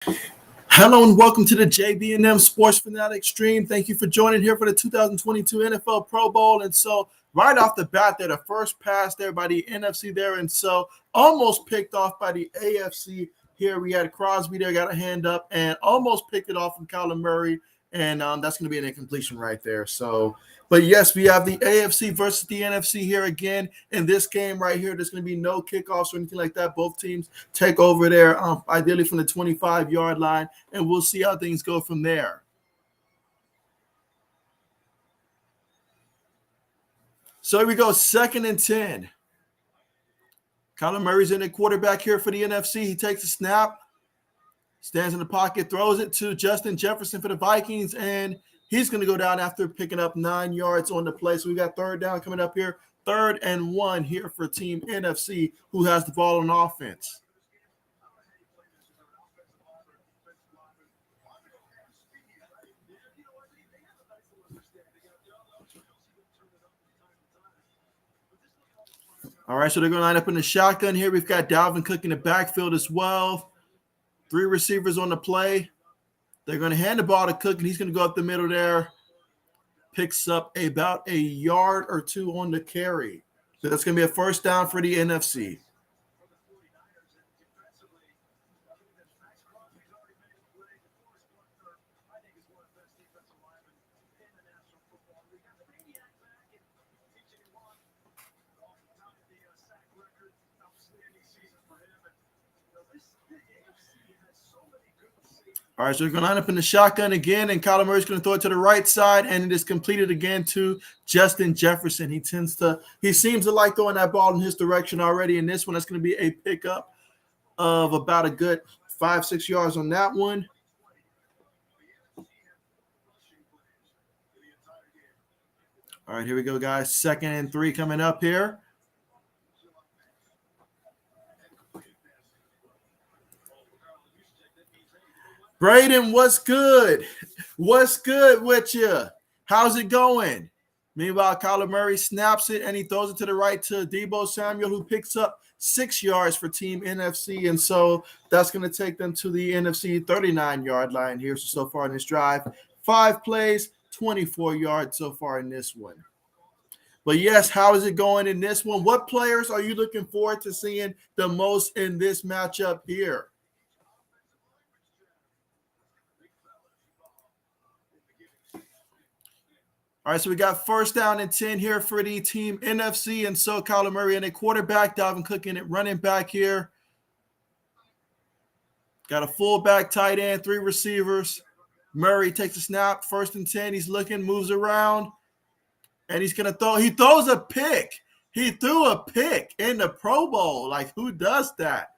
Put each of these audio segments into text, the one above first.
Hello and welcome to the JB&M Sports Fanatic stream. Thank you for joining here for the 2022 NFL Pro Bowl. And so right off the bat there, the first pass there by the NFC there. And so almost picked off by the AFC here. We had Crosby there, got a hand up and almost picked it off from Kyler Murray. And that's going to be an incompletion right there. But yes, we have the AFC versus the NFC here again in this game right here. There's going to be no kickoffs or anything like that. Both teams take over there, ideally from the 25-yard line, and we'll see how things go from there. So here we go, 2nd and 10. Kyler Murray's in the quarterback here for the NFC. He takes a snap, stands in the pocket, throws it to Justin Jefferson for the Vikings, and he's going to go down after picking up 9 yards on the play. So we got 3rd down coming up here. 3rd and 1 here for Team NFC, who has the ball on offense. All right, so they're going to line up in the shotgun here. We've got Dalvin Cook in the backfield as well. 3 receivers on the play. They're going to hand the ball to Cook, and he's going to go up the middle there. Picks up about a yard or 2 on the carry. So that's going to be a 1st down for the NFC. All right, so we're going to line up in the shotgun again, and Kyler Murray's going to throw it to the right side, and it is completed again to Justin Jefferson. He seems to like throwing that ball in his direction already. In this one, that's going to be a pickup of about a good 5-6 yards on that one. All right, here we go, guys. 2nd and 3 coming up here. Braden, what's good? What's good with you? How's it going? Meanwhile, Kyler Murray snaps it, and he throws it to the right to Deebo Samuel, who picks up 6 yards for Team NFC. And so that's going to take them to the NFC 39-yard line here so far in this drive. 5 plays, 24 yards so far in this one. But yes, how is it going in this one? What players are you looking forward to seeing the most in this matchup here? All right, so we got 1st down and 10 here for the Team NFC, and so Kyler Murray in a quarterback, Dalvin Cook in it running back here. Got a fullback, tight end, 3 receivers. Murray takes a snap, 1st and 10. He's looking, moves around, and he's going to throw. He throws a pick. He threw a pick in the Pro Bowl. Like, who does that?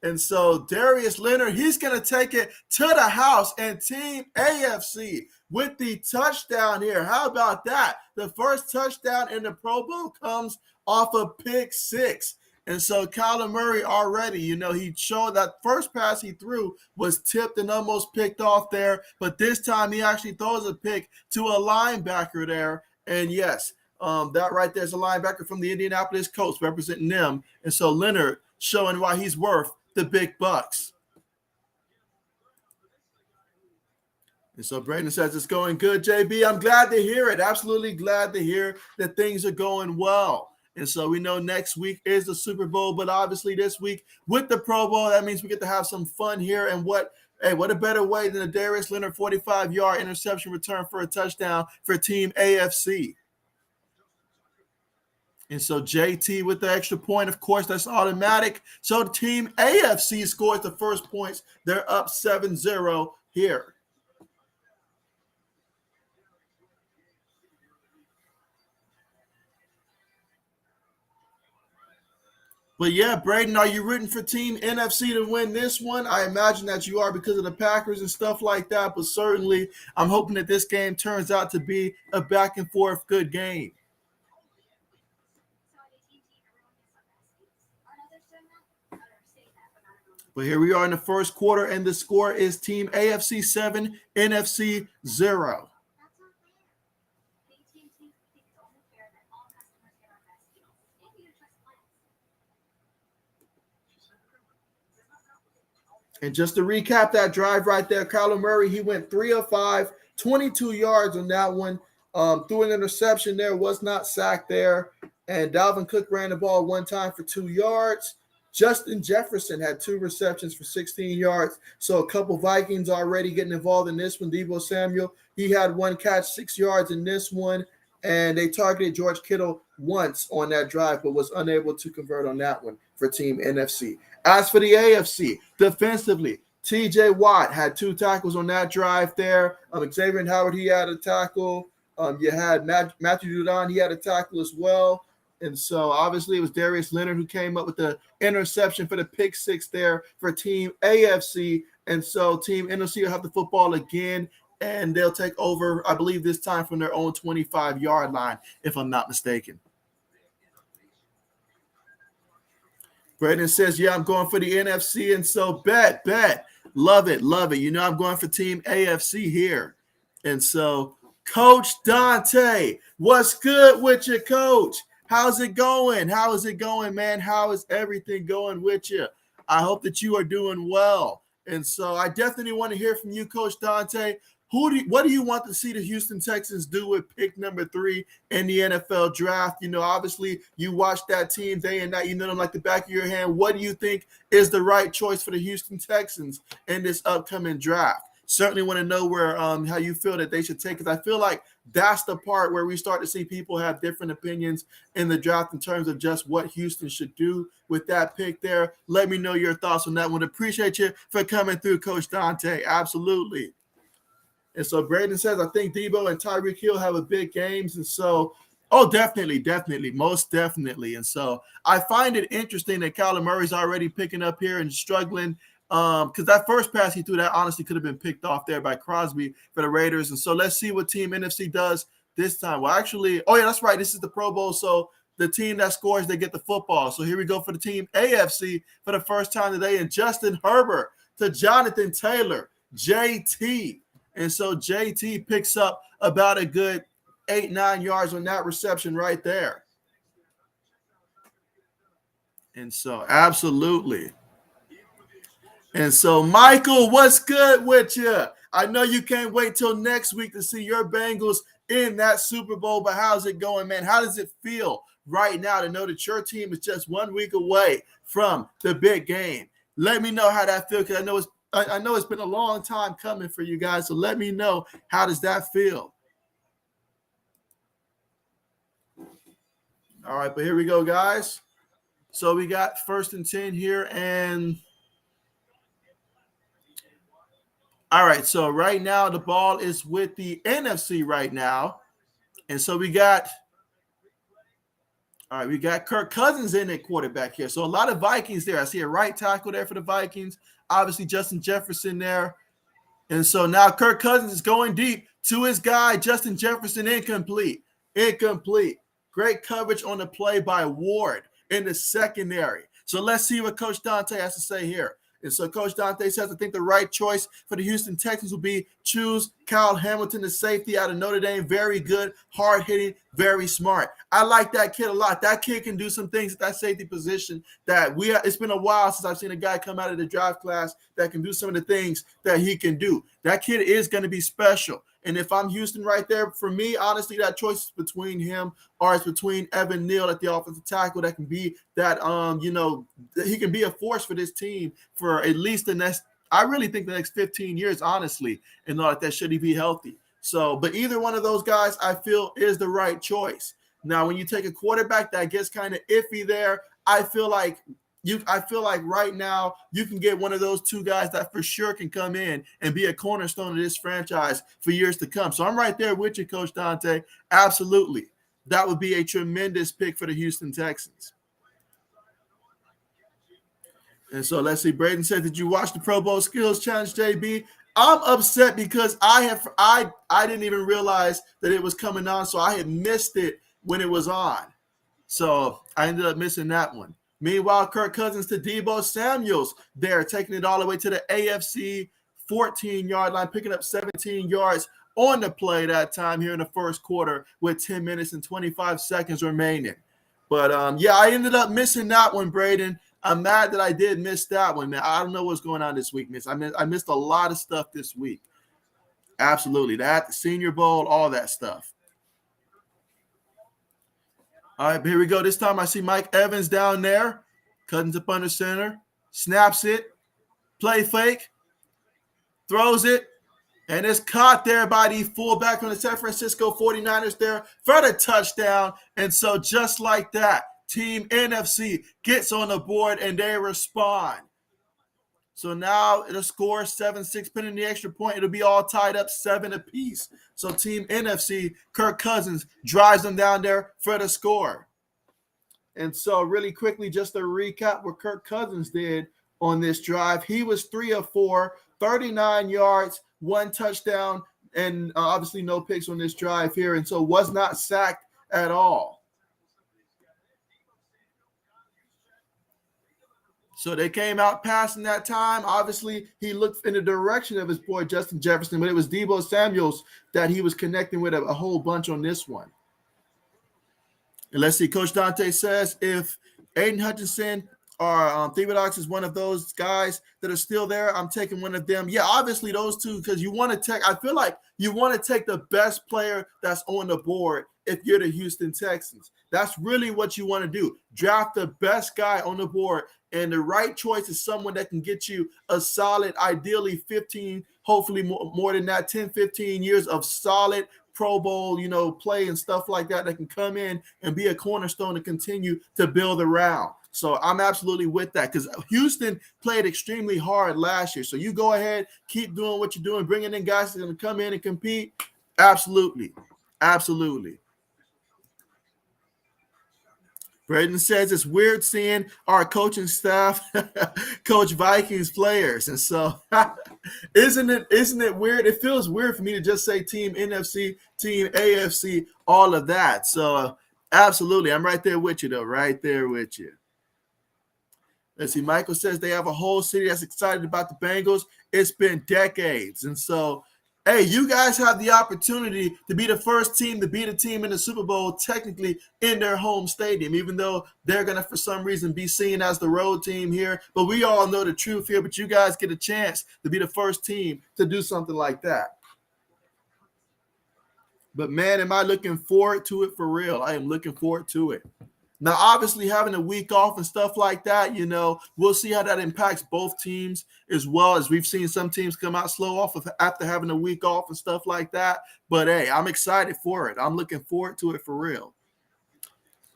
And so Darius Leonard, he's going to take it to the house, and Team AFC with the touchdown here. How about that? The first touchdown in the Pro Bowl comes off a pick 6. And so Kyler Murray already, he showed that first pass he threw was tipped and almost picked off there. But this time he actually throws a pick to a linebacker there. And yes, that right there is a linebacker from the Indianapolis Colts representing them. And so Leonard showing why he's worth the big bucks. And so Braden says it's going good, JB. I'm glad to hear it. Absolutely glad to hear that things are going well. And so we know next week is the Super Bowl, but obviously this week with the Pro Bowl, that means we get to have some fun here. And what a better way than a Darius Leonard 45-yard interception return for a touchdown for Team AFC. And so JT with the extra point, of course, that's automatic. So Team AFC scores the first points. They're up 7-0 here. But yeah, Braden, are you rooting for Team NFC to win this one? I imagine that you are because of the Packers and stuff like that. But certainly, I'm hoping that this game turns out to be a back and forth good game. But here we are in the first quarter, and the score is Team AFC 7, NFC 0. And just to recap that drive right there, Kyler Murray, he went 3 of 5, 22 yards on that one. Threw an interception there, was not sacked there. And Dalvin Cook ran the ball one time for 2 yards. Justin Jefferson had 2 receptions for 16 yards. So a couple Vikings already getting involved in this one. Deebo Samuel, he had 1 catch, 6 yards in this one. And they targeted George Kittle once on that drive, but was unable to convert on that one for Team NFC. As for the AFC, defensively, T.J. Watt had 2 tackles on that drive there. Xavier Howard, he had a tackle. You had Matthew Judon, he had a tackle as well. And so, obviously, it was Darius Leonard who came up with the interception for the pick 6 there for Team AFC. And so, Team NFC will have the football again, and they'll take over, I believe, this time from their own 25-yard line, if I'm not mistaken. Braden says, yeah, I'm going for the NFC, and so bet. Love it. You know I'm going for Team AFC here. And so, Coach Dante, what's good with you, Coach? How's it going? How is it going, man? How is everything going with you? I hope that you are doing well. And so I definitely want to hear from you, Coach Dante. What do you want to see the Houston Texans do with pick number 3 in the NFL draft? You know, obviously you watch that team day and night. You know them like the back of your hand. What do you think is the right choice for the Houston Texans in this upcoming draft? Certainly want to know where how you feel that they should take it. I feel like that's the part where we start to see people have different opinions in the draft in terms of just what Houston should do with that pick there. Let me know your thoughts on that one. Appreciate you for coming through, Coach Dante. Absolutely. And so Braden says, I think Debo and Tyreek Hill have a big games. And so, definitely, most definitely. And so I find it interesting that Kyler Murray's already picking up here and struggling. Because that first pass he threw, that honestly could have been picked off there by Crosby for the Raiders. And so let's see what Team NFC does this time. Well, actually, that's right. This is the Pro Bowl. So the team that scores, they get the football. So here we go for the Team AFC for the first time today. And Justin Herbert to Jonathan Taylor, JT. And so JT picks up about a good 8-9 yards on that reception right there. And so absolutely. And so, Michael, what's good with you? I know you can't wait till next week to see your Bengals in that Super Bowl, but how's it going, man? How does it feel right now to know that your team is just 1 week away from the big game? Let me know how that feels, because I know it's been a long time coming for you guys, so let me know, how does that feel? All right, but here we go, guys. So we got 1st and 10 here, and all right, so right now the ball is with the NFC right now. And so we got Kirk Cousins in at quarterback here. So a lot of Vikings there. I see a right tackle there for the Vikings. Obviously Justin Jefferson there. And so now Kirk Cousins is going deep to his guy, Justin Jefferson, incomplete. Great coverage on the play by Ward in the secondary. So let's see what Coach Dante has to say here. And so Coach Dante says, I think the right choice for the Houston Texans will be choose Kyle Hamilton, the safety out of Notre Dame. Very good, hard-hitting, very smart. I like that kid a lot. That kid can do some things at that safety position that it's been a while since I've seen a guy come out of the draft class that can do some of the things that he can do. That kid is going to be special. And if I'm Houston right there, for me, honestly, that choice is between him or it's between Evan Neal at the offensive tackle that can be that, he can be a force for this team for at least the next, I really think the next 15 years, honestly, and all that should he be healthy. So, but either one of those guys, I feel, is the right choice. Now, when you take a quarterback that gets kind of iffy there, I feel like right now you can get one of those 2 guys that for sure can come in and be a cornerstone of this franchise for years to come. So I'm right there with you, Coach Dante. Absolutely. That would be a tremendous pick for the Houston Texans. And so let's see. Braden said, did you watch the Pro Bowl Skills Challenge, JB? I'm upset because I didn't even realize that it was coming on, so I had missed it when it was on. So I ended up missing that one. Meanwhile, Kirk Cousins to Deebo Samuels there, taking it all the way to the AFC 14-yard line, picking up 17 yards on the play that time here in the first quarter with 10 minutes and 25 seconds remaining. But, I ended up missing that one, Braden. I'm mad that I did miss that one, man. I don't know what's going on this week, miss. I missed a lot of stuff this week. Absolutely. That, the Senior Bowl, all that stuff. All right, here we go. This time I see Mike Evans down there. Cousins up under center. Snaps it. Play fake. Throws it. And it's caught there by the fullback from the San Francisco 49ers there for the touchdown. And so just like that, Team NFC gets on the board and they respond. So now it'll score 7-6, pinning the extra point. It'll be all tied up 7 apiece. So Team NFC, Kirk Cousins, drives them down there for the score. And so really quickly, just to recap what Kirk Cousins did on this drive. He was 3 of 4, 39 yards, 1 touchdown, and obviously no picks on this drive here. And so was not sacked at all. So they came out passing that time. Obviously, he looked in the direction of his boy Justin Jefferson, but it was Deebo Samuels that he was connecting with a whole bunch on this one. And let's see, Coach Dante says if Aiden Hutchinson or Thibodeaux is one of those guys that are still there, I'm taking one of them. Yeah, obviously those two, because you want to take – I feel like you want to take the best player that's on the board if you're the Houston Texans. That's really what you want to do. Draft the best guy on the board, and the right choice is someone that can get you a solid, ideally 15, hopefully more than that, 10, 15 years of solid Pro Bowl, play and stuff like that can come in and be a cornerstone to continue to build around. So I'm absolutely with that because Houston played extremely hard last year. So you go ahead, keep doing what you're doing, bringing in guys that are going to come in and compete. Absolutely. Absolutely. Braden says it's weird seeing our coaching staff coach Vikings players. And so isn't it weird? It feels weird for me to just say Team NFC, Team AFC, all of that. So absolutely. I'm right there with you, though. Right there with you. Let's see. Michael says they have a whole city that's excited about the Bengals. It's been decades. And so, hey, you guys have the opportunity to be the first team to beat a team in the Super Bowl technically in their home stadium, even though they're going to, for some reason, be seen as the road team here. But we all know the truth here, but you guys get a chance to be the first team to do something like that. But, man, am I looking forward to it for real. I am looking forward to it. Now, obviously, having a week off and stuff like that, we'll see how that impacts both teams as well, as we've seen some teams come out slow off after having a week off and stuff like that. But, hey, I'm excited for it. I'm looking forward to it for real.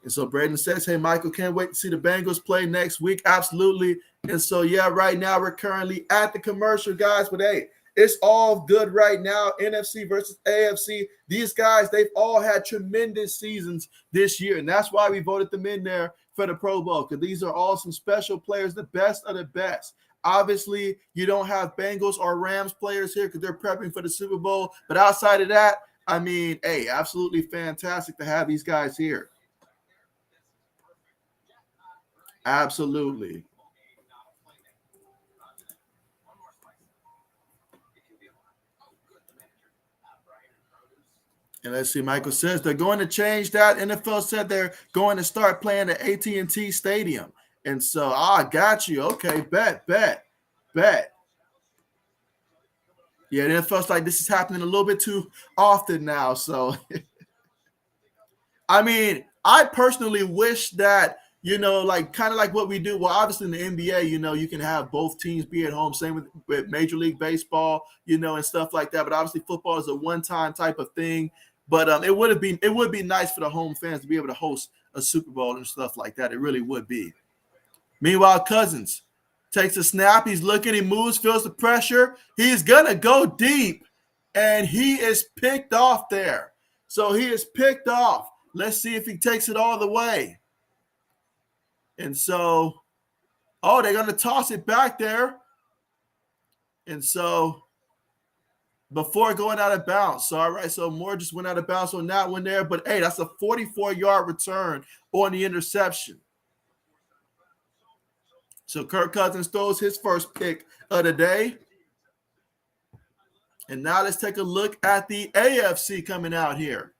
And so Braden says, hey, Michael, can't wait to see the Bengals play next week. Absolutely. And so, yeah, right now we're currently at the commercial, guys. But, hey, it's all good right now, NFC versus AFC. These guys, they've all had tremendous seasons this year, and that's why we voted them in there for the Pro Bowl, because these are all some special players, the best of the best. Obviously, you don't have Bengals or Rams players here because they're prepping for the Super Bowl, but outside of that, I mean, hey, absolutely fantastic to have these guys here. Absolutely. And let's see, Michael says they're going to change that. NFL said they're going to start playing at AT&T Stadium. And so, I got you. Okay, bet. Yeah, the NFL's like this is happening a little bit too often now. So, I mean, I personally wish that, kind of like what we do. Well, obviously in the NBA, you can have both teams be at home. Same with Major League Baseball, and stuff like that. But obviously football is a one-time type of thing. But it would be nice for the home fans to be able to host a Super Bowl and stuff like that. It really would be. Meanwhile, Cousins takes a snap. He's looking. He moves, feels the pressure. He's going to go deep, and he is picked off there. So he is picked off. Let's see if he takes it all the way. And so, they're going to toss it back there. And so, before going out of bounds. So, all right, so Moore just went out of bounds on that one there. But, hey, that's a 44-yard return on the interception. So, Kirk Cousins throws his first pick of the day. And now let's take a look at the AFC coming out here.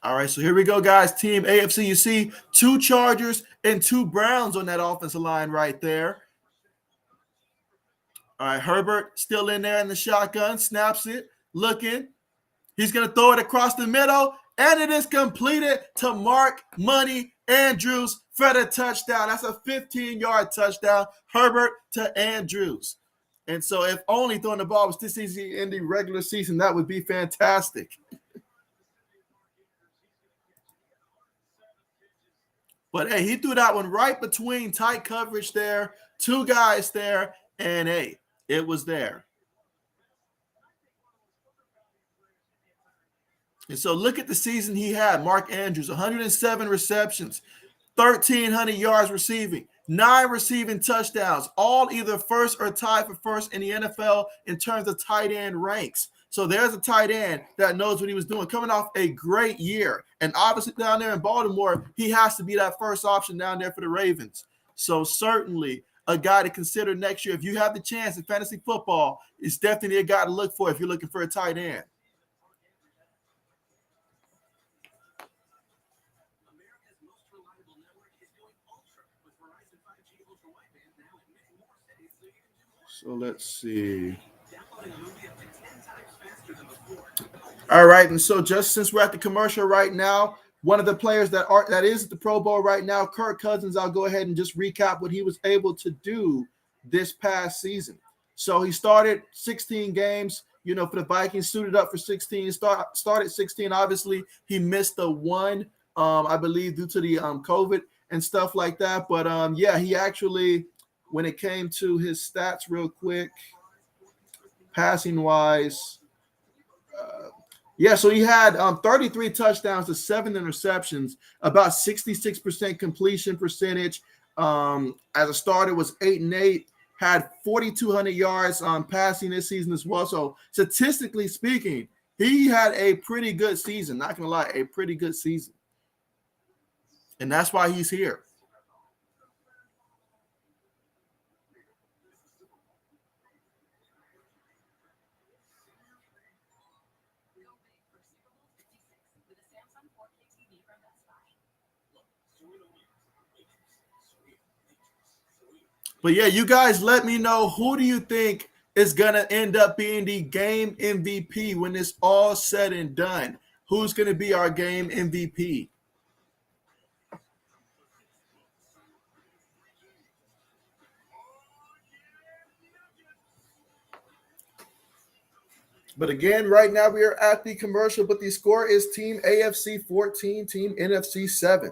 All right, so here we go, guys. Team AFC, you see 2 Chargers and 2 Browns on that offensive line right there. All right, Herbert still in there in the shotgun, snaps it, looking. He's going to throw it across the middle, and it is completed to Mark Money Andrews for the touchdown. That's a 15-yard touchdown, Herbert to Andrews. And so if only throwing the ball was this easy in the regular season, that would be fantastic. But, hey, he threw that one right between tight coverage there, 2 guys there, and, hey, it was there. And so look at the season he had, Mark Andrews, 107 receptions, 1,300 yards receiving, 9 receiving touchdowns, all either first or tied for first in the NFL in terms of tight end ranks. So there's a tight end that knows what he was doing, coming off a great year. And obviously down there in Baltimore, he has to be that first option down there for the Ravens. So certainly a guy to consider next year. If you have the chance in fantasy football, it's definitely a guy to look for if you're looking for a tight end. So let's see. All right, and so just since we're at the commercial right now, one of the players that is at the Pro Bowl right now, Kirk Cousins, I'll go ahead and just recap what he was able to do this past season. So he started 16 games, for the Vikings, suited up for 16, started 16. Obviously, he missed the one, I believe, due to the COVID and stuff like that. But, yeah, he actually, when it came to his stats real quick, passing-wise, so he had 33 touchdowns to 7 interceptions, about 66% completion percentage. As a starter, was 8-8, had 4,200 yards passing this season as well. So statistically speaking, he had a pretty good season. Not gonna lie, a pretty good season, and that's why he's here. But yeah, you guys let me know, who do you think is going to end up being the game MVP when it's all said and done? Who's going to be our game MVP? But again, right now we are at the commercial, but the score is Team AFC 14, Team NFC 7.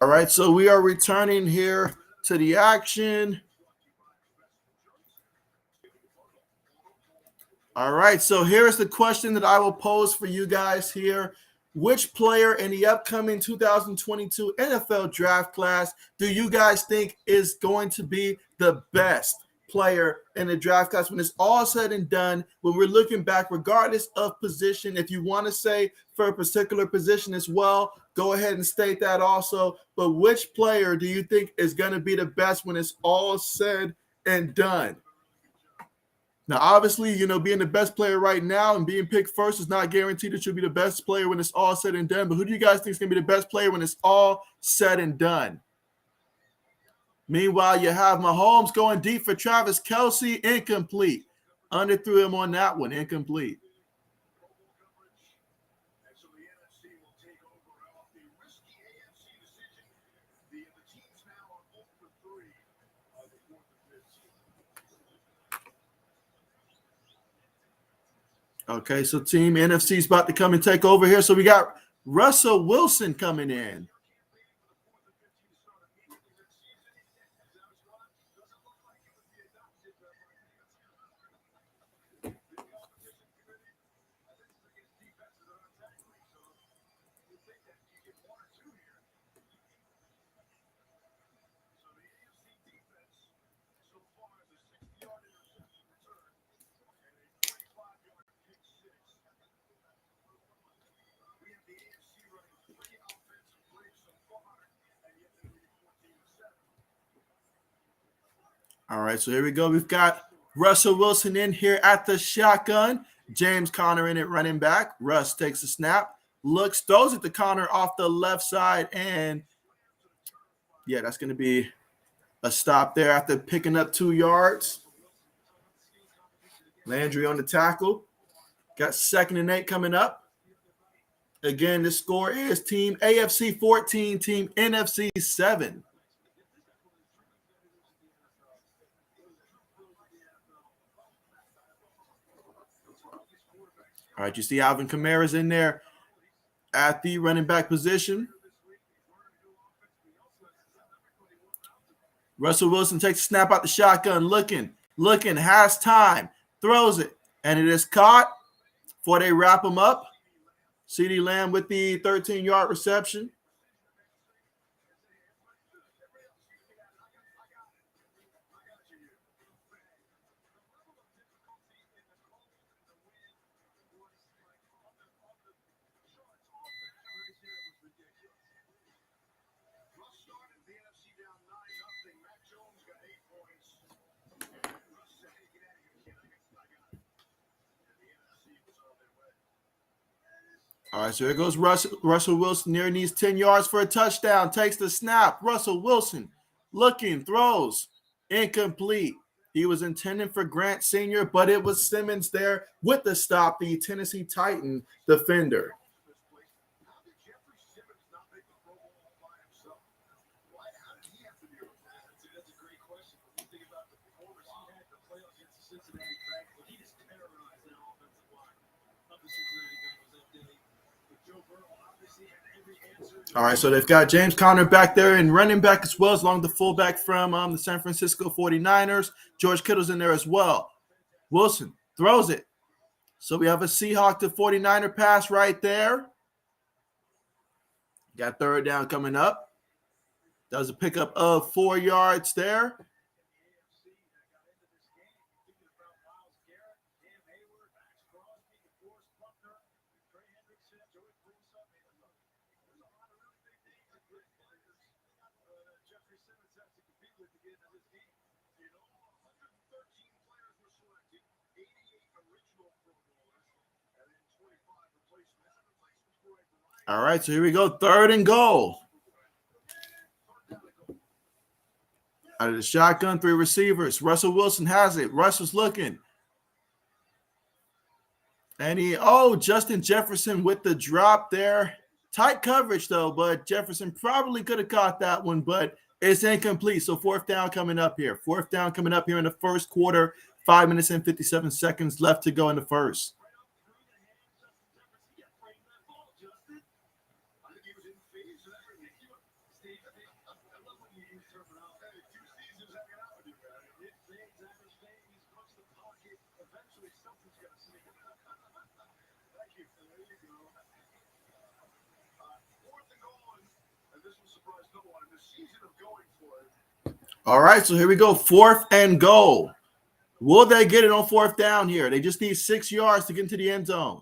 All right, so we are returning here to the action. All right, so here's the question that I will pose for you guys here. Which player in the upcoming 2022 NFL draft class do you guys think is going to be the best player in the draft class when it's all said and done, when we're looking back, regardless of position? If you want to say for a particular position as well, go ahead and state that also. But which player do you think is going to be the best when it's all said and done? Now, obviously, being the best player right now and being picked first is not guaranteed that you'll be the best player when it's all said and done. But who do you guys think is going to be the best player when it's all said and done? Meanwhile, you have Mahomes going deep for Travis Kelce, incomplete. Underthrew him on that one, incomplete. Okay, so Team NFC is about to come and take over here. So we got Russell Wilson coming in. All right, so here we go. We've got Russell Wilson in here at the shotgun. James Conner in it running back. Russ takes a snap, looks, throws it to Conner off the left side, and yeah, that's going to be a stop there after picking up 2 yards. Landry on the tackle. Got 2nd and 8 coming up. Again, the score is team AFC 14, team NFC 7. All right, you see Alvin Kamara's in there at the running back position. Russell Wilson takes a snap out the shotgun, looking, has time, throws it, and it is caught before they wrap him up. CeeDee Lamb with the 13-yard reception. All right, so here goes Russell Wilson. Near needs 10 yards for a touchdown. Takes the snap. Russell Wilson looking, throws, incomplete. He was intending for Grant Sr., but it was Simmons there with the stop, the Tennessee Titan defender. All right, so they've got James Conner back there and running back as well, as long as the fullback from the San Francisco 49ers. George Kittle's in there as well. Wilson throws it. So we have a Seahawk to 49er pass right there. Got 3rd down coming up. That was a pickup of 4 yards there. All right, so here we go. 3rd and goal. Out of the shotgun, 3 receivers. Russell Wilson has it. Russell's looking. And Justin Jefferson with the drop there. Tight coverage, though, but Jefferson probably could have caught that one, but it's incomplete. So 4th down coming up here. 4th down coming up here in the first quarter. 5 minutes and 57 seconds left to go in the first. All right, so here we go. 4th and goal. Will they get it on 4th down here? They just need 6 yards to get into the end zone.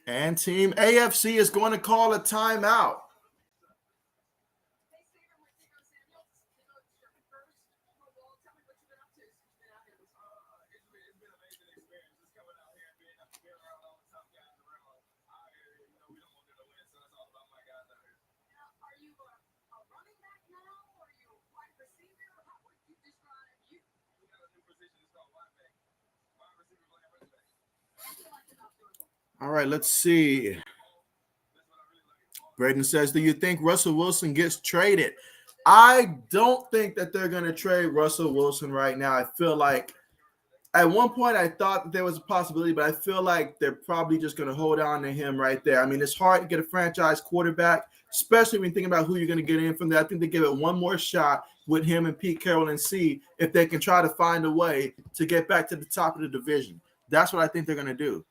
And team AFC is going to call a timeout. All right, let's see. Braden says, do you think Russell Wilson gets traded? I don't think that they're going to trade Russell Wilson right now. I feel like at one point I thought that there was a possibility, but I feel like they're probably just going to hold on to him right there. I mean, it's hard to get a franchise quarterback, especially when you think about who you're going to get in from there. I think they give it one more shot with him and Pete Carroll and see if they can try to find a way to get back to the top of the division. That's what I think they're going to do.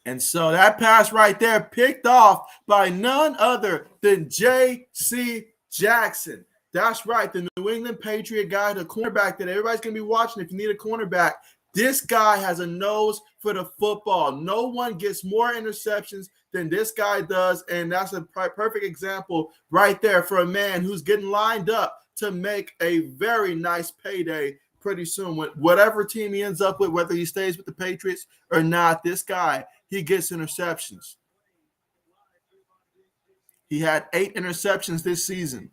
And so that pass right there picked off by none other than J.C. Jackson. That's right, the New England Patriot guy, the cornerback that everybody's going to be watching. If you need a cornerback, this guy has a nose for the football. No one gets more interceptions than this guy does, and that's a perfect example right there for a man who's getting lined up to make a very nice payday pretty soon. Whatever team he ends up with, whether he stays with the Patriots or not, this guy, he gets interceptions. He had 8 interceptions this season.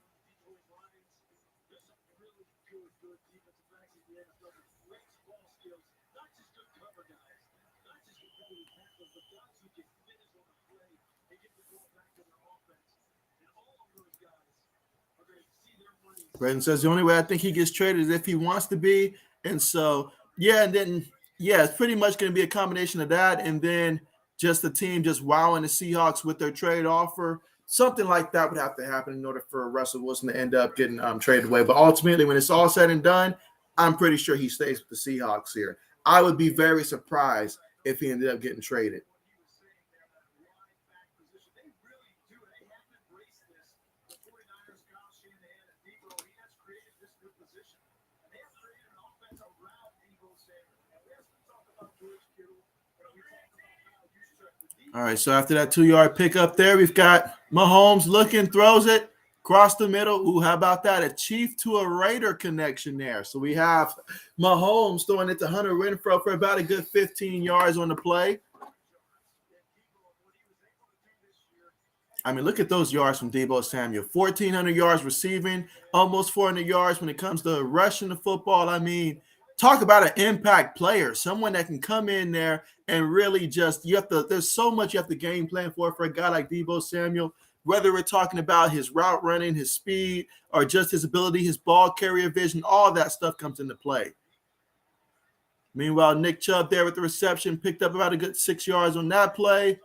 Braden says the only way I think he gets traded is if he wants to be. And so, it's pretty much going to be a combination of that and then just the team just wowing the Seahawks with their trade offer. Something like that would have to happen in order for Russell Wilson to end up getting traded away. But ultimately, when it's all said and done, I'm pretty sure he stays with the Seahawks here. I would be very surprised if he ended up getting traded. All right, so after that 2-yard pickup there, we've got Mahomes looking, throws it across the middle. Ooh, how about that? A Chief to a Raider connection there. So we have Mahomes throwing it to Hunter Renfrow for about a good 15 yards on the play. I mean, look at those yards from Deebo Samuel. 1,400 yards receiving, almost 400 yards when it comes to rushing the football. I mean, talk about an impact player, someone that can come in there and really just there's so much you have to game plan for a guy like Deebo Samuel, whether we're talking about his route running, his speed, or just his ability, his ball carrier vision, all that stuff comes into play. Meanwhile, Nick Chubb there with the reception, picked up about a good 6 yards on that play.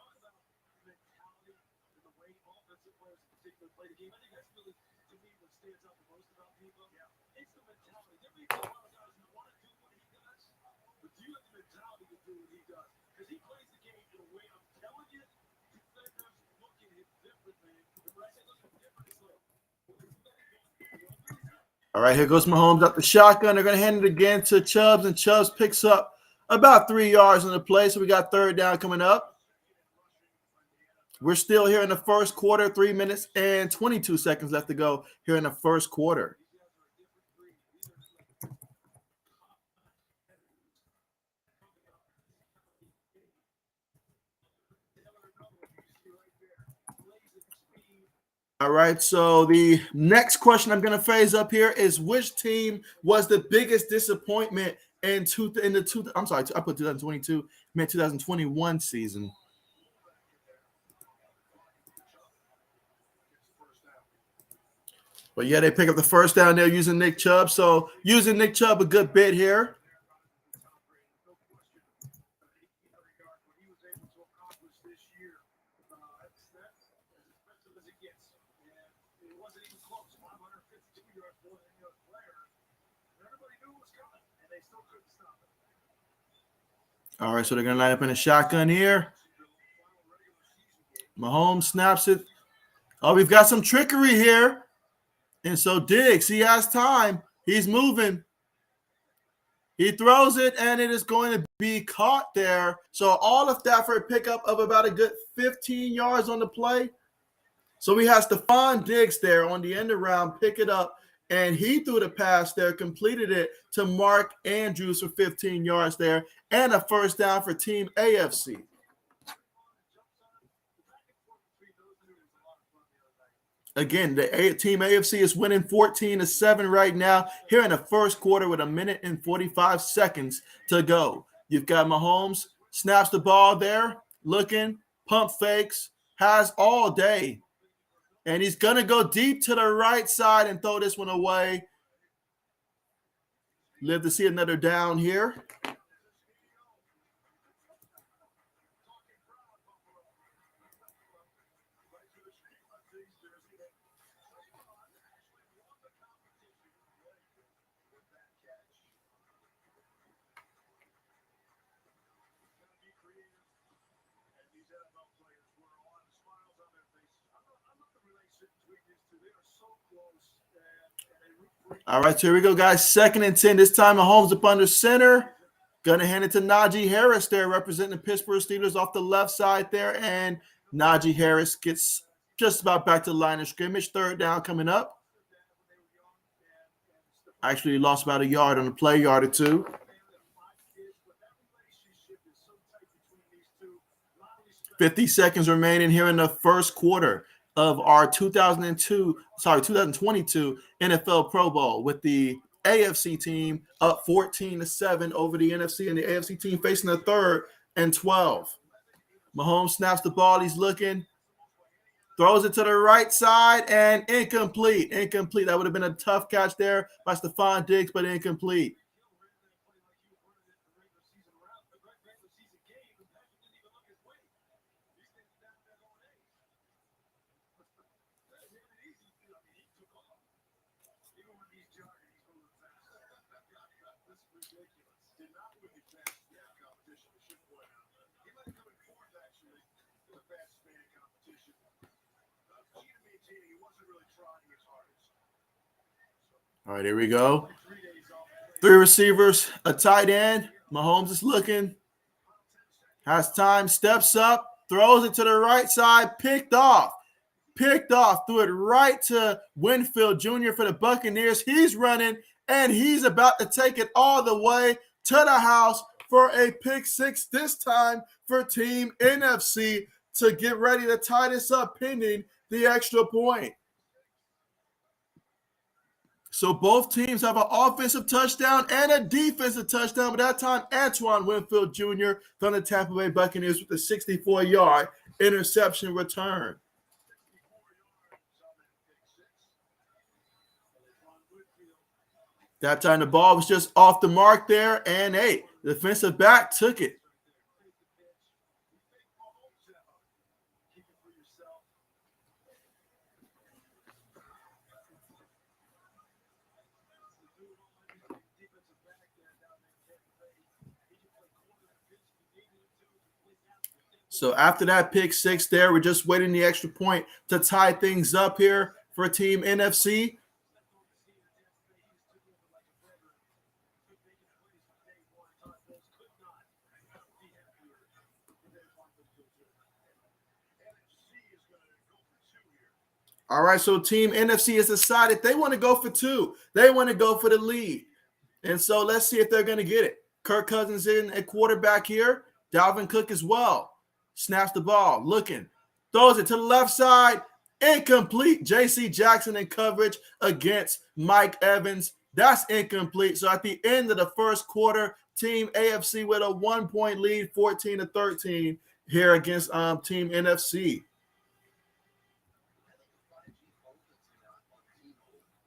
All right, here goes Mahomes up the shotgun. They're going to hand it again to Chubbs, and Chubbs picks up about 3 yards on the play. So we got 3rd down coming up. We're still here in the first quarter, 3 minutes and 22 seconds left to go here in the first quarter. All right, so the next question I'm going to phrase up here is which team was the biggest disappointment I put 2022, meant 2021 season. But yeah, they pick up the first down there using Nick Chubb. So using Nick Chubb a good bit here. All right, so they're going to line up in a shotgun here. Mahomes snaps it. Oh, we've got some trickery here. And so Diggs, he has time. He's moving. He throws it, and it is going to be caught there. So all of that for a pickup of about a good 15 yards on the play. So we have Stephon Diggs there on the end around, pick it up, and he threw the pass there, completed it to Mark Andrews for 15 yards there, and a first down for Team AFC. Again, the Team AFC is winning 14-7 right now here in the first quarter with 1 minute and 45 seconds to go. You've got Mahomes, snaps the ball there, looking, pump fakes, has all day. And he's going to go deep to the right side and throw this one away. Live to see another down here. All right, so here we go, guys. 2nd and 10. This time Mahomes up under center. Gonna hand it to Najee Harris there, representing the Pittsburgh Steelers off the left side there. And Najee Harris gets just about back to the line of scrimmage. 3rd down coming up. Actually lost about a yard on the play, yard or two. $50 seconds remaining here in the first quarter of our 2022 NFL Pro Bowl, with the AFC team up 14-7 over the NFC, and the AFC team facing the 3rd and 12. Mahomes snaps the ball. He's looking, throws it to the right side, and incomplete. That would have been a tough catch there by Stephon Diggs, but incomplete. All right, here we go. 3 receivers, a tight end. Mahomes is looking, has time, steps up, throws it to the right side, picked off, threw it right to Winfield Jr. for the Buccaneers. He's running, and he's about to take it all the way to the house for a pick 6, this time for Team NFC, to get ready to tie this up pending the extra point. So both teams have an offensive touchdown and a defensive touchdown, but that time Antoine Winfield Jr. from the Tampa Bay Buccaneers with a 64-yard interception return. That time the ball was just off the mark there, and the defensive back took it. So after that pick 6 there, we're just waiting the extra point to tie things up here for Team NFC. All right, so Team NFC has decided they want to go for 2. They want to go for the lead. And so let's see if they're going to get it. Kirk Cousins in at quarterback here. Dalvin Cook as well. Snaps the ball, looking, throws it to the left side, incomplete. J.C. Jackson in coverage against Mike Evans. That's incomplete. So at the end of the first quarter, Team AFC with a 1-point lead, 14-13 here against Team NFC.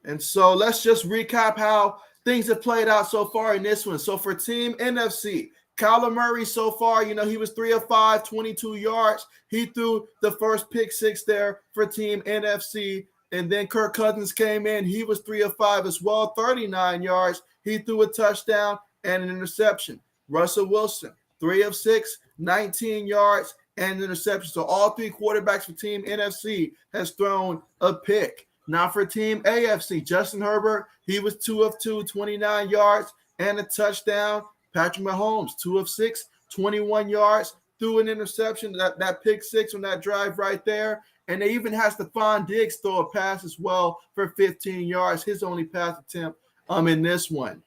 And so let's just recap how things have played out so far in this one. So for Team NFC, Kyler Murray so far, he was 3 of 5, 22 yards. He threw the first pick 6 there for Team NFC. And then Kirk Cousins came in. He was 3 of 5 as well, 39 yards. He threw a touchdown and an interception. Russell Wilson, 3 of 6, 19 yards and an interception. So all 3 quarterbacks for Team NFC has thrown a pick. Now for Team AFC, Justin Herbert, he was 2 of 2, 29 yards and a touchdown. Patrick Mahomes, 2 of 6, 21 yards, threw an interception, that pick 6 on that drive right there. And they even had Stephon Diggs throw a pass as well for 15 yards, his only pass attempt in this one.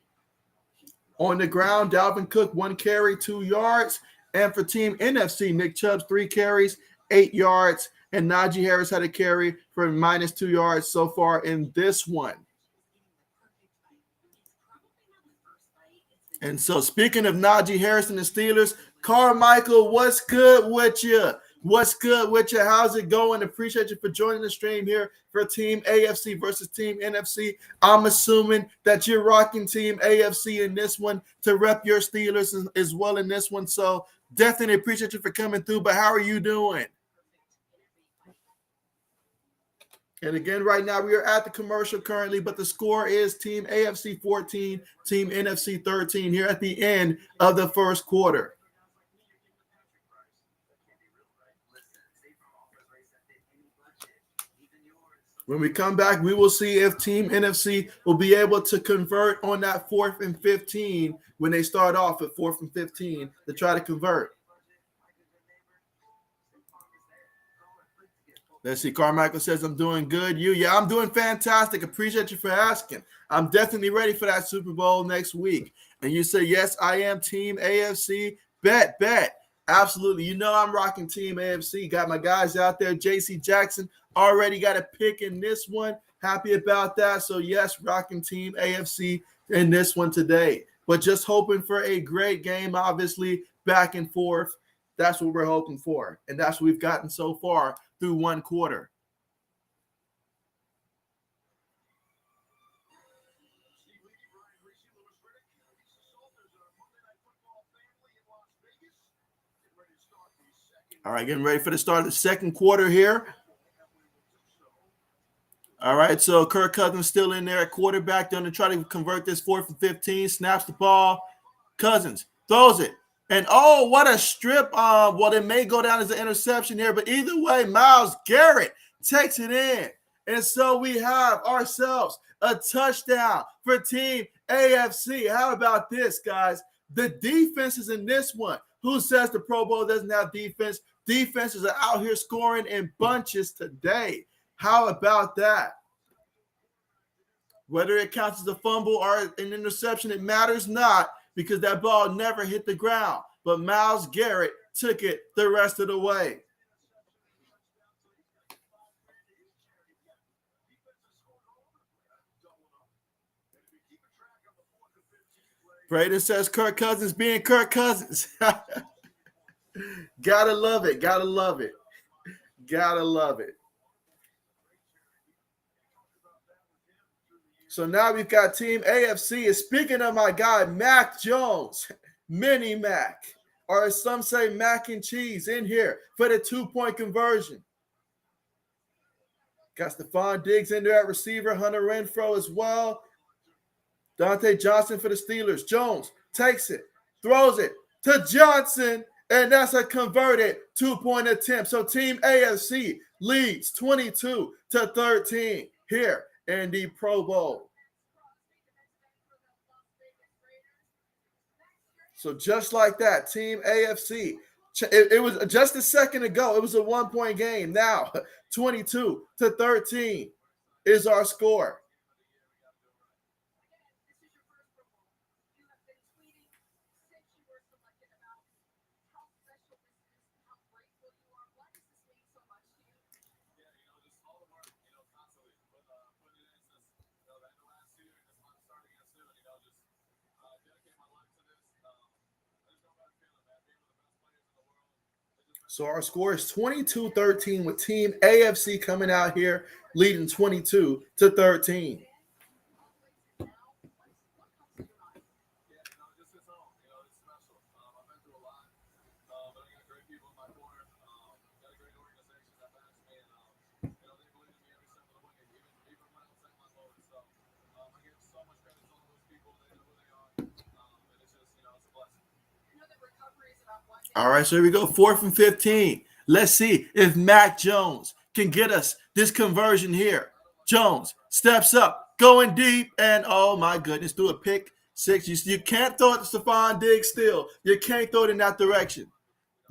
On the ground, Dalvin Cook, 1 carry, 2 yards. And for Team NFC, Nick Chubb's 3 carries, 8 yards. And Najee Harris had a carry for -2 yards so far in this one. And so speaking of Najee Harris and the Steelers, Carmichael, what's good with you? What's good with you? How's it going? Appreciate you for joining the stream here for Team AFC versus Team NFC. I'm assuming that you're rocking Team AFC in this one to rep your Steelers as well in this one. So definitely appreciate you for coming through. But how are you doing? And again, right now we are at the commercial currently, but the score is Team AFC 14, Team NFC 13 here at the end of the first quarter. When we come back, we will see if Team NFC will be able to convert on that 4th and 15 when they start off at 4th and 15 to try to convert. Let's see. Carmichael says, I'm doing good. Yeah, I'm doing fantastic. Appreciate you for asking. I'm definitely ready for that Super Bowl next week. And you say, yes, I am Team AFC. Bet. Absolutely. You know I'm rocking Team AFC. Got my guys out there. JC Jackson already got a pick in this one. Happy about that. So, yes, rocking Team AFC in this one today. But just hoping for a great game, obviously, back and forth. That's what we're hoping for. And that's what we've gotten so far through one quarter. All right, getting ready for the start of the second quarter here. All right, so Kirk Cousins still in there at quarterback. Going to try to convert this 4th and 15. Snaps the ball. Cousins throws it. And, oh, what a strip. Well, it may go down as an interception here, but either way, Myles Garrett takes it in. And so we have ourselves a touchdown for Team AFC. How about this, guys? The defense is in this one. Who says the Pro Bowl doesn't have defense? Defenses are out here scoring in bunches today. How about that? Whether it counts as a fumble or an interception, it matters not because that ball never hit the ground. But Myles Garrett took it the rest of the way. Braden says Kirk Cousins being Kirk Cousins. Gotta love it. Gotta love it. Gotta love it. So now we've got Team AFC. And speaking of my guy, Mac Jones, Mini Mac, or as some say, mac and cheese in here for the 2-point conversion. Got Stephon Diggs in there at receiver, Hunter Renfrow as well. Dante Johnson for the Steelers. Jones takes it, throws it to Johnson, and that's a converted 2-point attempt. So Team AFC leads 22-13 here in the Pro Bowl. So just like that, Team AFC, it was just a second ago, it was a 1-point game. Now 22-13 is our score. So our score is 22-13 with Team AFC coming out here leading 22-13. All right, so here we go, 4th and 15. Let's see if Mac Jones can get us this conversion here. Jones steps up, going deep, and oh my goodness, threw a pick six. You can't throw it to Stephon Diggs still. You can't throw it in that direction.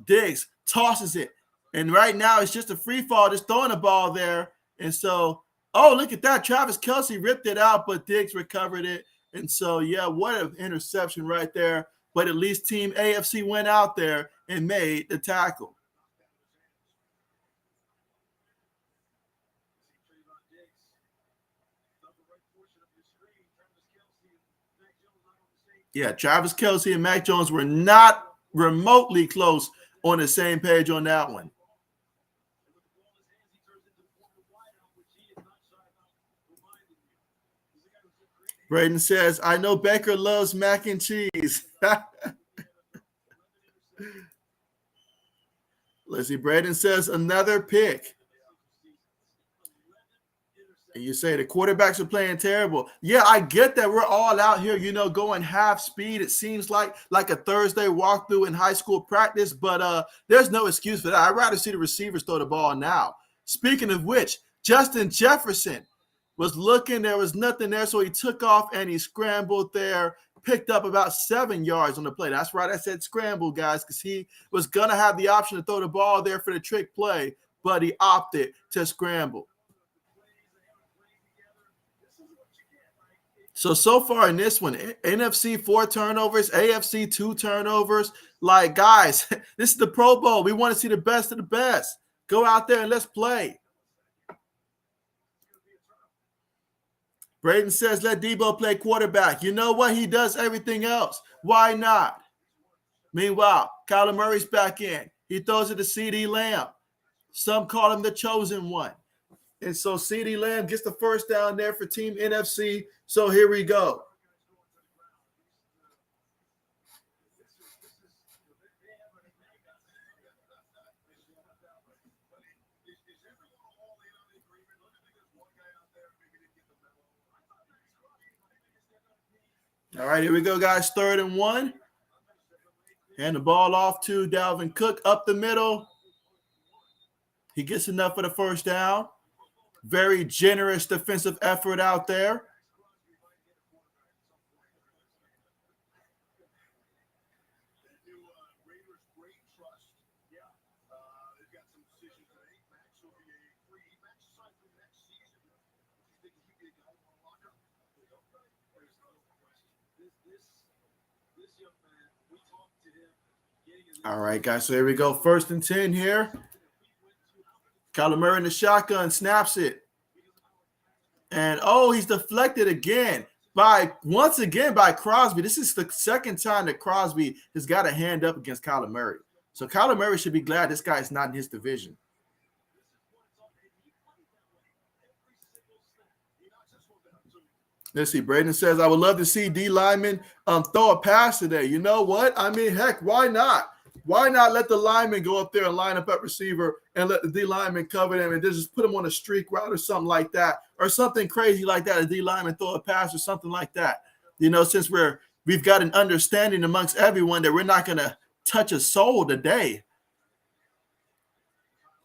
Diggs tosses it, and right now it's just a free fall, just throwing the ball there. And so, oh, look at that. Travis Kelce ripped it out, but Diggs recovered it. And so, yeah, what an interception right there. But at least Team AFC went out there and made the tackle. Yeah, Travis Kelce and Mac Jones were not remotely close on the same page on that one. Braden says, I know Baker loves mac and cheese. Let's see. Braden says, another pick. And you say the quarterbacks are playing terrible. Yeah, I get that we're all out here, going half speed. It seems like a Thursday walkthrough in high school practice, but there's no excuse for that. I'd rather see the receivers throw the ball now. Speaking of which, Justin Jefferson was looking. There was nothing there, so he took off and he scrambled there, picked up about 7 yards on the play. That's right, I said scramble, guys, because he was going to have the option to throw the ball there for the trick play, but he opted to scramble. So far in this one, NFC 4 turnovers, AFC 2 turnovers. Like, guys, this is the Pro Bowl. We want to see the best of the best. Go out there and let's play. Braden says, let Debo play quarterback. You know what? He does everything else. Why not? Meanwhile, Kyler Murray's back in. He throws it to CeeDee Lamb. Some call him the chosen one. And so CeeDee Lamb gets the first down there for Team NFC. So here we go. All right, here we go, guys. 3rd and 1. Hand the ball off to Dalvin Cook up the middle. He gets enough for the first down. Very generous defensive effort out there. All right, guys, so here we go. 1st and 10 here. Kyler Murray in the shotgun, snaps it. And, he's deflected again once again by Crosby. This is the second time that Crosby has got a hand up against Kyler Murray. So Kyler Murray should be glad this guy is not in his division. Let's see. Braden says, I would love to see D lineman throw a pass today. You know what? I mean, heck, why not? Why not let the lineman go up there and line up at receiver and let the D lineman cover them and just put them on a streak route or something like that, or something crazy like that, a D lineman throw a pass or something like that. You know, since we've got an understanding amongst everyone that we're not going to touch a soul today.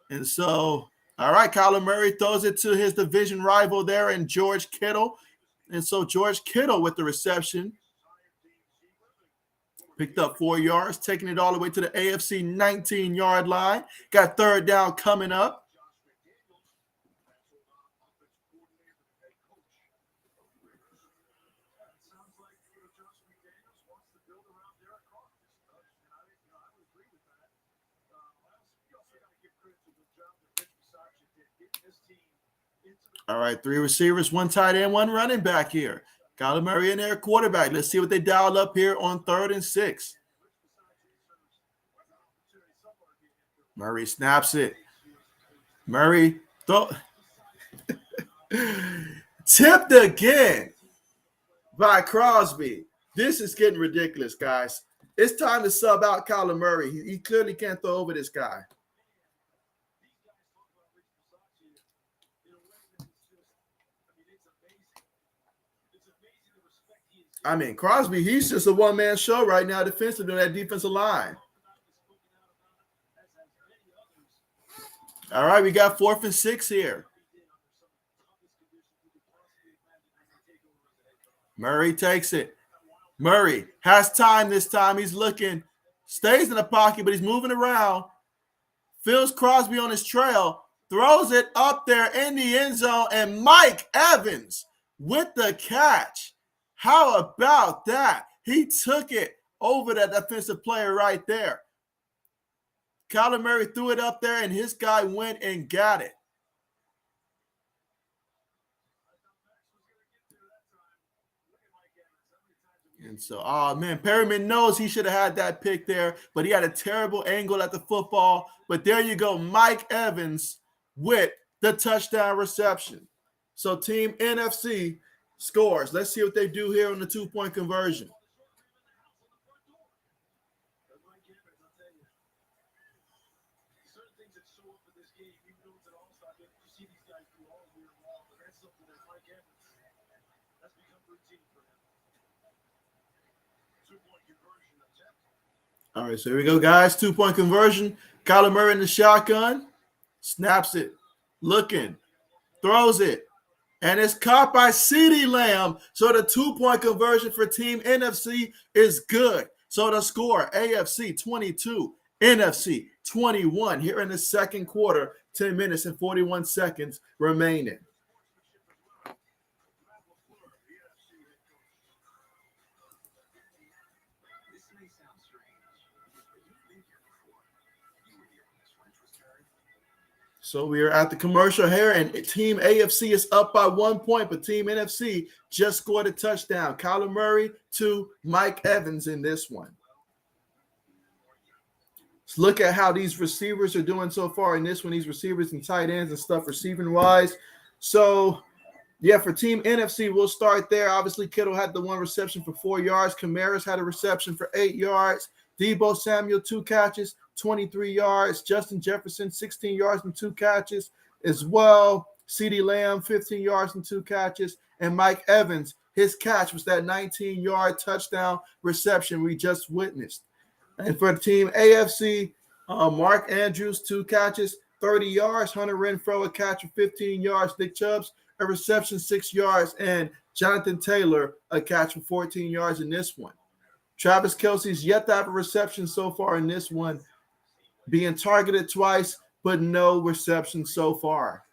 And so, all right, Kyler Murray throws it to his division rival there in George Kittle. And so George Kittle with the reception. Picked up 4 yards, taking it all the way to the AFC 19-yard line. Got 3rd down coming up. All right, 3 receivers, 1 tight end, 1 running back here. Kyler Murray in there, quarterback. Let's see what they dialed up here on 3rd and 6. Murray snaps it. Murray tipped again by Crosby. This is getting ridiculous, guys. It's time to sub out Kyler Murray. He clearly can't throw over this guy. I mean, Crosby, he's just a one-man show right now defensively on that defensive line. All right, we got 4th and 6 here. Murray takes it. Murray has time this time. He's looking, stays in the pocket, but he's moving around. Feels Crosby on his trail, throws it up there in the end zone, and Mike Evans with the catch. How about that? He took it over that defensive player right there. Kyler Murray threw it up there, and his guy went and got it. And so, Perryman knows he should have had that pick there, but he had a terrible angle at the football. But there you go, Mike Evans with the touchdown reception. So Team NFC scores. Let's see what they do here on the 2-point conversion. All right, so here we go, guys. 2-point conversion. Kyler Murray in the shotgun. Snaps it. Looking. throws it. And it's caught by CeeDee Lamb. So the 2-point conversion for Team NFC is good. So the score, AFC 22, NFC 21 here in the second quarter, 10 minutes and 41 seconds remaining. So we are at the commercial here, and Team AFC is up by 1 point, but Team NFC just scored a touchdown. Kyler Murray to Mike Evans in this one. Let's look at how these receivers are doing so far in this one, these receivers and tight ends and stuff receiving-wise. So, yeah, for Team NFC, we'll start there. Obviously, Kittle had the 1 reception for 4 yards. Kamara's had a reception for 8 yards. Deebo Samuel, 2 catches, 23 yards. Justin Jefferson, 16 yards and 2 catches as well. CeeDee Lamb, 15 yards and 2 catches. And Mike Evans, his catch was that 19-yard touchdown reception we just witnessed. And for the Team AFC, Mark Andrews, 2 catches, 30 yards. Hunter Renfrow, a catch of 15 yards. Nick Chubb's a reception, 6 yards. And Jonathan Taylor, a catch for 14 yards in this one. Travis Kelce's yet to have a reception so far in this one, being targeted twice, but no reception so far.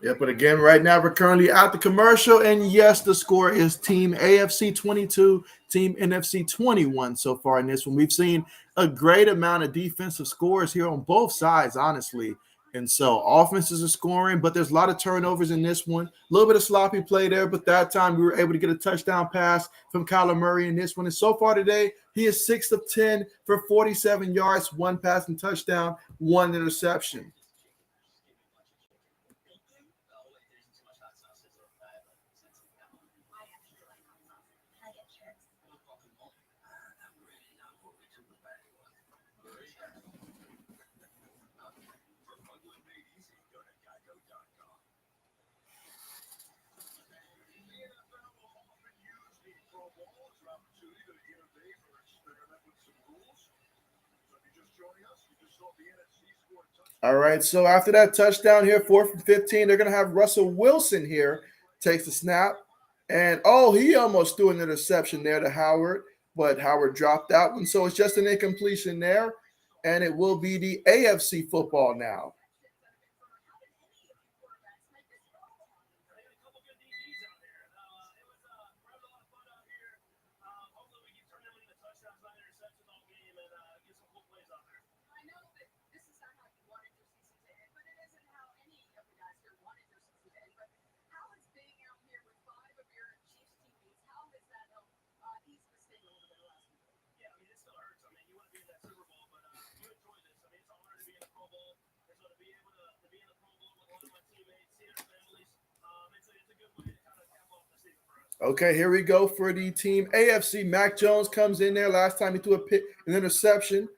Yeah, but again, right now we're currently at the commercial, and yes, the score is Team AFC 22, Team NFC 21 so far in this one. We've seen a great amount of defensive scores here on both sides, honestly. And so offenses are scoring, but there's a lot of turnovers in this one. A little bit of sloppy play there, but that time we were able to get a touchdown pass from Kyler Murray in this one. And so far today, he is 6 of 10 for 47 yards, 1 passing touchdown, 1 interception. All right, so after that touchdown here, 4th and 15, they're going to have Russell Wilson here, takes the snap. And, he almost threw an interception there to Howard, but Howard dropped that one. So it's just an incompletion there, and it will be the AFC football now. Okay, here we go for the Team AFC. Mac Jones comes in there. Last time he threw an interception.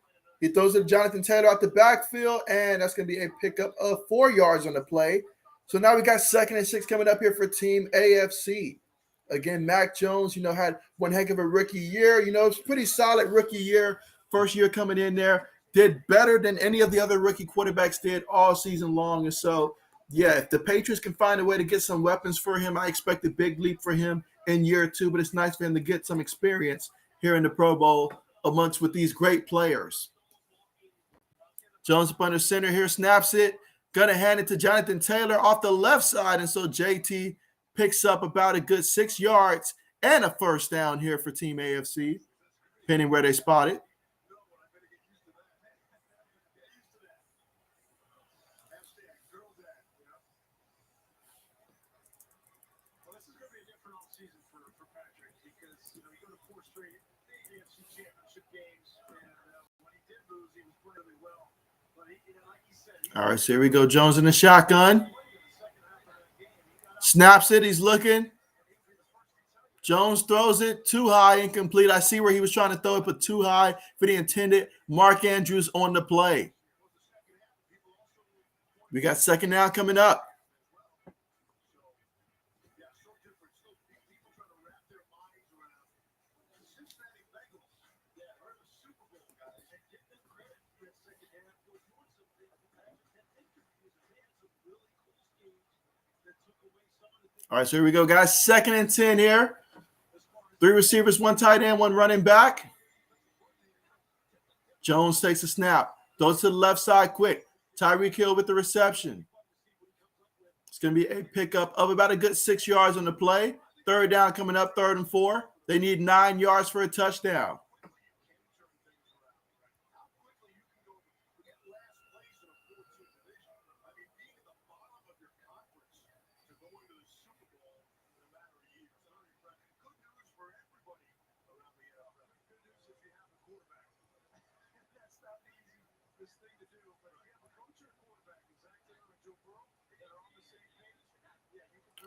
He throws it to Jonathan Taylor out the backfield, and that's going to be a pickup of 4 yards on the play. So now we got 2nd and 6 coming up here for Team AFC. Again, Mac Jones, had one heck of a rookie year. It's pretty solid rookie year. First year coming in there. Did better than any of the other rookie quarterbacks did all season long. And so, yeah, if the Patriots can find a way to get some weapons for him, I expect a big leap for him in year 2. But it's nice for him to get some experience here in the Pro Bowl amongst with these great players. Jones up under center here, snaps it. Gonna hand it to Jonathan Taylor off the left side. And so JT picks up about a good 6 yards and a first down here for Team AFC, depending where they spot it. All right, so here we go. Jones in the shotgun. Snaps it. He's looking. Jones throws it too high, incomplete. I see where he was trying to throw it, but too high for the intended. Mark Andrews on the play. We got second down coming up. All right, so here we go, guys. 2nd and 10 here. 3 receivers, 1 tight end, 1 running back. Jones takes a snap. Throws to the left side quick. Tyreek Hill with the reception. It's going to be a pickup of about a good 6 yards on the play. 3rd down coming up, 3rd and 4. They need 9 yards for a touchdown.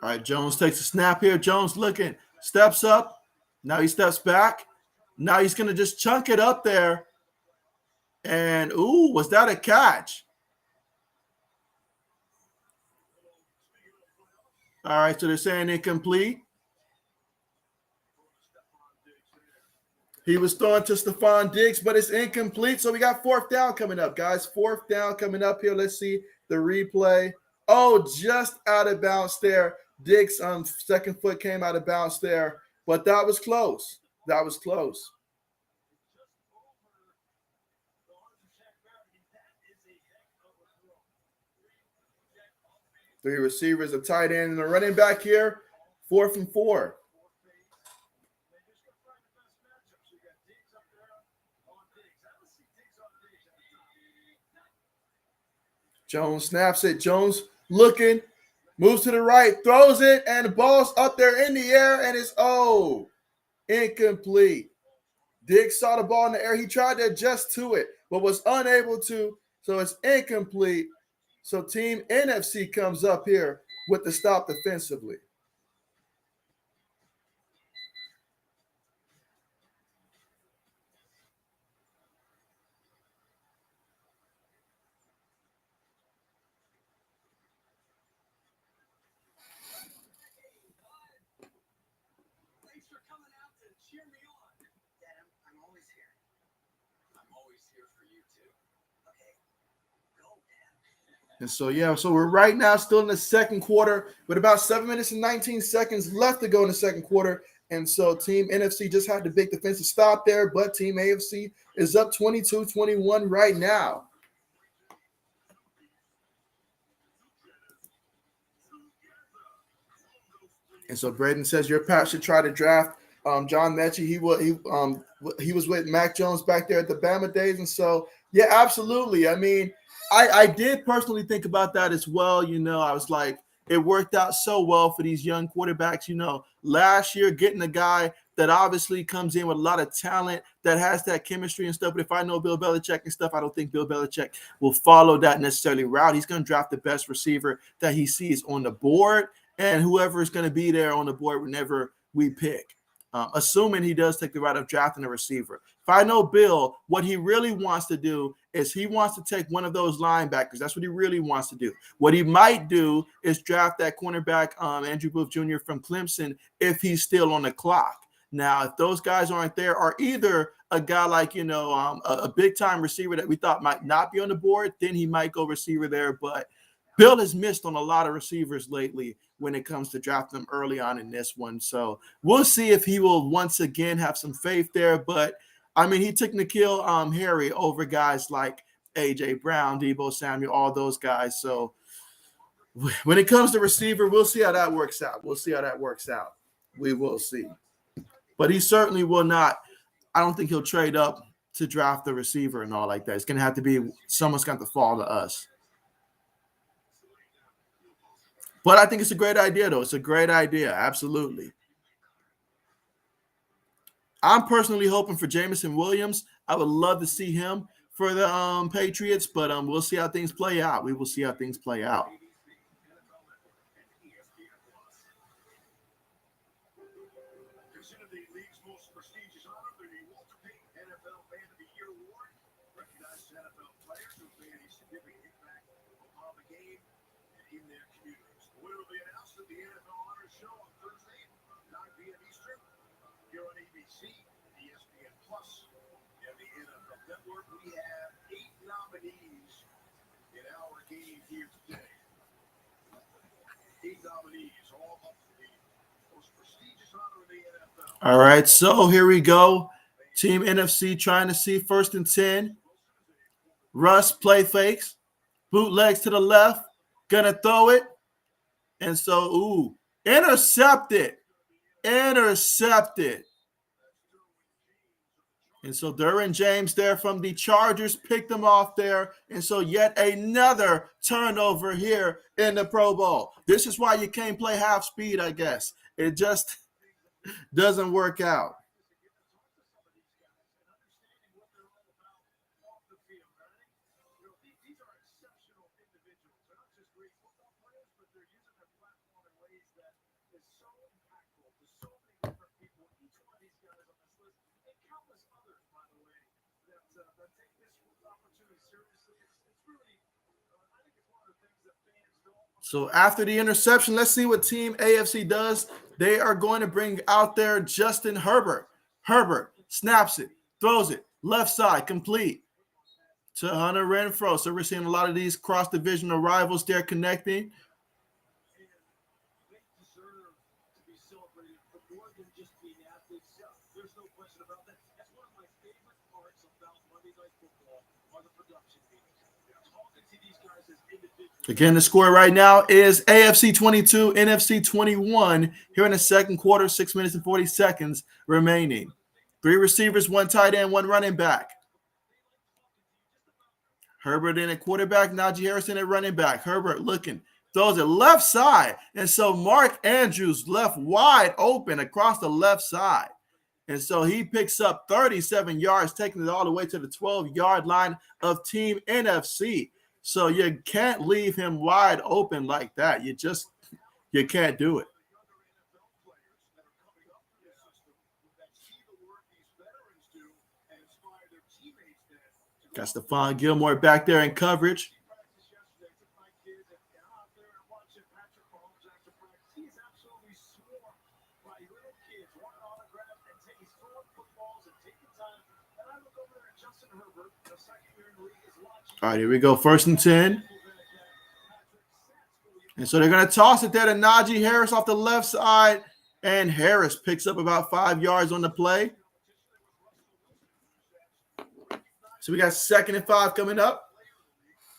All right, Jones takes a snap here. Jones looking, steps up. Now he steps back. Now he's going to just chunk it up there. And, ooh, was that a catch? All right, so they're saying incomplete. He was throwing to Stephon Diggs, but it's incomplete. So we got 4th down coming up, guys. 4th down coming up here. Let's see the replay. Oh, just out of bounds there. Diggs' second foot came out of bounds there, but that was close. That was close. Three receivers, a tight end, and a running back here. 4th and 4. Jones snaps it. Jones looking. Moves to the right, throws it, and the ball's up there in the air, and it's incomplete. Diggs saw the ball in the air. He tried to adjust to it, but was unable to, so it's incomplete. So Team NFC comes up here with the stop defensively. And so, yeah, so we're right now still in the 2nd quarter with about 7 minutes and 19 seconds left to go in the 2nd quarter. And so Team NFC just had the big defensive stop there, but Team AFC is up 22-21 right now. And so Braden says your Pat should try to draft John Mechie. He was with Mac Jones back there at the Bama days. And so, yeah, absolutely. I mean, I did personally think about that as well. You know, I was like, it worked out so well for these young quarterbacks. You know, last year getting a guy that obviously comes in with a lot of talent, that has that chemistry and stuff. But if I know Bill Belichick and stuff, I don't think Bill Belichick will follow that necessarily route. He's going to draft the best receiver that he sees on the board, and whoever is going to be there on the board whenever we pick. Assuming he does take the route of drafting a receiver. If I know Bill, what he really wants to do is he wants to take one of those linebackers. That's what he really wants to do. What he might do is draft that cornerback, Andrew Booth Jr. from Clemson, if he's still on the clock. Now, if those guys aren't there, or either a guy like, you know, a big-time receiver that we thought might not be on the board, then he might go receiver there. But Bill has missed on a lot of receivers lately when it comes to drafting them early on in this one. So we'll see if he will once again have some faith there. But, I mean, he took N'Keal Harry over guys like A.J. Brown, Deebo Samuel, all those guys. So when it comes to receiver, we'll see how that works out. We will see. But he certainly will not – I don't think he'll trade up to draft the receiver and all like that. It's going to have to be – someone's got to fall to us. But I think it's a great idea, though. It's a great idea. Absolutely. I'm personally hoping for Jameson Williams. I would love to see him for the Patriots, but we'll see how things play out. We will see how things play out. Here on ABC, ESPN Plus, and the NFL Network, we have 8 nominees in our game here today. 8 nominees, all up for the most prestigious honor in the NFL. All right, so here we go. Team NFC trying to see 1st and 10. Russ play fakes, bootlegs to the left, gonna throw it, and so intercepted. And so Derwin James there from the Chargers picked them off there. And so yet another turnover here in the Pro Bowl. This is why you can't play half speed, I guess. It just doesn't work out. So after the interception, let's see what Team AFC does. They are going to bring out there Justin Herbert. Herbert snaps it, throws it, left side, complete to Hunter Renfrow. So we're seeing a lot of these cross-divisional rivals there connecting. Again, the score right now is AFC 22, NFC 21 here in the second quarter, 6 minutes and 40 seconds remaining. 3 receivers, 1 tight end, 1 running back. Herbert in at quarterback, Najee Harris in at running back. Herbert looking, throws it left side. And so Mark Andrews left wide open across the left side. And so he picks up 37 yards, taking it all the way to the 12-yard line of Team NFC. So you can't leave him wide open like that. You can't do it. Got Stephon Gilmore back there in coverage. All right, here we go. 1st and 10. And so they're going to toss it there to Najee Harris off the left side. And Harris picks up about 5 yards on the play. So we got 2nd and 5 coming up.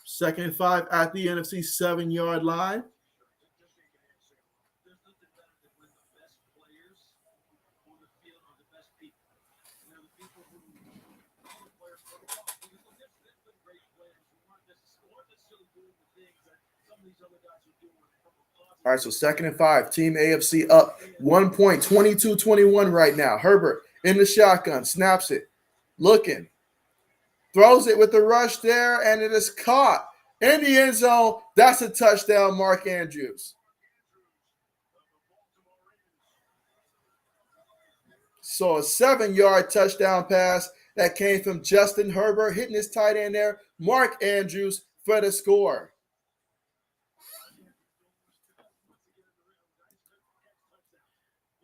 2nd and 5 at the NFC 7-yard line. All right, so 2nd and 5. Team AFC up 1 point, 22-21 right now. Herbert in the shotgun, snaps it, looking, throws it with the rush there, and it is caught in the end zone. That's a touchdown, Mark Andrews. So a 7-yard touchdown pass that came from Justin Herbert, hitting his tight end there, Mark Andrews for the score.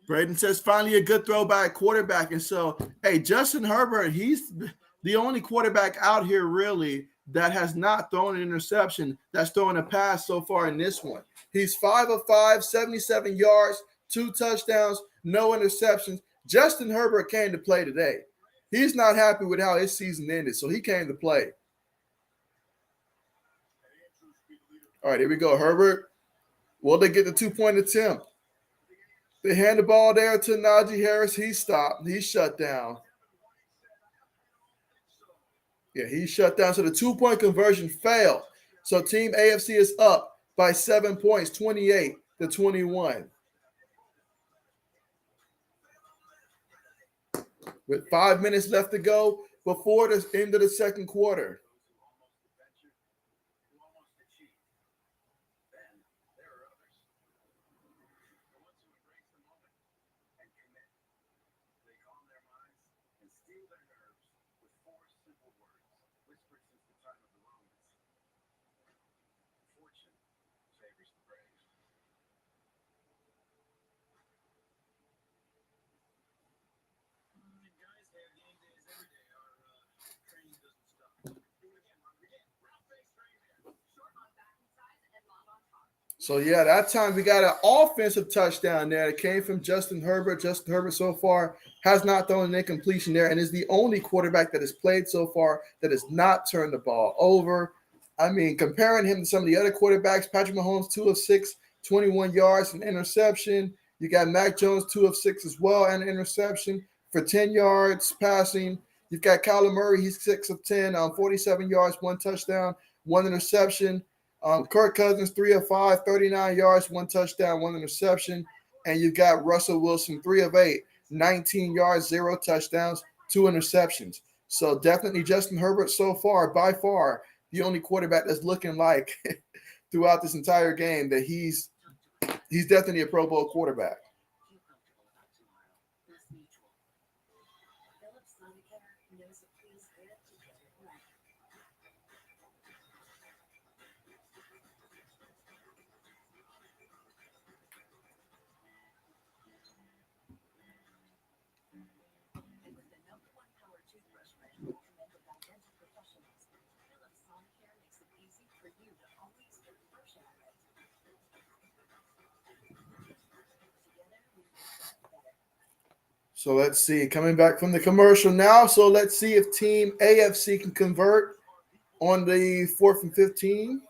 Braden says finally a good throw by a quarterback. And so, hey, Justin Herbert, he's the only quarterback out here really that has not thrown an interception, that's throwing a pass so far in this one. He's 5 of 5, 77 yards, 2 touchdowns, no interceptions. Justin Herbert came to play today. He's not happy with how his season ended, so he came to play. All right, here we go. Herbert, will they get the 2-point attempt? They hand the ball there to Najee Harris. He stopped. He shut down. Yeah, he shut down. So the 2-point conversion failed. So Team AFC is up by 7 points, 28-21. With 5 minutes left to go, before the end of the second quarter. So, yeah, that time we got an offensive touchdown there. It came from Justin Herbert. Justin Herbert so far has not thrown an incompletion there and is the only quarterback that has played so far that has not turned the ball over. I mean, comparing him to some of the other quarterbacks, Patrick Mahomes, 2 of 6, 21 yards, an interception. You got Mac Jones, 2 of 6 as well, and an interception for 10 yards passing. You've got Kyler Murray, he's 6 of 10, 47 yards, 1 touchdown, 1 interception. Kirk Cousins, 3 of 5, 39 yards, 1 touchdown, 1 interception. And you've got Russell Wilson, 3 of 8, 19 yards, 0 touchdowns, 2 interceptions. So definitely Justin Herbert so far, by far, the only quarterback that's looking like throughout this entire game that he's definitely a Pro Bowl quarterback. So let's see, coming back from the commercial now. So let's see if Team AFC can convert on the 4th and 15.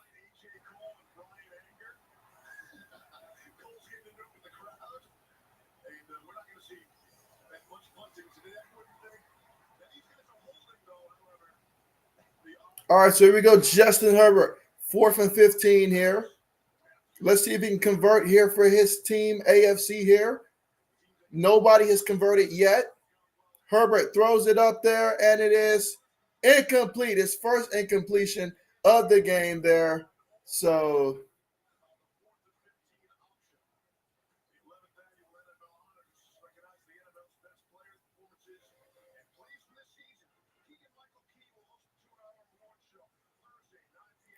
All right, so here we go. Justin Herbert, 4th and 15 here. Let's see if he can convert here for his team AFC here. Nobody has converted yet. Herbert throws it up there, and it is incomplete. His first incompletion of the game there. So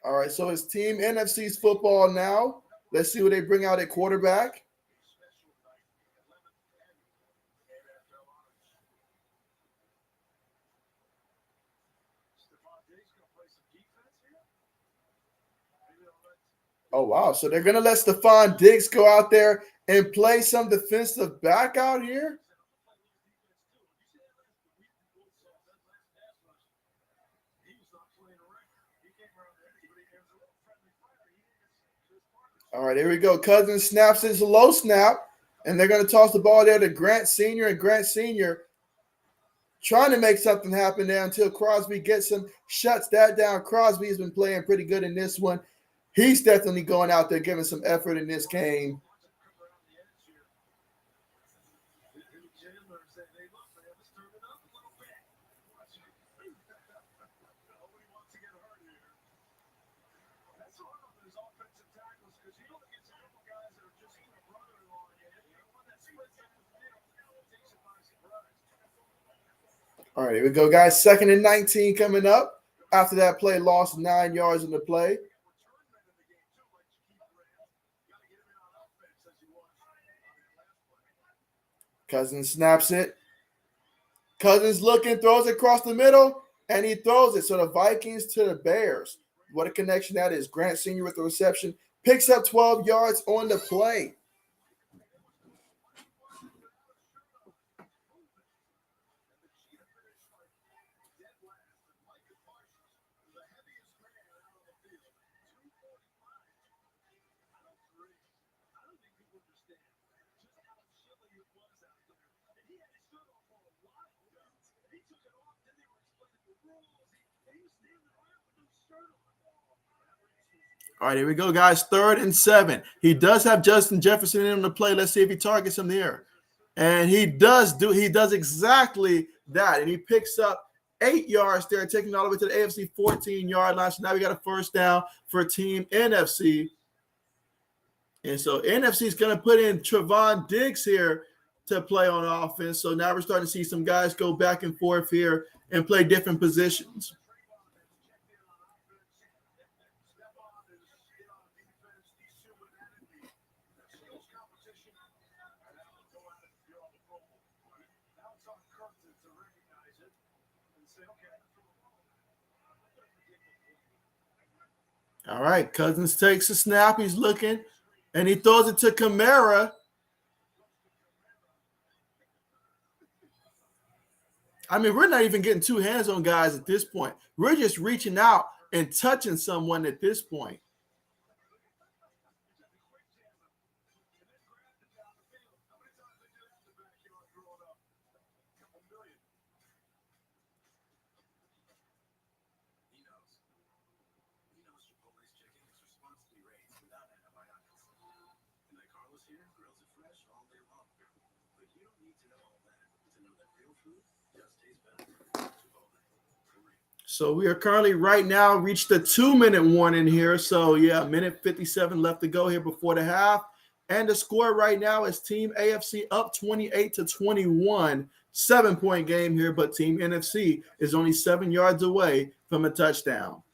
all right, so it's Team NFC's football now. Let's see what they bring out at quarterback. Oh, wow. So they're going to let Stephon Diggs go out there and play some defensive back out here? All right, here we go. Cousins snaps his low snap, and they're going to toss the ball there to Grant Sr., and Grant Sr. trying to make something happen there until Crosby gets him, shuts that down. Crosby has been playing pretty good in this one. He's definitely going out there giving some effort in this game. All right, here we go, guys. 2nd and 19 coming up. After that play, lost 9 yards in the play. Cousins snaps it. Cousins looking, throws it across the middle, and he throws it. So the Vikings to the Bears. What a connection that is. Grant Sr. with the reception. Picks up 12 yards on the play. All right, here we go, guys. 3rd and 7. He does have Justin Jefferson in the play. Let's see if he targets him here. And he does exactly that. And he picks up 8 yards there, taking it all the way to the AFC 14-yard line. So now we got a first down for Team NFC. And so NFC is going to put in Trevon Diggs here to play on offense. So now we're starting to see some guys go back and forth here and play different positions. All right, Cousins takes a snap. He's looking, and he throws it to Kamara. I mean, we're not even getting two hands on guys at this point. We're just reaching out and touching someone at this point. So we are currently right now reached the 2-minute warning here. So yeah, minute 57 left to go here before the half. And the score right now is Team AFC up 28-21. 7-point game here, but Team NFC is only 7 yards away from a touchdown.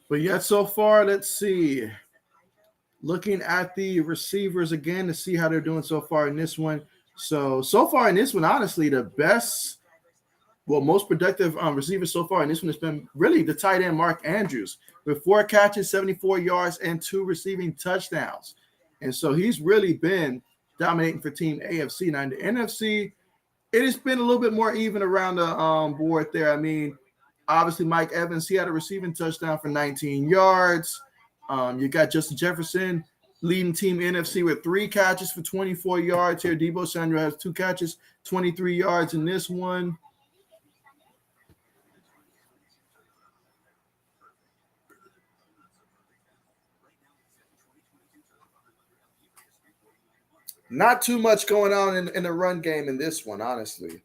But yet so far, let's see. Looking at the receivers again to see how they're doing so far in this one. So far in this one, honestly, the best, most productive receivers so far in this one has been really the tight end Mark Andrews with 4 catches, 74 yards, and 2 receiving touchdowns. And so he's really been dominating for Team AFC. Now in the NFC, it has been a little bit more even around the board there. I mean, obviously, Mike Evans, he had a receiving touchdown for 19 yards. You got Justin Jefferson leading Team NFC with 3 catches for 24 yards here. Deebo Samuel has 2 catches, 23 yards in this one. Not too much going on in the run game in this one, honestly.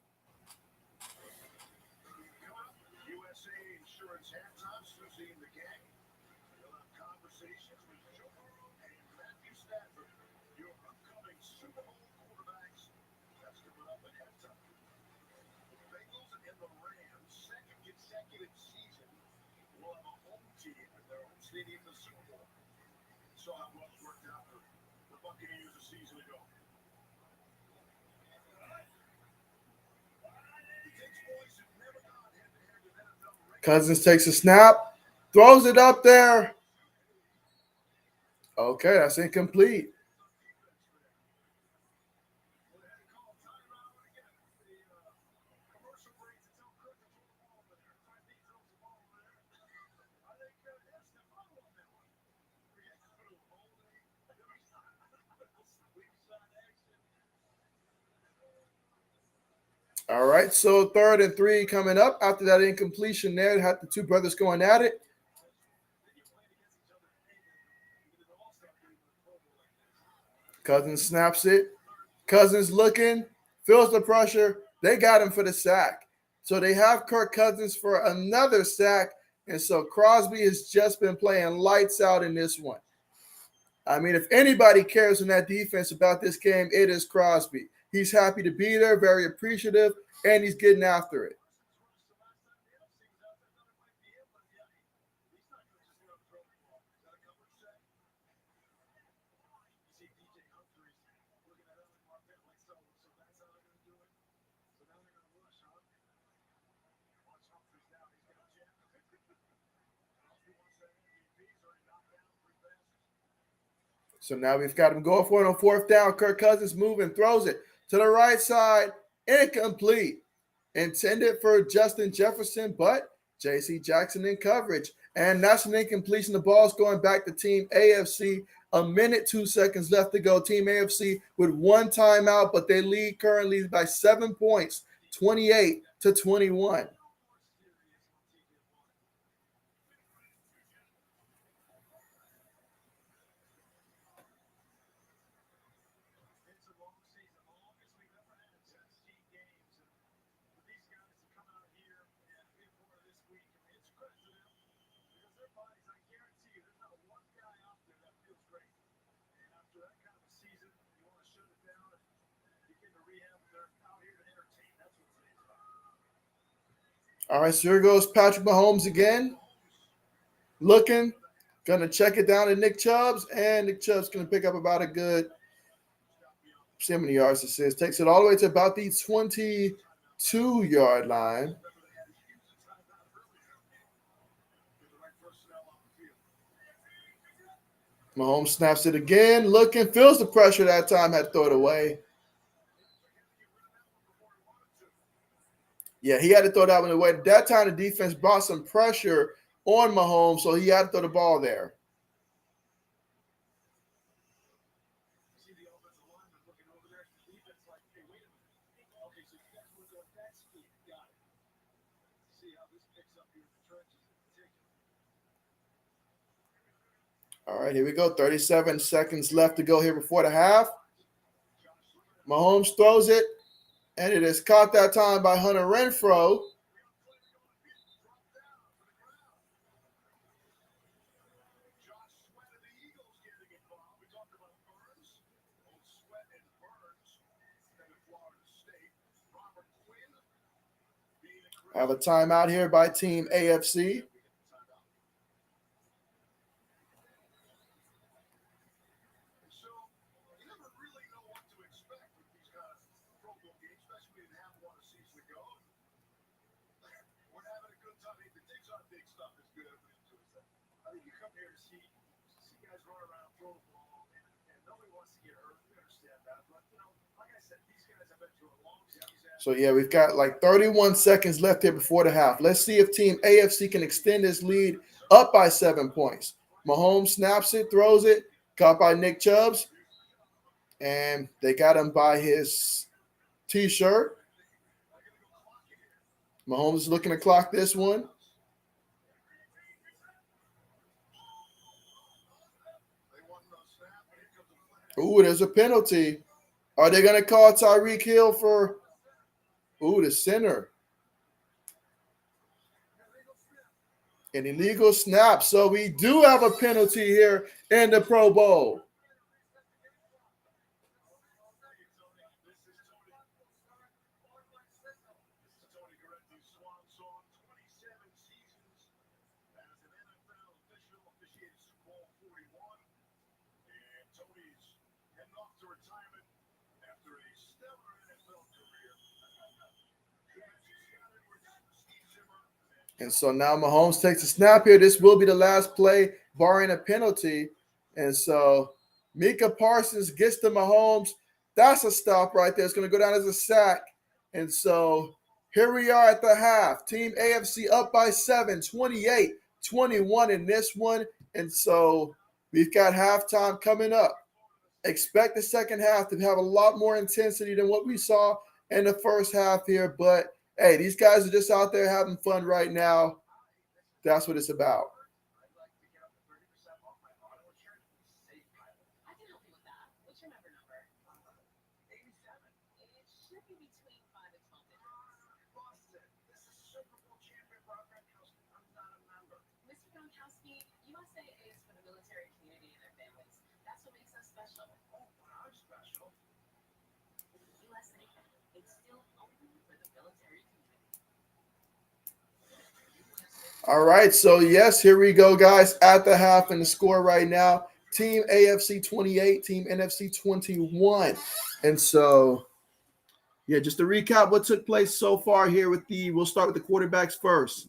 Cousins takes a snap, throws it up there. Okay, that's incomplete. All right, so 3rd and 3 coming up after that incompletion there. Had the two brothers going at it. Cousins snaps it. Cousins looking, feels the pressure. They got him for the sack. So they have Kirk Cousins for another sack. And so Crosby has just been playing lights out in this one. I mean, if anybody cares in that defense about this game, it is Crosby. He's happy to be there, very appreciative, and he's getting after it. So now we've got him going for it on fourth down. Kirk Cousins moving, throws it to the right side. Incomplete. Intended for Justin Jefferson, but J.C. Jackson in coverage. And that's an incompletion. The ball's going back to Team AFC. A minute, 2 seconds left to go. Team AFC with one timeout, but they lead currently by 7 points, 28-21. All right, so here goes Patrick Mahomes again. Looking, going to check it down to Nick Chubbs, and Nick Chubb's going to pick up about a good, see how many yards this is. Takes it all the way to about the 22-yard line. Mahomes snaps it again, looking, feels the pressure that time, had to throw it away. Yeah, he had to throw that one away. That time, the defense brought some pressure on Mahomes, so he had to throw the ball there. All right, here we go. 37 seconds left to go here before the half. Mahomes throws it, and it is caught that time by Hunter Renfrow. Have a timeout here by Team AFC. So, yeah, we've got like 31 seconds left here before the half. Let's see if Team AFC can extend this lead up by 7 points. Mahomes snaps it, throws it, caught by Nick Chubbs, and they got him by his T-shirt. Mahomes is looking to clock this one. Ooh, there's a penalty. Are they going to call Tyreek Hill for the center? An illegal snap. So we do have a penalty here in the Pro Bowl. And so now Mahomes takes a snap here. This will be the last play, barring a penalty. And so Micah Parsons gets to Mahomes. That's a stop right there. It's going to go down as a sack. And so here we are at the half. Team AFC up by 7, 28-21 in this one. And so we've got halftime coming up. Expect the second half to have a lot more intensity than what we saw in the first half here. But hey, these guys are just out there having fun right now. That's what it's about. All right, so yes, here we go, guys, at the half and the score right now. Team AFC 28, Team NFC 21. And so, yeah, just to recap what took place so far here we'll start with the quarterbacks first.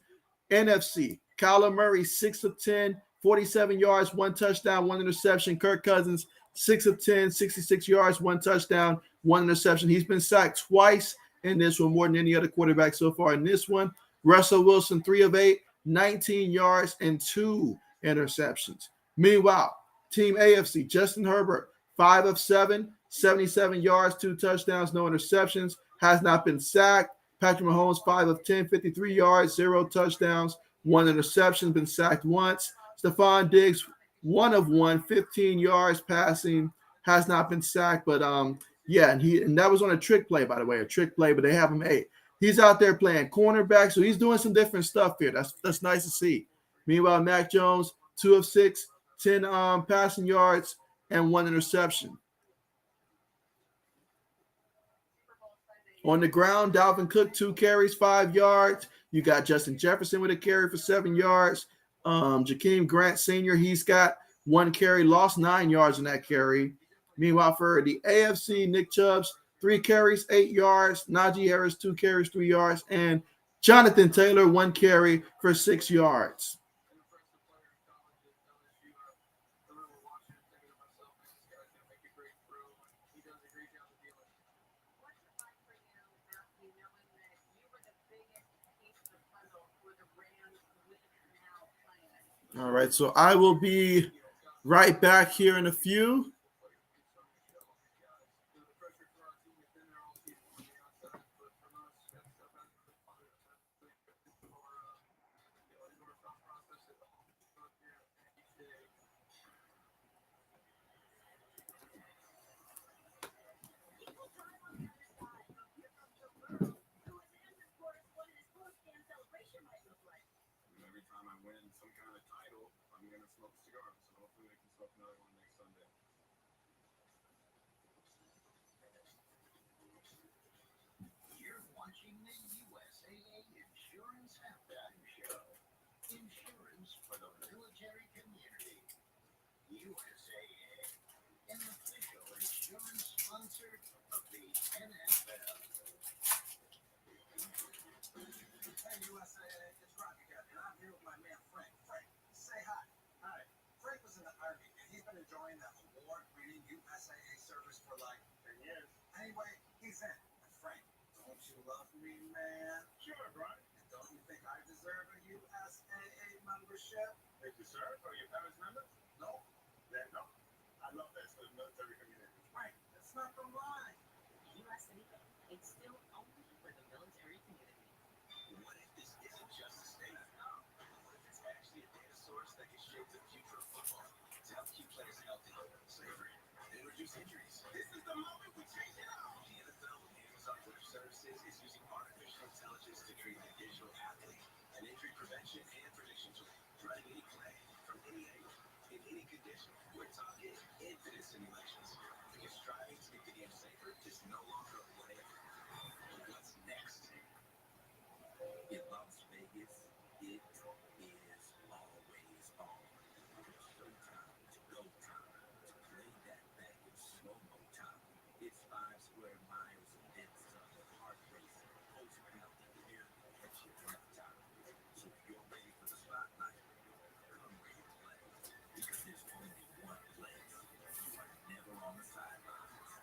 NFC, Kyler Murray, 6 of 10, 47 yards, 1 touchdown, 1 interception. Kirk Cousins, 6 of 10, 66 yards, 1 touchdown, 1 interception. He's been sacked twice in this one, more than any other quarterback so far in this one. Russell Wilson, 3 of 8, 19 yards, and 2 interceptions. Meanwhile, Team AFC, Justin Herbert, 5 of 7, 77 yards, 2 touchdowns, no interceptions, has not been sacked. Patrick Mahomes, 5 of 10, 53 yards, 0 touchdowns, 1 interception, been sacked once. Stephon Diggs, 1 of 1, 15 yards passing, has not been sacked. But yeah, and that was on a trick play, by the way, but they have him 8. He's out there playing cornerback, so he's doing some different stuff here. That's nice to see. Meanwhile, Mac Jones, 2 of 6, 10 passing yards, and 1 interception. On the ground, Dalvin Cook, 2 carries, 5 yards. You got Justin Jefferson with a carry for 7 yards. Jakeem Grant Sr., he's got 1 carry, lost 9 yards in that carry. Meanwhile, for the AFC, Nick Chubb's 3 carries, 8 yards. Najee Harris, 2 carries, 3 yards. And Jonathan Taylor, 1 carry for 6 yards. All right, so I will be right back here in a few. Watching the USAA Insurance Halftime Show. Insurance for the military community. USAA, an official insurance sponsor of the NFL. Hey, USAA, it's Rocky again, and I'm here with my man Frank. Frank, say hi. Hi. Frank was in the Army, and he's been enjoying that award-winning USAA service for like 10 years. Anyway, he's in. Frank, don't you love me, man? Sure, Brian. And don't you think I deserve a USAA membership? They deserve? Are your parents members? No. Then no. I love that for the military community. Right. That's not the line. USAA. It's still only for the military community. What if this isn't just a statement? What if it's actually a data source that can shape the future of football to help keep players healthy, safer, and reduce injuries? This is the moment we change it all. The NFL Services is using artificial intelligence to create a digital athlete, an injury prevention and prediction tool, running any play from any age, in any condition. We're talking infinite simulations, because striving to make the game safer is no longer a play. But what's next? In Las Vegas, it is always on. Showtime to go time, to play that back in slow-mo time. It's 5 square miles of dead stuff, heart racing, pulse pounding, here at your prep time. So if you're ready for the spotlight, come ready to play. Because there's only one place. You are never on the sidelines.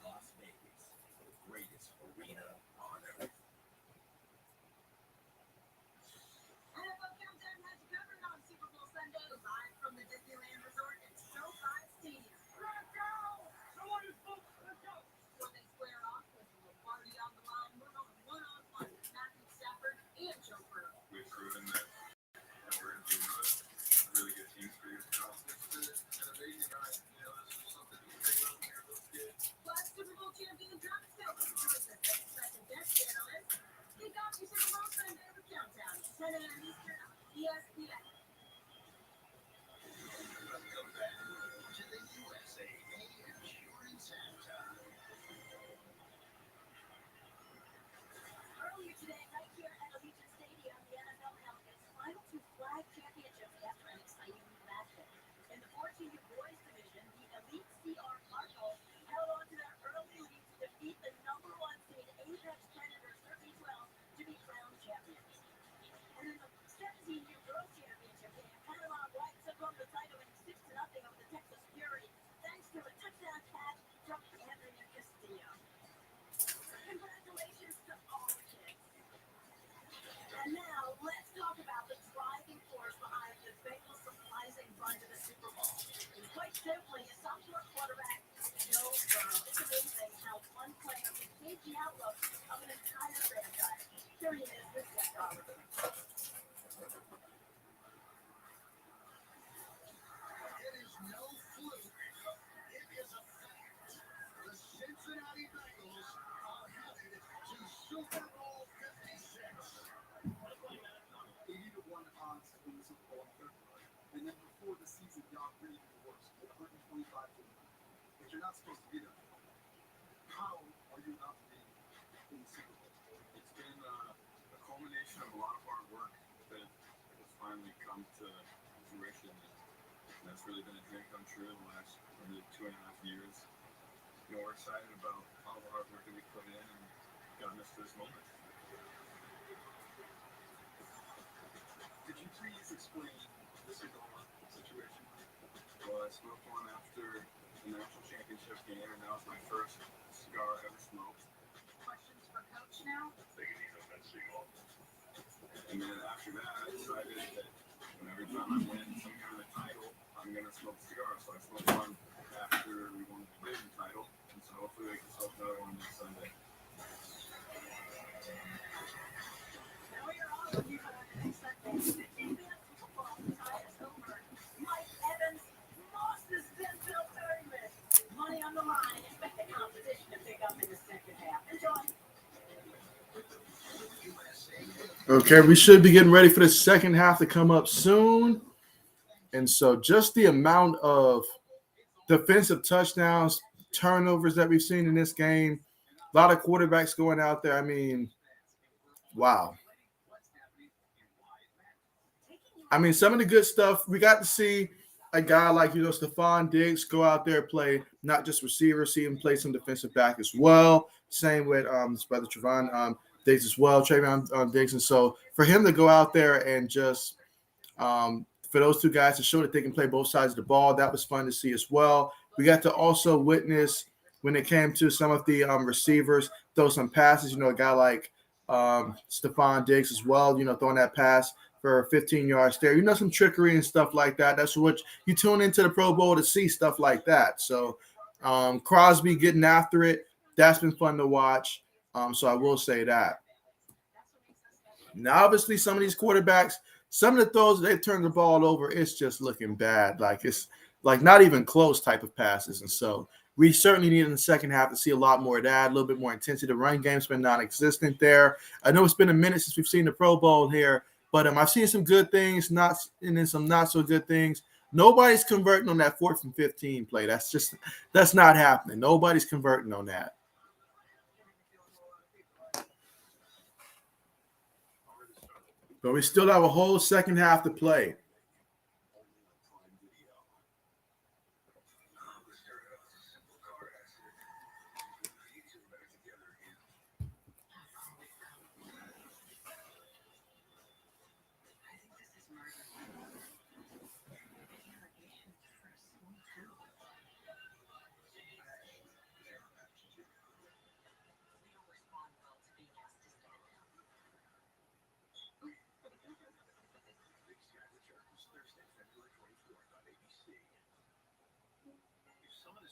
Las Vegas, the greatest arena on earth. NFL Countdown has you covered on Super Bowl Sunday, live from the Disneyland Resort and SoFi Stadium. Let's go! Let's go! So they square off with a Lombardi on the line, one-on-one with Matthew Stafford and Joe Burrow. We've proven that we're in a really good team for years to come. It's an amazing guy. You know, this is something we bring up here. Looks good. Plus, Super Bowl champion John Still enjoys the best special guest analyst. Kick off your Super Bowl Sunday with Countdown, 10 a.m. Eastern on ESPN. Welcome back to the champions. And in the 17-year World Championship game, Panama White took home the title winning 6-0 over the Texas Fury, thanks to a touchdown catch from Anthony Castillo. Congratulations to all the kids. And now, let's talk about the driving force behind the Bengals' surprising run to the Super Bowl. Quite simply, a sophomore quarterback, Joe Burrow. It's amazing how one player can change the outlook of an entire franchise. Here he is with Jeff Robertson. It is no fluke. It is a fact. The Cincinnati Bengals are headed to Super Bowl 56. 80-1 odds to win the Super Bowl in February. And then before the season, y'all really the worst. 125 to 1. But you're not supposed to be there. How are you about to be in the Super Bowl? It's been a culmination of a lot of hard work that has finally come to fruition. And that's really been a dream come true in the last 2.5 years. You know, we're excited about all the hard work that we put in and gotten us to this moment. Could you please explain the cigar situation? Well, I smoked one after the national championship game, and that was my first cigar ever smoked. Questions for Coach now? And then after that, I decided that every time I win some kind of title, I'm going to smoke cigars. So I smoked one after we won the division title, and so hopefully we can smoke another one next Sunday. Now you're on with you on the next Sunday. 15 minutes of football, the tie is over. Mike Evans lost his Denzel tournament. Money on the line. Expect the competition to pick up in the second half. Enjoy. Okay, we should be getting ready for the second half to come up soon. And so just the amount of defensive touchdowns, turnovers that we've seen in this game, a lot of quarterbacks going out there. I mean, wow. I mean, some of the good stuff, we got to see a guy like, Stephon Diggs go out there play, not just receiver, see him play some defensive back as well. Same with his brother Trevon Diggs as well, Trayvon Diggs. And so for him to go out there and just for those two guys to show that they can play both sides of the ball, that was fun to see as well. We got to also witness when it came to some of the receivers throw some passes, a guy like Stephon Diggs as well, throwing that pass for 15 yards there. Some trickery and stuff like that. That's what you tune into the Pro Bowl to see, stuff like that. So Crosby getting after it, that's been fun to watch. So I will say that. Now, obviously, some of these quarterbacks, some of the throws they turn the ball over, it's just looking bad. It's like not even close type of passes. And so we certainly need in the second half to see a lot more of that, a little bit more intensity. The run game's been non-existent there. I know it's been a minute since we've seen the Pro Bowl here, but I've seen some good things, and then some not so good things. Nobody's converting on that 4th and 15 play. That's not happening. Nobody's converting on that. But we still have a whole second half to play.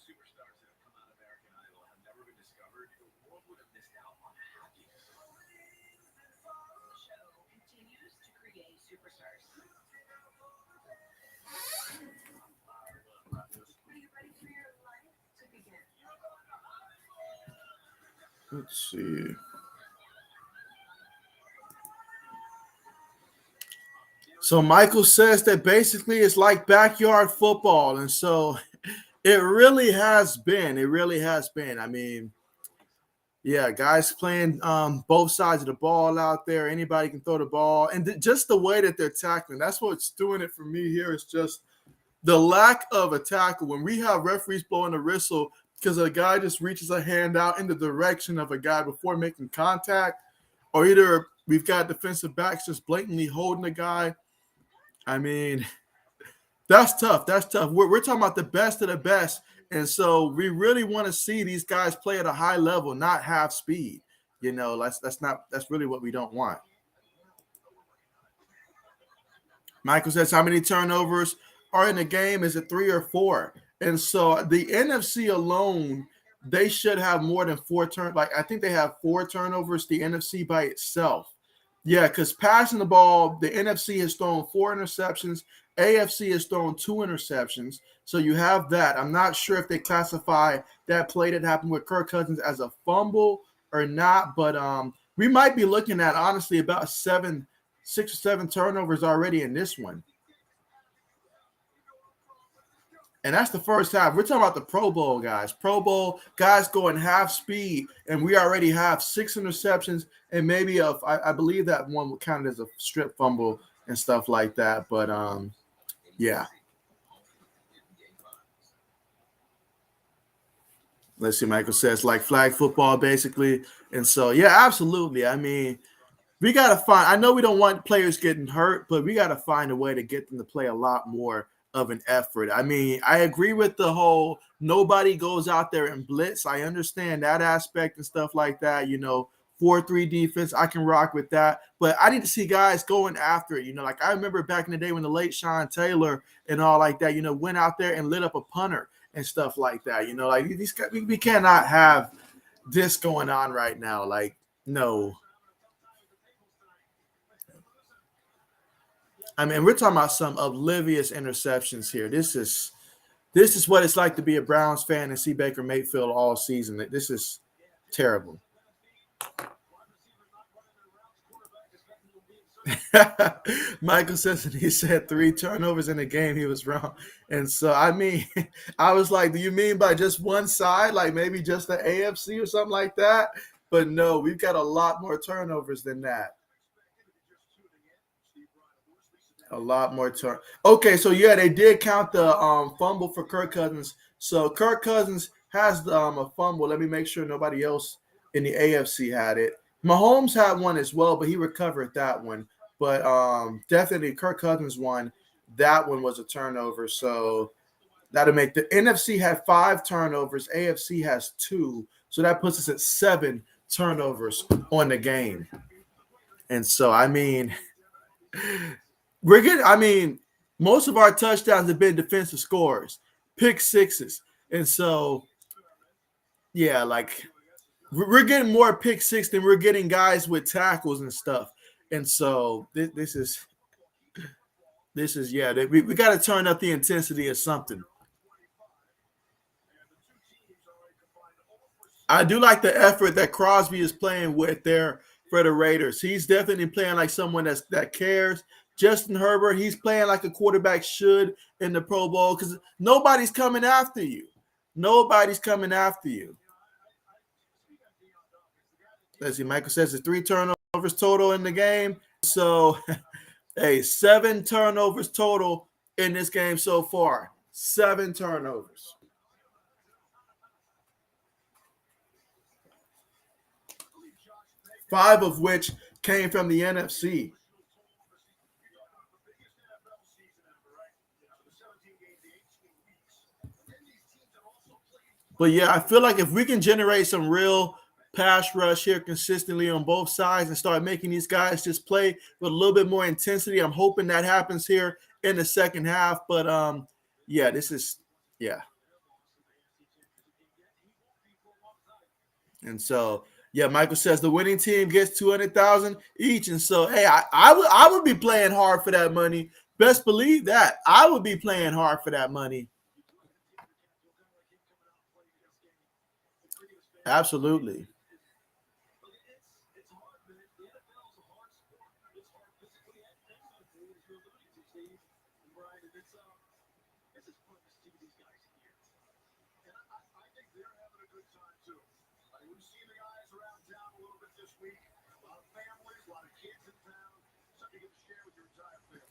Superstars that have come out of American Idol have never been discovered, the world would have missed out on happiness. The show continues to create superstars. Are you ready for your life to begin? Let's see. So Michael says that basically it's like backyard football. And so it really has been. It really has been. I mean, yeah, guys playing both sides of the ball out there. Anybody can throw the ball. And just the way that they're tackling, that's what's doing it for me here is just the lack of a tackle. When we have referees blowing the whistle because a guy just reaches a hand out in the direction of a guy before making contact, or either We've got defensive backs just blatantly holding the guy. I mean, that's tough. That's tough. We're talking about the best of the best. And so we really want to see these guys play at a high level, not half speed. That's really what we don't want. Michael says, how many turnovers are in the game? Is it 3 or 4? And so the NFC alone, they should have more than 4 turn. Like, I think they have 4 turnovers, the NFC by itself. Yeah, because passing the ball, the NFC has thrown 4 interceptions. AFC has thrown 2 interceptions. So you have that. I'm not sure if they classify that play that happened with Kirk Cousins as a fumble or not, but we might be looking at, honestly, about 6 or 7 turnovers already in this one. And that's the first half. We're talking about the Pro Bowl guys. Pro Bowl guys going half speed, and we already have 6 interceptions and maybe I believe that one would count as a strip fumble and stuff like that. But yeah. Let's see, Michael says, like flag football, basically. And so, yeah, absolutely. I mean, we got to find – I know we don't want players getting hurt, but we got to find a way to get them to play a lot more of an effort. I mean, I agree with the whole nobody goes out there and blitz. I understand that aspect and stuff like that. 4-3 defense, I can rock with that. But I need to see guys going after it. Like I remember back in the day when the late Sean Taylor and all like that, went out there and lit up a punter and stuff like that. Like these guys, we cannot have this going on right now. Like, no. I mean, we're talking about some oblivious interceptions here. This is what it's like to be a Browns fan and see Baker Mayfield all season. This is terrible. Michael says he said 3 turnovers in the game. He was wrong. And so, I mean, I was like, do you mean by just one side? Like maybe just the AFC or something like that? But no, we've got a lot more turnovers than that. A lot more turn. Okay, so yeah, they did count the fumble for Kirk Cousins. So Kirk Cousins has a fumble. Let me make sure nobody else in the AFC had it. Mahomes had one as well, but he recovered that one. But definitely Kirk Cousins won. That one was a turnover. So that'll make the NFC had 5 turnovers. AFC has 2. So that puts us at 7 turnovers on the game. And so, I mean, most of our touchdowns have been defensive scores, pick sixes. And so, yeah, like we're getting more pick six than we're getting guys with tackles and stuff. And so this is yeah, we got to turn up the intensity of something. I do like the effort that Crosby is playing with there for the Raiders. He's definitely playing like someone that cares. Justin Herbert, he's playing like a quarterback should in the Pro Bowl because nobody's coming after you. Nobody's coming after you. Let's see, Michael says it's 3 turnovers total in the game. So, hey, 7 turnovers total in this game so far. 7 turnovers. Five of which came from the NFC. But yeah, I feel like if we can generate some real pass rush here consistently on both sides and start making these guys just play with a little bit more intensity, I'm hoping that happens here in the second half. But yeah, yeah. And so, yeah, Michael says the winning team gets $200,000 each. And so, hey, I would be playing hard for that money. Best believe that. I would be playing hard for that money. Absolutely.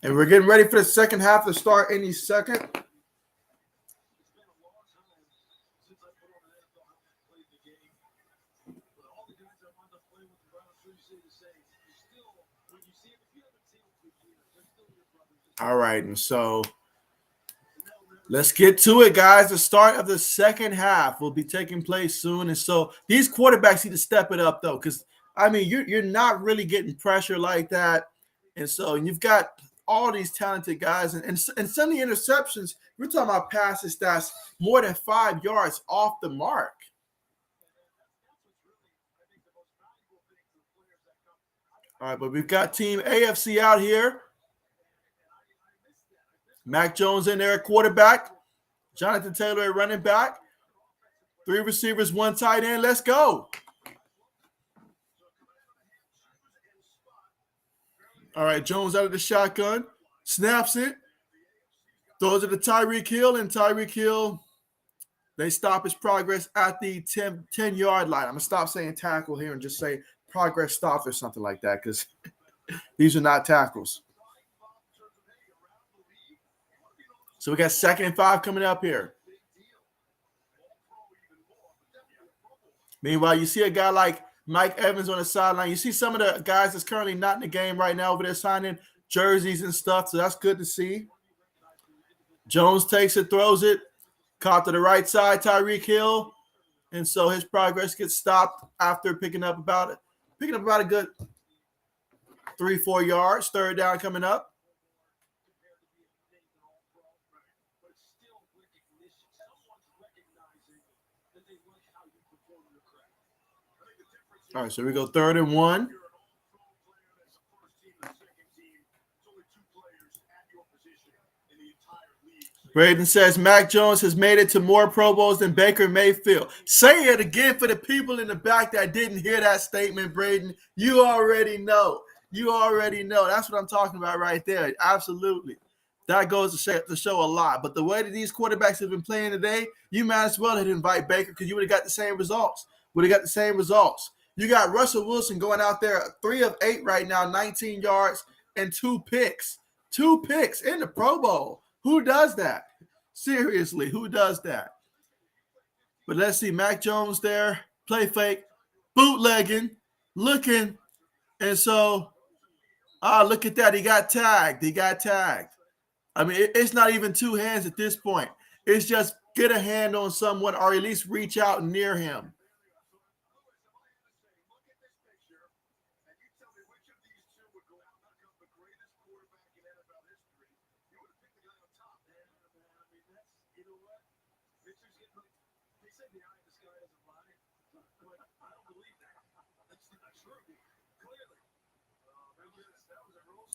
And we're getting ready for the second half to start any second. All right, and so let's get to it, guys. The start of the second half will be taking place soon. And so these quarterbacks need to step it up, though, because, I mean, you're not really getting pressure like that. And so you've got all these talented guys. And some of the interceptions, we're talking about passes that's more than 5 yards off the mark. All right, but we've got Team AFC out here. Mac Jones in there at quarterback. Jonathan Taylor at running back. 3 receivers, 1 tight end. Let's go. All right, Jones out of the shotgun. Snaps it. Throws it to Tyreek Hill, and Tyreek Hill, they stop his progress at the 10-yard line. I'm going to stop saying tackle here and just say progress stopped or something like that, because these are not tackles. So we got 2nd and 5 coming up here. Meanwhile, you see a guy like Mike Evans on the sideline. You see some of the guys that's currently not in the game right now over there signing jerseys and stuff, so that's good to see. Jones takes it, throws it, caught to the right side, Tyreek Hill, and so his progress gets stopped after picking up about a good 3-4 yards. 3rd down coming up. All right, so we go 3rd and 1. Braden says Mac Jones has made it to more Pro Bowls than Baker Mayfield. Say it again for the people in the back that didn't hear that statement, Braden. You already know. You already know. That's what I'm talking about right there. Absolutely. That goes to show a lot. But the way that these quarterbacks have been playing today, you might as well have invite Baker because you would have got the same results. You got Russell Wilson going out there 3 of 8 right now, 19 yards and 2 picks. 2 picks in the Pro Bowl. Who does that? Seriously, who does that? But let's see, Mac Jones there, play fake, bootlegging, looking. And so, look at that. He got tagged. I mean, it's not even 2 hands at this point. It's just get a hand on someone or at least reach out near him.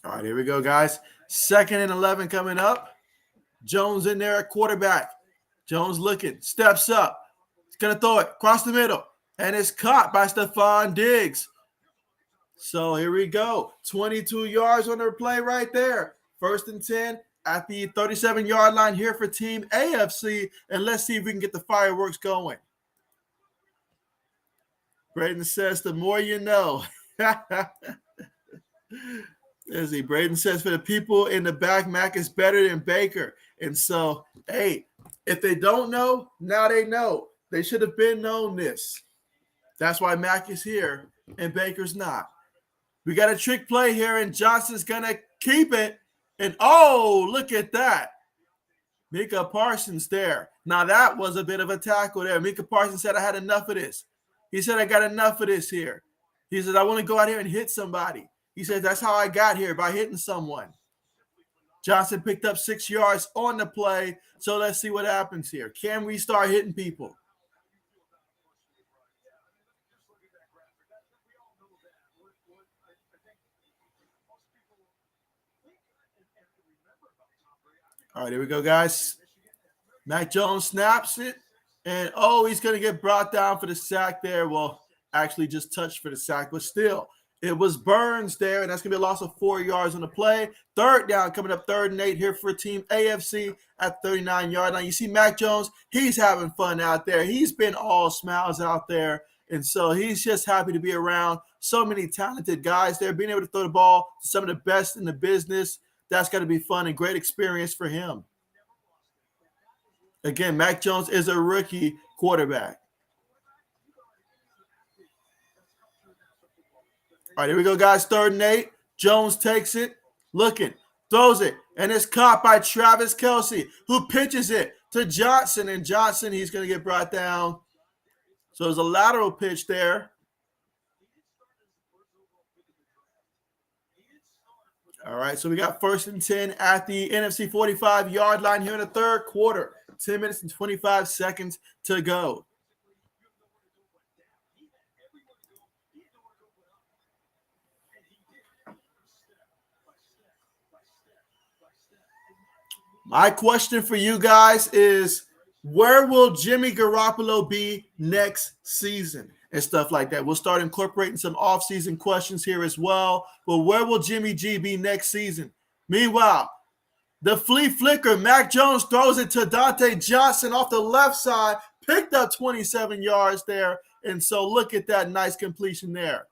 All right, here we go, guys. 2nd and 11 coming up. Jones in there at quarterback. Jones looking, steps up. He's going to throw it across the middle, and it's caught by Stephon Diggs. So here we go. 22 yards on the play right there. 1st and 10 at the 37-yard line here for Team AFC, and let's see if we can get the fireworks going. Braden says, the more you know. Let's see. Braden says, for the people in the back, Mac is better than Baker. And so, hey, if they don't know, now they know. They should have been known this. That's why Mac is here and Baker's not. We got a trick play here, and Johnson's going to keep it. And, oh, look at that. Micah Parsons there. Now, that was a bit of a tackle there. Micah Parsons said, I had enough of this. He said, I got enough of this here. He said, I want to go out here and hit somebody. He said, that's how I got here, by hitting someone. Johnson picked up 6 yards on the play. So let's see what happens here. Can we start hitting people? All right, here we go, guys. Mac Jones snaps it. And, he's going to get brought down for the sack there. Well, actually just touched for the sack, but still. It was Burns there, and that's going to be a loss of 4 yards on the play. 3rd down coming up, 3rd and 8 here for Team AFC at 39-yard line. You see Mac Jones, he's having fun out there. He's been all smiles out there, and so he's just happy to be around so many talented guys there. Being able to throw the ball to some of the best in the business, that's got to be fun and great experience for him. Again, Mac Jones is a rookie quarterback. All right, here we go, guys. 3rd and 8. Jones takes it, looking, throws it, and it's caught by Travis Kelce, who pitches it to Johnson. And Johnson, he's going to get brought down. So there's a lateral pitch there. All right, so we got 1st and 10 at the NFC 45-yard line here in the 3rd quarter. 10 minutes and 25 seconds to go. My question for you guys is, where will Jimmy Garoppolo be next season and stuff like that? We'll start incorporating some offseason questions here as well. But where will Jimmy G be next season? Meanwhile, the flea flicker, Mac Jones throws it to Dante Johnson off the left side, picked up 27 yards there. And so look at that nice completion there.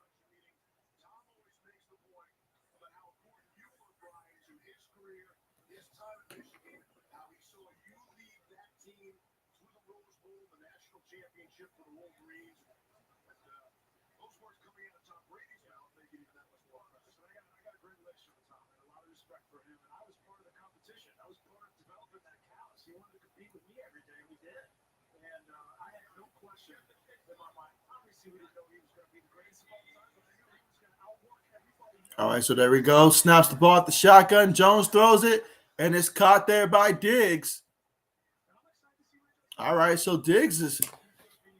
All right, so there we go. Snaps the ball at the shotgun. Jones throws it, and it's caught there by Diggs. All right, so Diggs is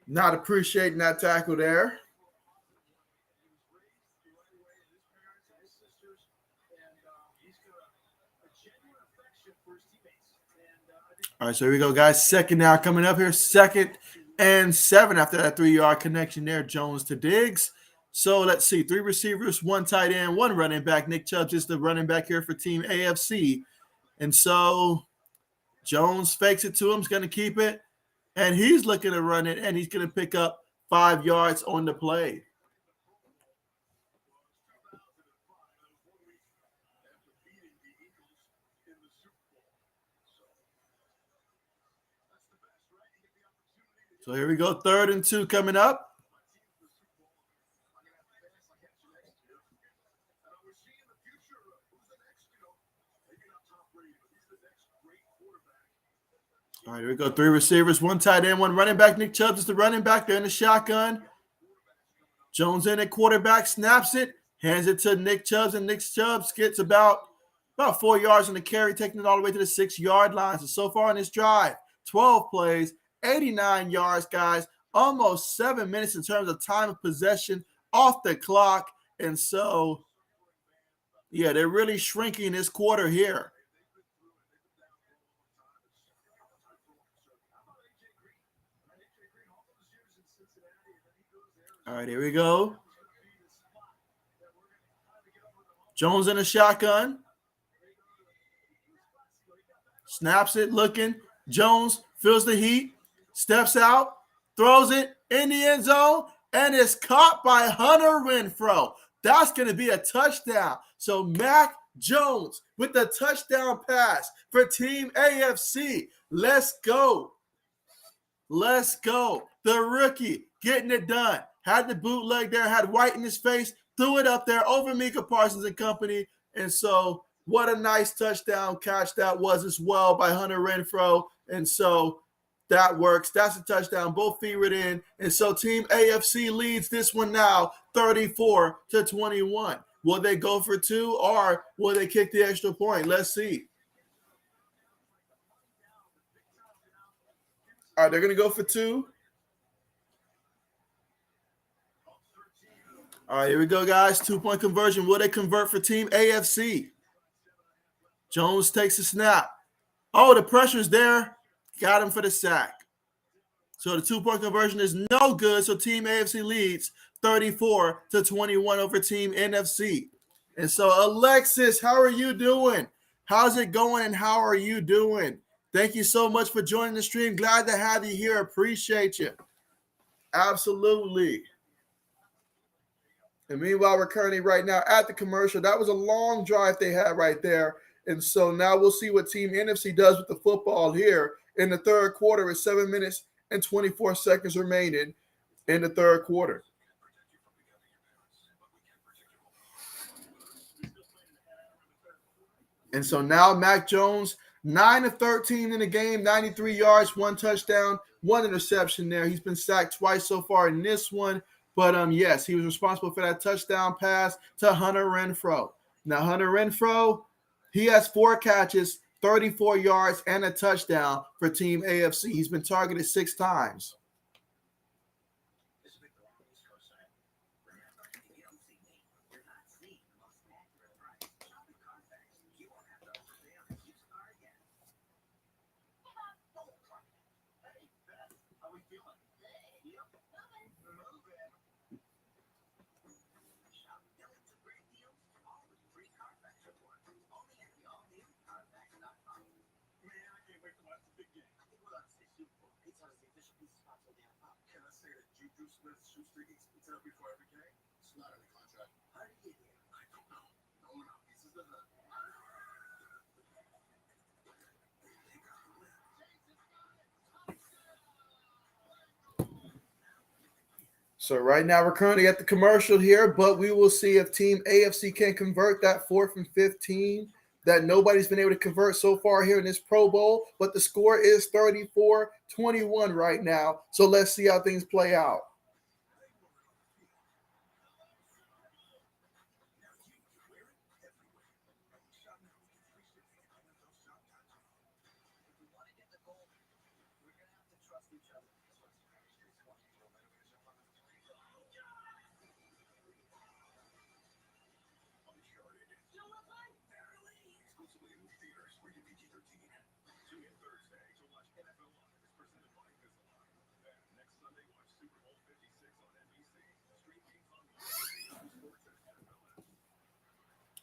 not appreciating that tackle there. All right, so here we go, guys. 2nd down coming up here. 2nd and 7 after that 3-yard connection there. Jones to Diggs. So let's see. 3 receivers, 1 tight end, 1 running back. Nick Chubb is the running back here for Team AFC. And so Jones fakes it to him. He's going to keep it. And he's looking to run it, and he's going to pick up 5 yards on the play. So here we go, 3rd and 2 coming up. All right, here we go. 3 receivers, 1 tight end, 1 running back. Nick Chubb is the running back. They're in the shotgun. Jones in at quarterback, snaps it, hands it to Nick Chubb, and Nick Chubb gets about 4 yards on the carry, taking it all the way to the 6-yard line. So far in this drive, 12 plays, 89 yards, guys. Almost 7 minutes in terms of time of possession off the clock. And so, yeah, they're really shrinking this quarter here. All right, here we go. Jones in a shotgun. Snaps it, looking. Jones feels the heat, steps out, throws it in the end zone, and it's caught by Hunter Renfrow. That's going to be a touchdown. So Mac Jones with the touchdown pass for Team AFC. Let's go. Let's go. The rookie getting it done. Had the bootleg there, had white in his face, threw it up there over Micah Parsons and company. And so what a nice touchdown catch that was as well by Hunter Renfrow. And so that works. That's a touchdown. Both feet were in. And so Team AFC leads this one now 34-21. Will they go for 2 or will they kick the extra point? Let's see. All right, they're going to go for 2. All right, here we go, guys. 2-point conversion. Will they convert for Team AFC? Jones takes a snap. Oh, the pressure's there. Got him for the sack. So the 2-point conversion is no good. So Team AFC leads 34-21 over Team NFC. And so, Alexis, how are you doing? How's it going and how are you doing? Thank you so much for joining the stream. Glad to have you here. Appreciate you. Absolutely. And meanwhile, we're currently right now at the commercial. That was a long drive they had right there. And so now we'll see what Team NFC does with the football here in the 3rd quarter with 7 minutes and 24 seconds remaining in the 3rd quarter. And so now Mac Jones, 9 of 13 in the game, 93 yards, 1 touchdown, 1 interception there. He's been sacked twice so far in this one. But, yes, he was responsible for that touchdown pass to Hunter Renfrow. Now, Hunter Renfrow, he has 4 catches, 34 yards, and a touchdown for Team AFC. He's been targeted 6 times. Schuster eats pizza before every game? It's not in the contract. How do you get it? I don't know. No one else. This is the hood. So right now we're currently at the commercial here, but we will see if Team AFC can convert that 4th and 15 that nobody's been able to convert so far here in this Pro Bowl. But the score is 34-21 right now. So let's see how things play out.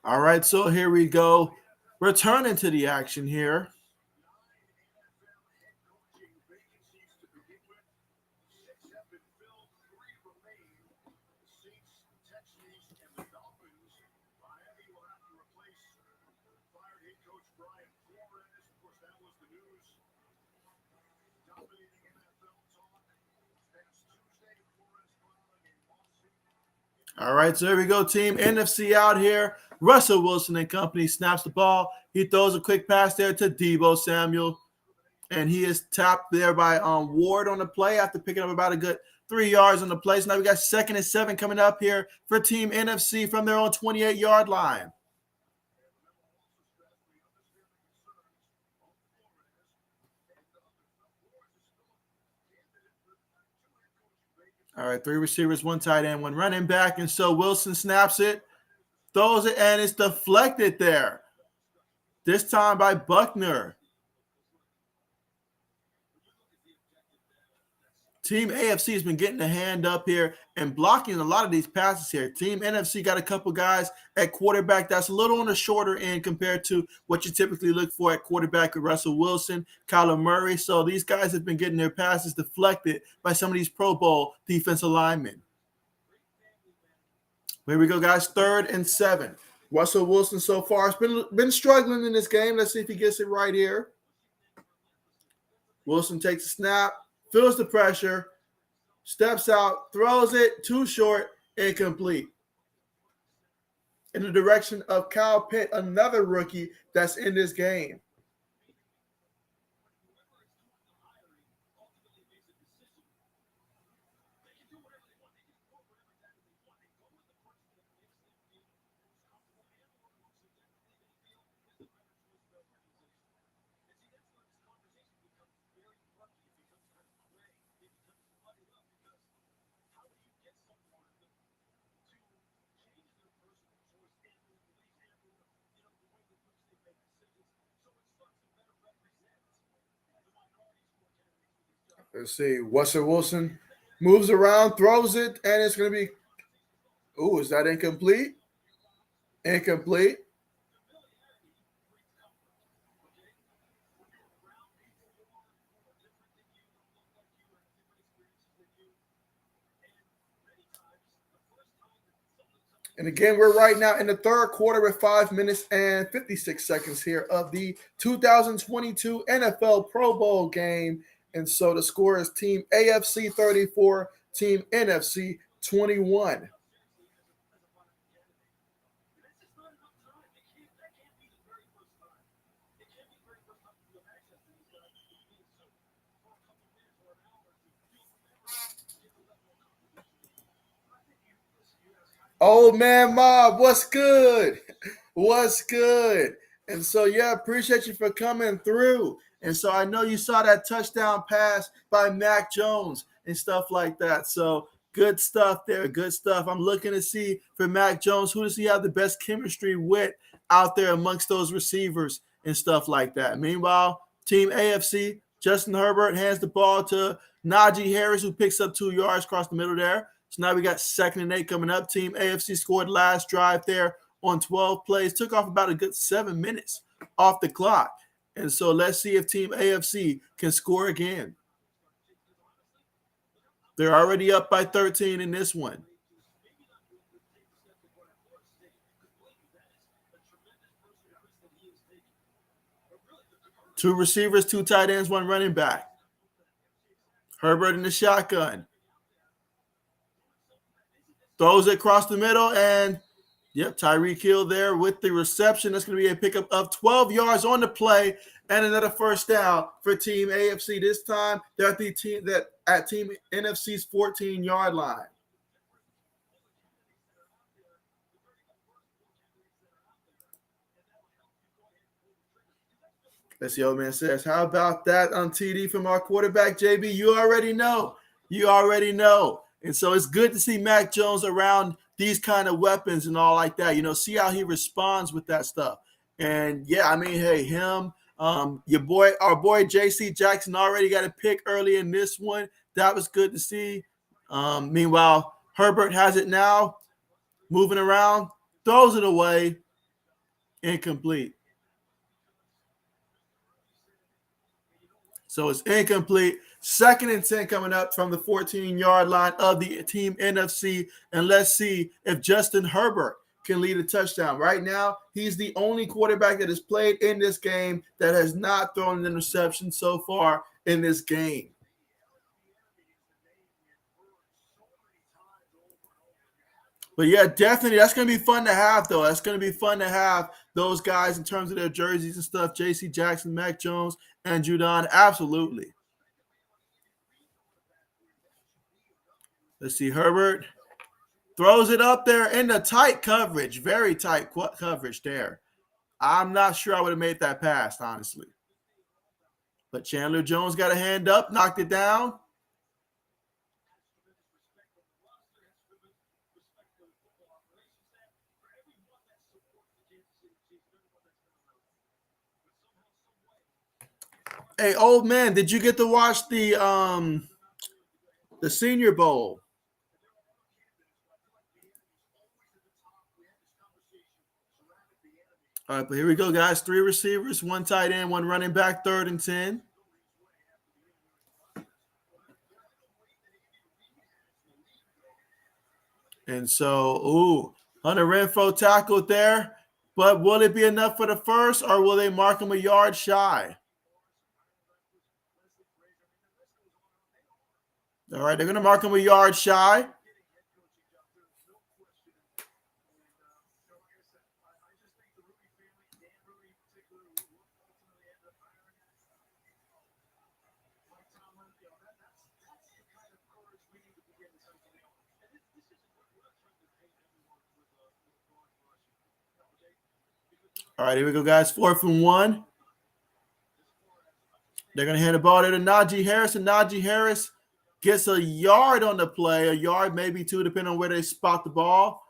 All right, so here we go. Returning to the action here. All right, so here we go, team. NFC out here. Russell Wilson and company snaps the ball. He throws a quick pass there to Deebo Samuel, and he is tapped there by Ward on the play after picking up about a good 3 yards on the play. So now we got 2nd and 7 coming up here for Team NFC from their own 28-yard line. All right, 3 receivers, 1 tight end, 1 running back. And so Wilson snaps it, throws it, and it's deflected there. This time by Buckner. Team AFC has been getting the hand up here and blocking a lot of these passes here. Team NFC got a couple guys at quarterback that's a little on the shorter end compared to what you typically look for at quarterback with Russell Wilson, Kyler Murray. So these guys have been getting their passes deflected by some of these Pro Bowl defensive linemen. Here we go, guys. 3rd and 7. Russell Wilson so far has been struggling in this game. Let's see if he gets it right here. Wilson takes a snap, feels the pressure, steps out, throws it, too short, incomplete. In the direction of Kyle Pitt, another rookie that's in this game. Let's see. Russell Wilson moves around, throws it, and it's going to be – ooh, is that incomplete? Incomplete. And again, we're right now in the 3rd quarter with 5 minutes and 56 seconds here of the 2022 NFL Pro Bowl game. And so the score is Team AFC 34, Team NFC 21. Old man Mob, what's good? What's good? And so, yeah, appreciate you for coming through. And so I know you saw that touchdown pass by Mac Jones and stuff like that. So good stuff there. Good stuff. I'm looking to see for Mac Jones, who does he have the best chemistry with out there amongst those receivers and stuff like that. Meanwhile, Team AFC, Justin Herbert hands the ball to Najee Harris, who picks up 2 yards across the middle there. So now we got 2nd and 8 coming up. Team AFC scored last drive there on 12 plays. Took off about a good 7 minutes off the clock. And so let's see if Team AFC can score again. They're already up by 13 in this one. Two receivers, 2 tight ends, 1 running back. Herbert in the shotgun. Throws it across the middle, and yep, Tyreek Hill there with the reception. That's going to be a pickup of 12 yards on the play and another first down for Team AFC. This time they're at Team NFC's 14-yard line. Let's see, old man says, how about that on TD from our quarterback, JB? You already know. You already know. And so it's good to see Mac Jones around these kind of weapons and all like that. You know, see how he responds with that stuff. And, yeah, I mean, hey, him, our boy J.C. Jackson already got a pick early in this one. That was good to see. Meanwhile, Herbert has it now, moving around, throws it away, incomplete. So it's incomplete. 2nd and 10 coming up from the 14-yard line of the Team NFC. And let's see if Justin Herbert can lead a touchdown. Right now, he's the only quarterback that has played in this game that has not thrown an interception so far in this game. But, yeah, definitely that's going to be fun to have, though. That's going to be fun to have those guys in terms of their jerseys and stuff. J.C. Jackson, Mac Jones, and Judon. Absolutely. Let's see. Herbert throws it up there in the tight coverage. Very tight coverage there. I'm not sure I would have made that pass, honestly. But Chandler Jones got a hand up, knocked it down. Hey, old man, did you get to watch the Senior Bowl? All right, but here we go, guys. 3 receivers, 1 tight end, 1 running back, 3rd and 10. And so, Hunter Renfrow tackled there. But will it be enough for the first, or will they mark him a yard shy? All right, they're going to mark him a yard shy. All right, here we go, guys. 4th and 1. They're going to hand the ball there to Najee Harris, and Najee Harris gets a yard on the play, a yard, maybe 2, depending on where they spot the ball.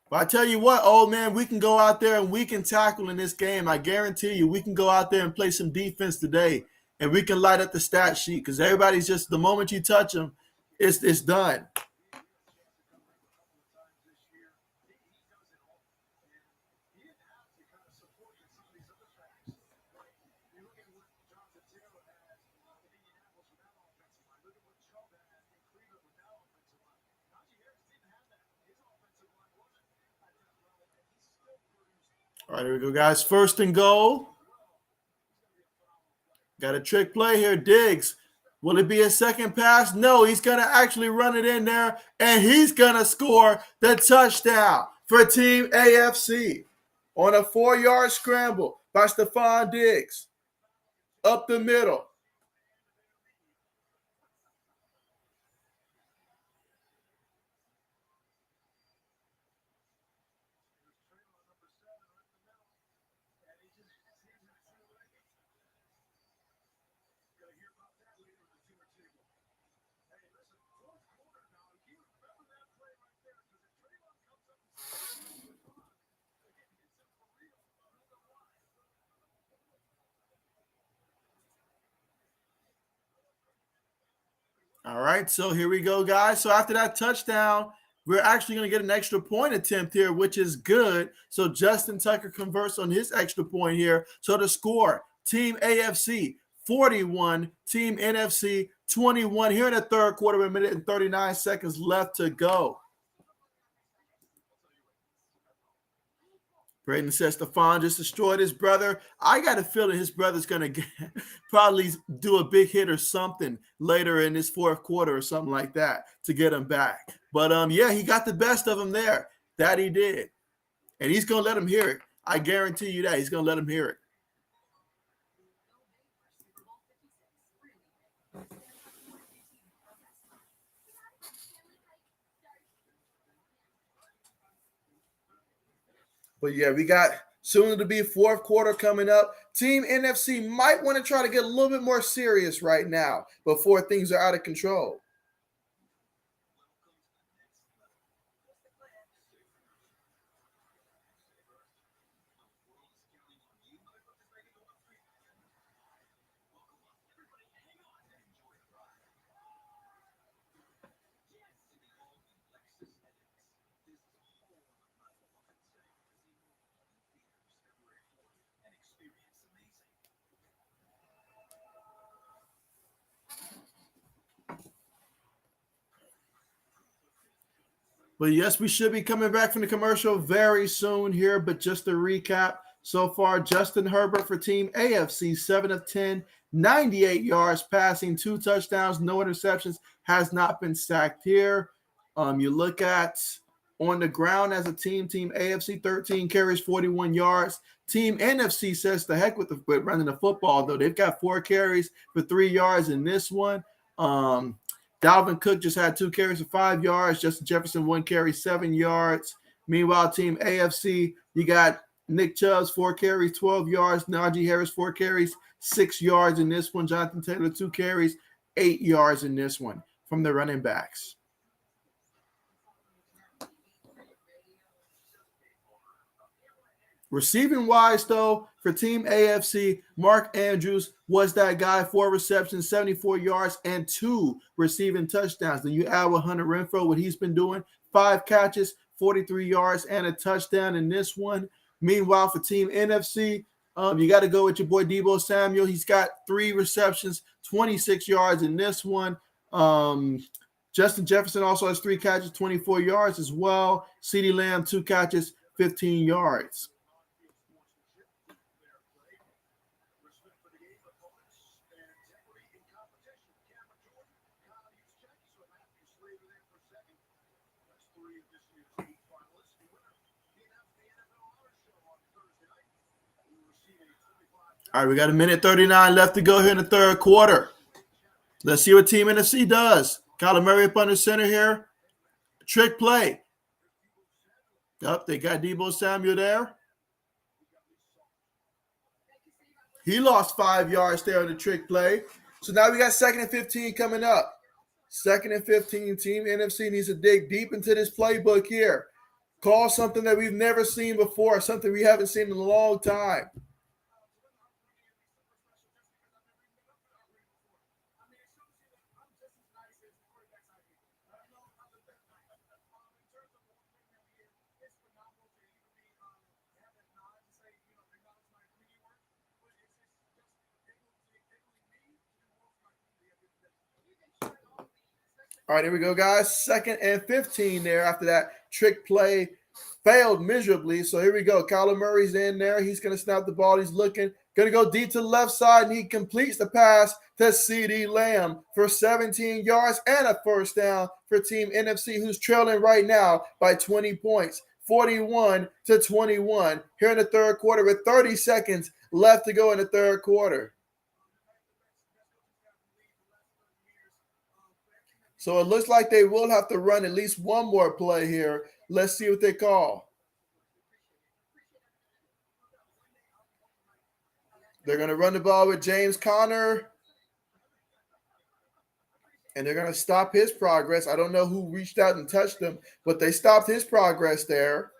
But I tell you what, old man, we can go out there and we can tackle in this game. I guarantee you, we can go out there and play some defense today, and we can light up the stat sheet because everybody's just, the moment you touch them, it's done. All right, here we go, guys. 1st and goal. Got a trick play here. Diggs. Will it be a second pass? No, he's going to actually run it in there, and he's going to score the touchdown. for Team AFC on a 4-yard scramble by Stephon Diggs. Up the middle. All right, so here we go, guys. So after that touchdown, we're actually going to get an extra point attempt here, which is good. So Justin Tucker converts on his extra point here. So the score, Team AFC 41, Team NFC 21 here in the third quarter with 1 minute and 39 seconds left to go. Braden says Stephon just destroyed his brother. I got a feeling his brother's going to probably do a big hit or something later in this fourth quarter or something like that to get him back. But, yeah, he got the best of him there. That he did. And he's going to let him hear it. I guarantee you that. He's going to let him hear it. But, yeah, we got soon to be fourth quarter coming up. Team NFC might want to try to get a little bit more serious right now before things are out of control. But yes, we should be coming back from the commercial very soon here. But just to recap, so far, Justin Herbert for Team AFC, 7 of 10, 98 yards passing, 2 touchdowns, no interceptions, has not been sacked here. You look at on the ground as a team, Team AFC, 13 carries, 41 yards. Team NFC says the heck with running the football, though. They've got 4 carries for 3 yards in this one. Dalvin Cook just had 2 carries for 5 yards. Justin Jefferson, 1 carry, 7 yards. Meanwhile, Team AFC, you got Nick Chubb's 4 carries, 12 yards. Najee Harris, 4 carries, 6 yards in this one. Jonathan Taylor, 2 carries, 8 yards in this one from the running backs. Receiving wise, though, for Team AFC, Mark Andrews was that guy, 4 receptions, 74 yards, and 2 receiving touchdowns. Then you add with Hunter Renfrow, what he's been doing, 5 catches, 43 yards, and a touchdown in this one. Meanwhile, for Team NFC, you got to go with your boy Deebo Samuel. He's got 3 receptions, 26 yards in this one. Justin Jefferson also has 3 catches, 24 yards as well. CeeDee Lamb, 2 catches, 15 yards. All right, we got 1 minute 39 left to go here in the third quarter. Let's see what Team NFC does. Kyler Murray up under center here. Trick play. Yep, they got Deebo Samuel there. He lost 5 yards there on the trick play. So now we got 2nd and 15 coming up. 2nd and 15, Team NFC needs to dig deep into this playbook here. Call something that we've never seen before, something we haven't seen in a long time. All right, here we go, guys. 2nd and 15 there after that trick play failed miserably. So here we go. Kyler Murray's in there. He's going to snap the ball. He's looking. Going to go deep to the left side, and he completes the pass to CeeDee Lamb for 17 yards and a first down for Team NFC, who's trailing right now by 20 points. 41-21 here in the third quarter with 30 seconds left to go in the third quarter. So it looks like they will have to run at least one more play here. Let's see what they call. They're going to run the ball with James Conner. And they're going to stop his progress. I don't know who reached out and touched him, but they stopped his progress there.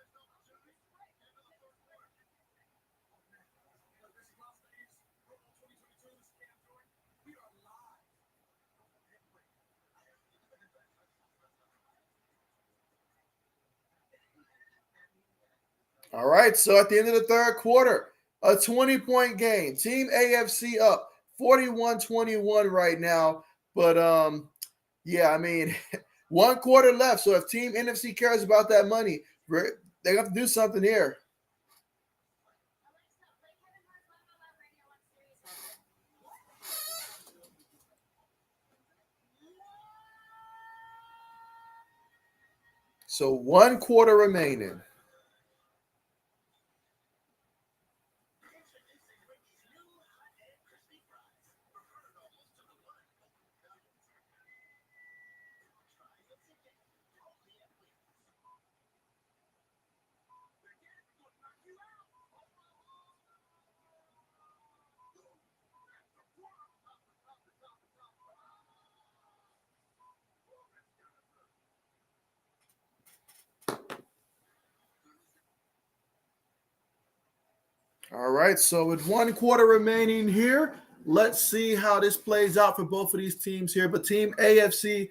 All right, so at the end of the third quarter, a 20-point game. Team AFC up 41-21 right now. But, yeah, I mean, 1 quarter left. So if Team NFC cares about that money, they have to do something here. So 1 quarter remaining. All right, so with 1 quarter remaining here, let's see how this plays out for both of these teams here. But Team AFC,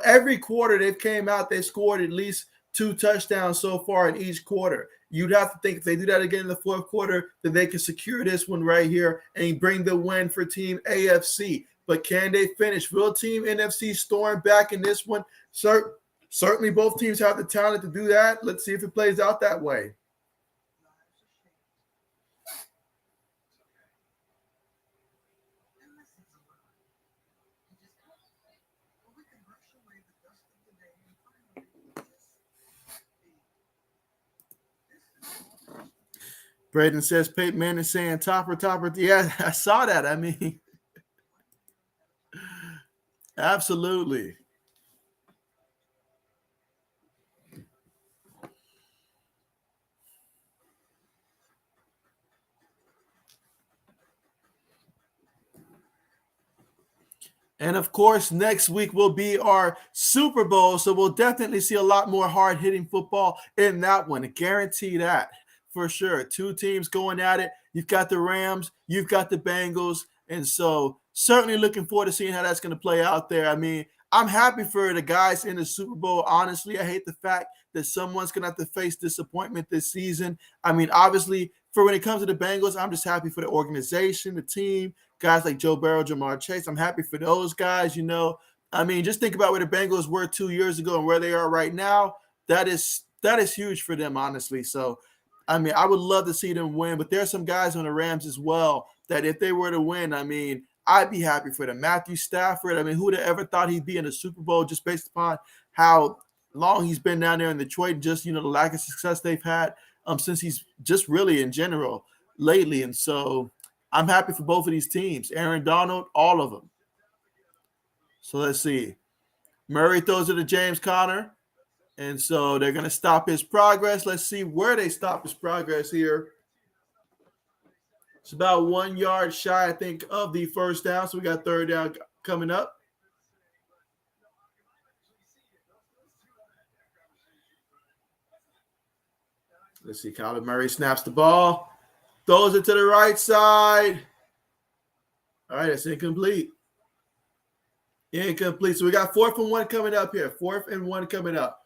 every quarter they've came out, they scored at least 2 touchdowns so far in each quarter. You'd have to think if they do that again in the fourth quarter, that they can secure this one right here and bring the win for Team AFC. But can they finish? Will Team NFC storm back in this one? Certainly both teams have the talent to do that. Let's see if it plays out that way. Braden says Peyton Manning saying topper. Yeah, I saw that. I mean, absolutely. And of course, next week will be our Super Bowl. So we'll definitely see a lot more hard-hitting football in that one. I guarantee that for sure. 2 teams going at it. You've got the Rams, you've got the Bengals. And so certainly looking forward to seeing how that's going to play out there. I mean, I'm happy for the guys in the Super Bowl. Honestly, I hate the fact that someone's going to have to face disappointment this season. I mean, obviously, for when it comes to the Bengals, I'm just happy for the organization, the team, guys like Joe Burrow, Jamar Chase. I'm happy for those guys, I mean, just think about where the Bengals were 2 years ago and where they are right now. That is huge for them, honestly. So, I mean, I would love to see them win, but there are some guys on the Rams as well that if they were to win, I mean, I'd be happy for them. Matthew Stafford, I mean, who would have ever thought he'd be in the Super Bowl just based upon how long he's been down there in Detroit, just, the lack of success they've had since he's just really in general lately. And so I'm happy for both of these teams. Aaron Donald, all of them. So let's see. Murray throws it to James Conner. And so they're going to stop his progress. Let's see where they stop his progress here. It's about 1 yard shy, I think, of the first down. So we got third down coming up. Let's see. Kyler Murray snaps the ball. Throws it to the right side. All right, it's incomplete. Incomplete. So we got 4th and 1 coming up here. 4th and 1 coming up.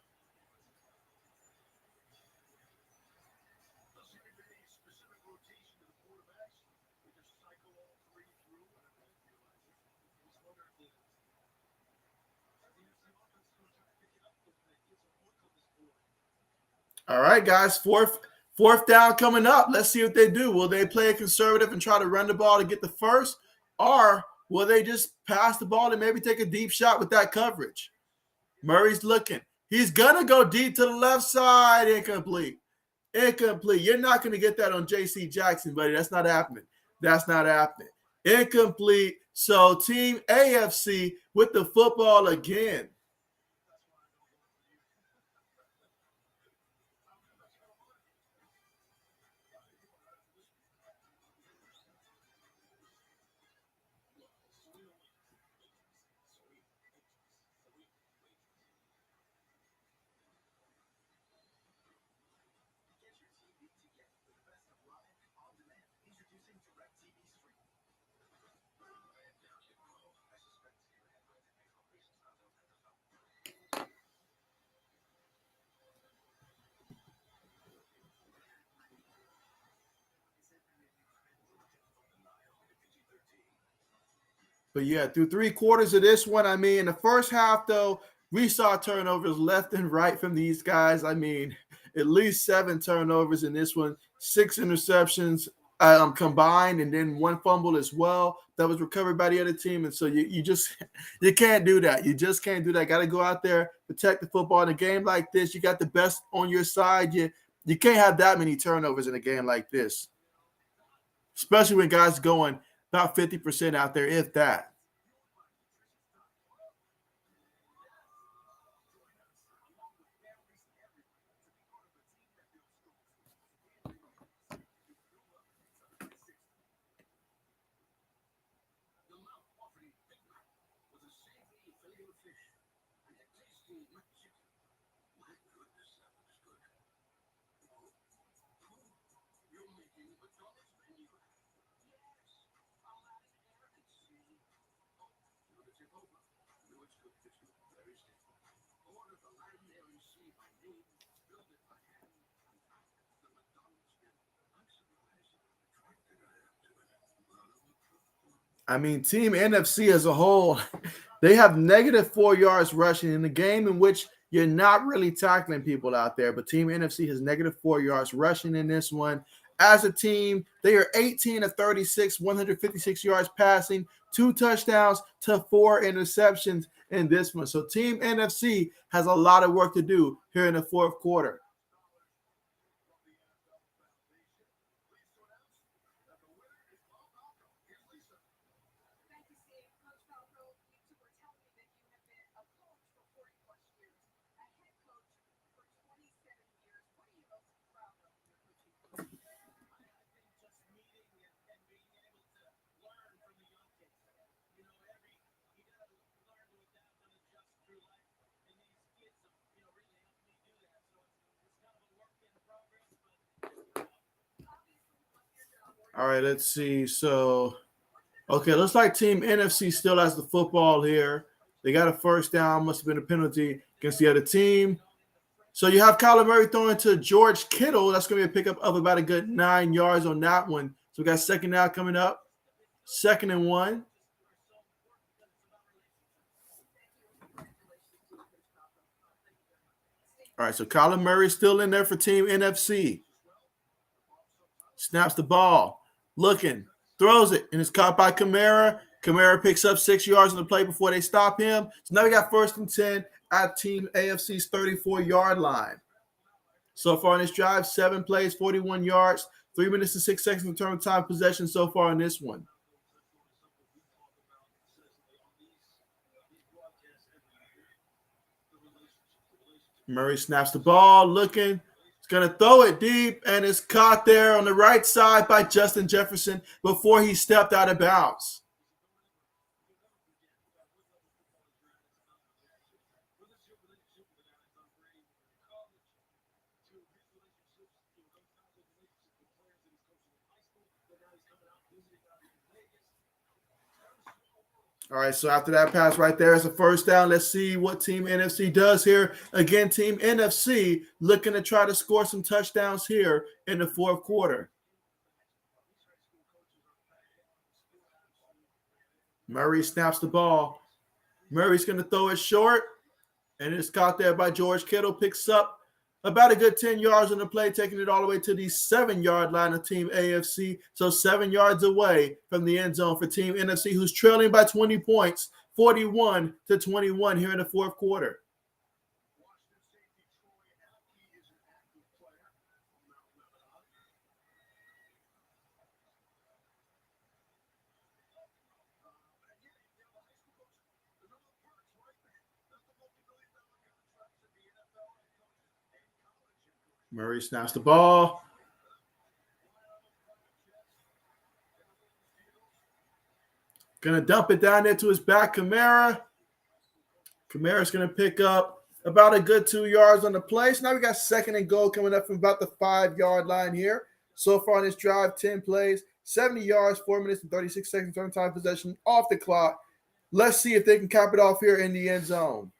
All right, guys, fourth down coming up. Let's see what they do. Will they play a conservative and try to run the ball to get the first, or will they just pass the ball and maybe take a deep shot with that coverage? Murray's looking. He's going to go deep to the left side. Incomplete. Incomplete. You're not going to get that on J.C. Jackson, buddy. That's not happening. That's not happening. Incomplete. So Team AFC with the football again. But yeah, through 3/4 of this one, I mean, in the first half, though, we saw turnovers left and right from these guys. I mean, at least 7 turnovers in this one, 6 interceptions combined, and then 1 fumble as well that was recovered by the other team. And so you just you can't do that. You just can't do that. Got to go out there, protect the football. In a game like this, you got the best on your side. You can't have that many turnovers in a game like this, especially when guys going about 50% out there, if that. I mean, Team NFC as a whole, they have -4 yards rushing in a game in which you're not really tackling people out there. But Team NFC has -4 yards rushing in this one. As a team, they are 18 of 36, 156 yards passing, 2 touchdowns to 4 interceptions in this one. So Team NFC has a lot of work to do here in the 4th quarter. All right, let's see. So, okay, looks like Team NFC still has the football here. They got a first down. Must have been a penalty against the other team. So you have Kyler Murray throwing to George Kittle. That's going to be a pickup of about a good 9 yards on that one. So we got second down coming up. 2nd and 1. All right, so Kyler Murray still in there for Team NFC. Snaps the ball. Looking. Throws it. And it's caught by Kamara. Kamara picks up 6 yards on the play before they stop him. So now we got 1st and 10 at Team AFC's 34-yard line. So far in this drive, 7 plays, 41 yards, 3 minutes and 6 seconds in terms of time possession so far in this one. Murray snaps the ball, looking. He's going to throw it deep, and it's caught there on the right side by Justin Jefferson before he stepped out of bounds. All right, so after that pass right there is a first down. Let's see what Team NFC does here. Again, Team NFC looking to try to score some touchdowns here in the 4th quarter. Murray snaps the ball. Murray's going to throw it short, and it's caught there by George Kittle. Picks up about a good 10 yards on the play, taking it all the way to the 7-yard line of Team AFC. So 7 yards away from the end zone for Team NFC, who's trailing by 20 points, 41-21 here in the 4th quarter. Murray snaps the ball. Gonna dump it down there to his back, Kamara. Kamara's gonna pick up about a good 2 yards on the play. So now we got 2nd and goal coming up from about the 5-yard line here. So far on this drive, 10 plays, 70 yards, 4 minutes and 36 seconds on time possession off the clock. Let's see if they can cap it off here in the end zone.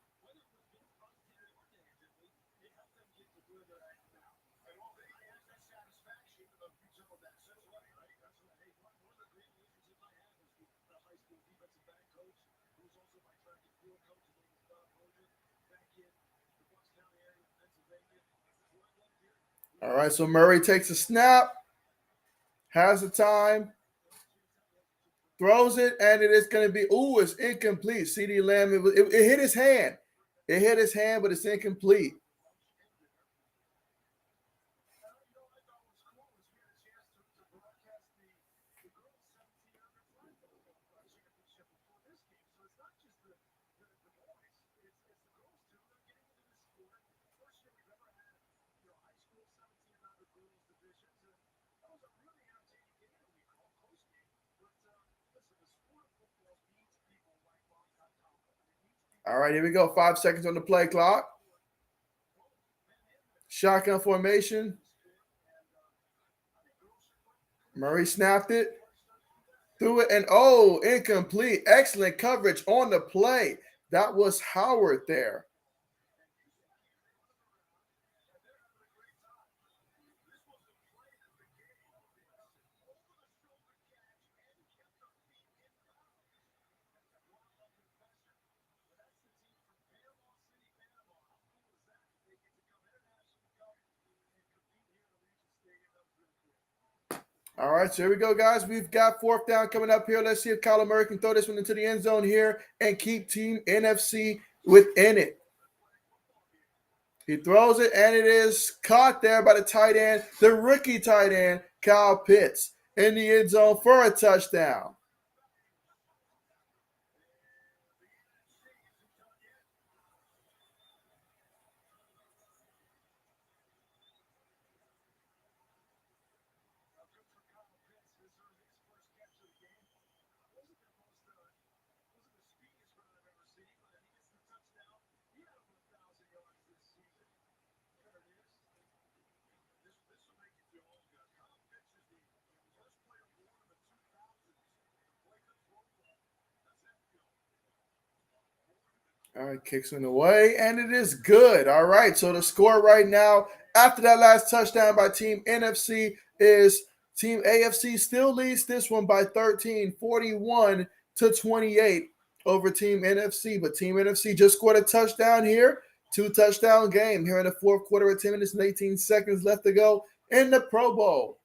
All right, so Murray takes a snap, has the time, throws it, and it is going to be, it's incomplete. CeeDee Lamb, it hit his hand. It hit his hand, but it's incomplete. All right, here we go. 5 seconds on the play clock. Shotgun formation. Murray snapped it. Threw it, and incomplete. Excellent coverage on the play. That was Howard there. All right, so here we go, guys. We've got 4th down coming up here. Let's see if Kyler Murray can throw this one into the end zone here and keep Team NFC within it. He throws it, and it is caught there by the tight end, the rookie tight end, Kyle Pitts, in the end zone for a touchdown. All right, kicks it away, and it is good. All right, so the score right now after that last touchdown by Team NFC is Team AFC still leads this one by 13, 41-28 over Team NFC. But Team NFC just scored a touchdown here, 2-touchdown game here in the 4th quarter with 10 minutes and 18 seconds left to go in the Pro Bowl.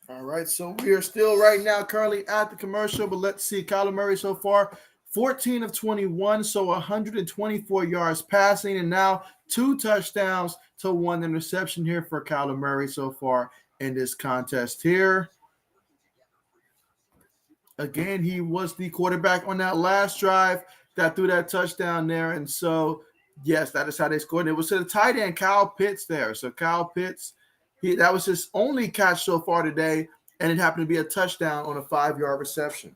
All right, so we are still right now currently at the commercial, but let's see. Kyler Murray so far, 14 of 21, so 124 yards passing, and now 2 touchdowns to 1 interception here for Kyler Murray so far in this contest here. Again, he was the quarterback on that last drive that threw that touchdown there, and so, yes, that is how they scored. It was to the tight end, Kyle Pitts there. So Kyle Pitts, that was his only catch so far today, and it happened to be a touchdown on a 5-yard reception.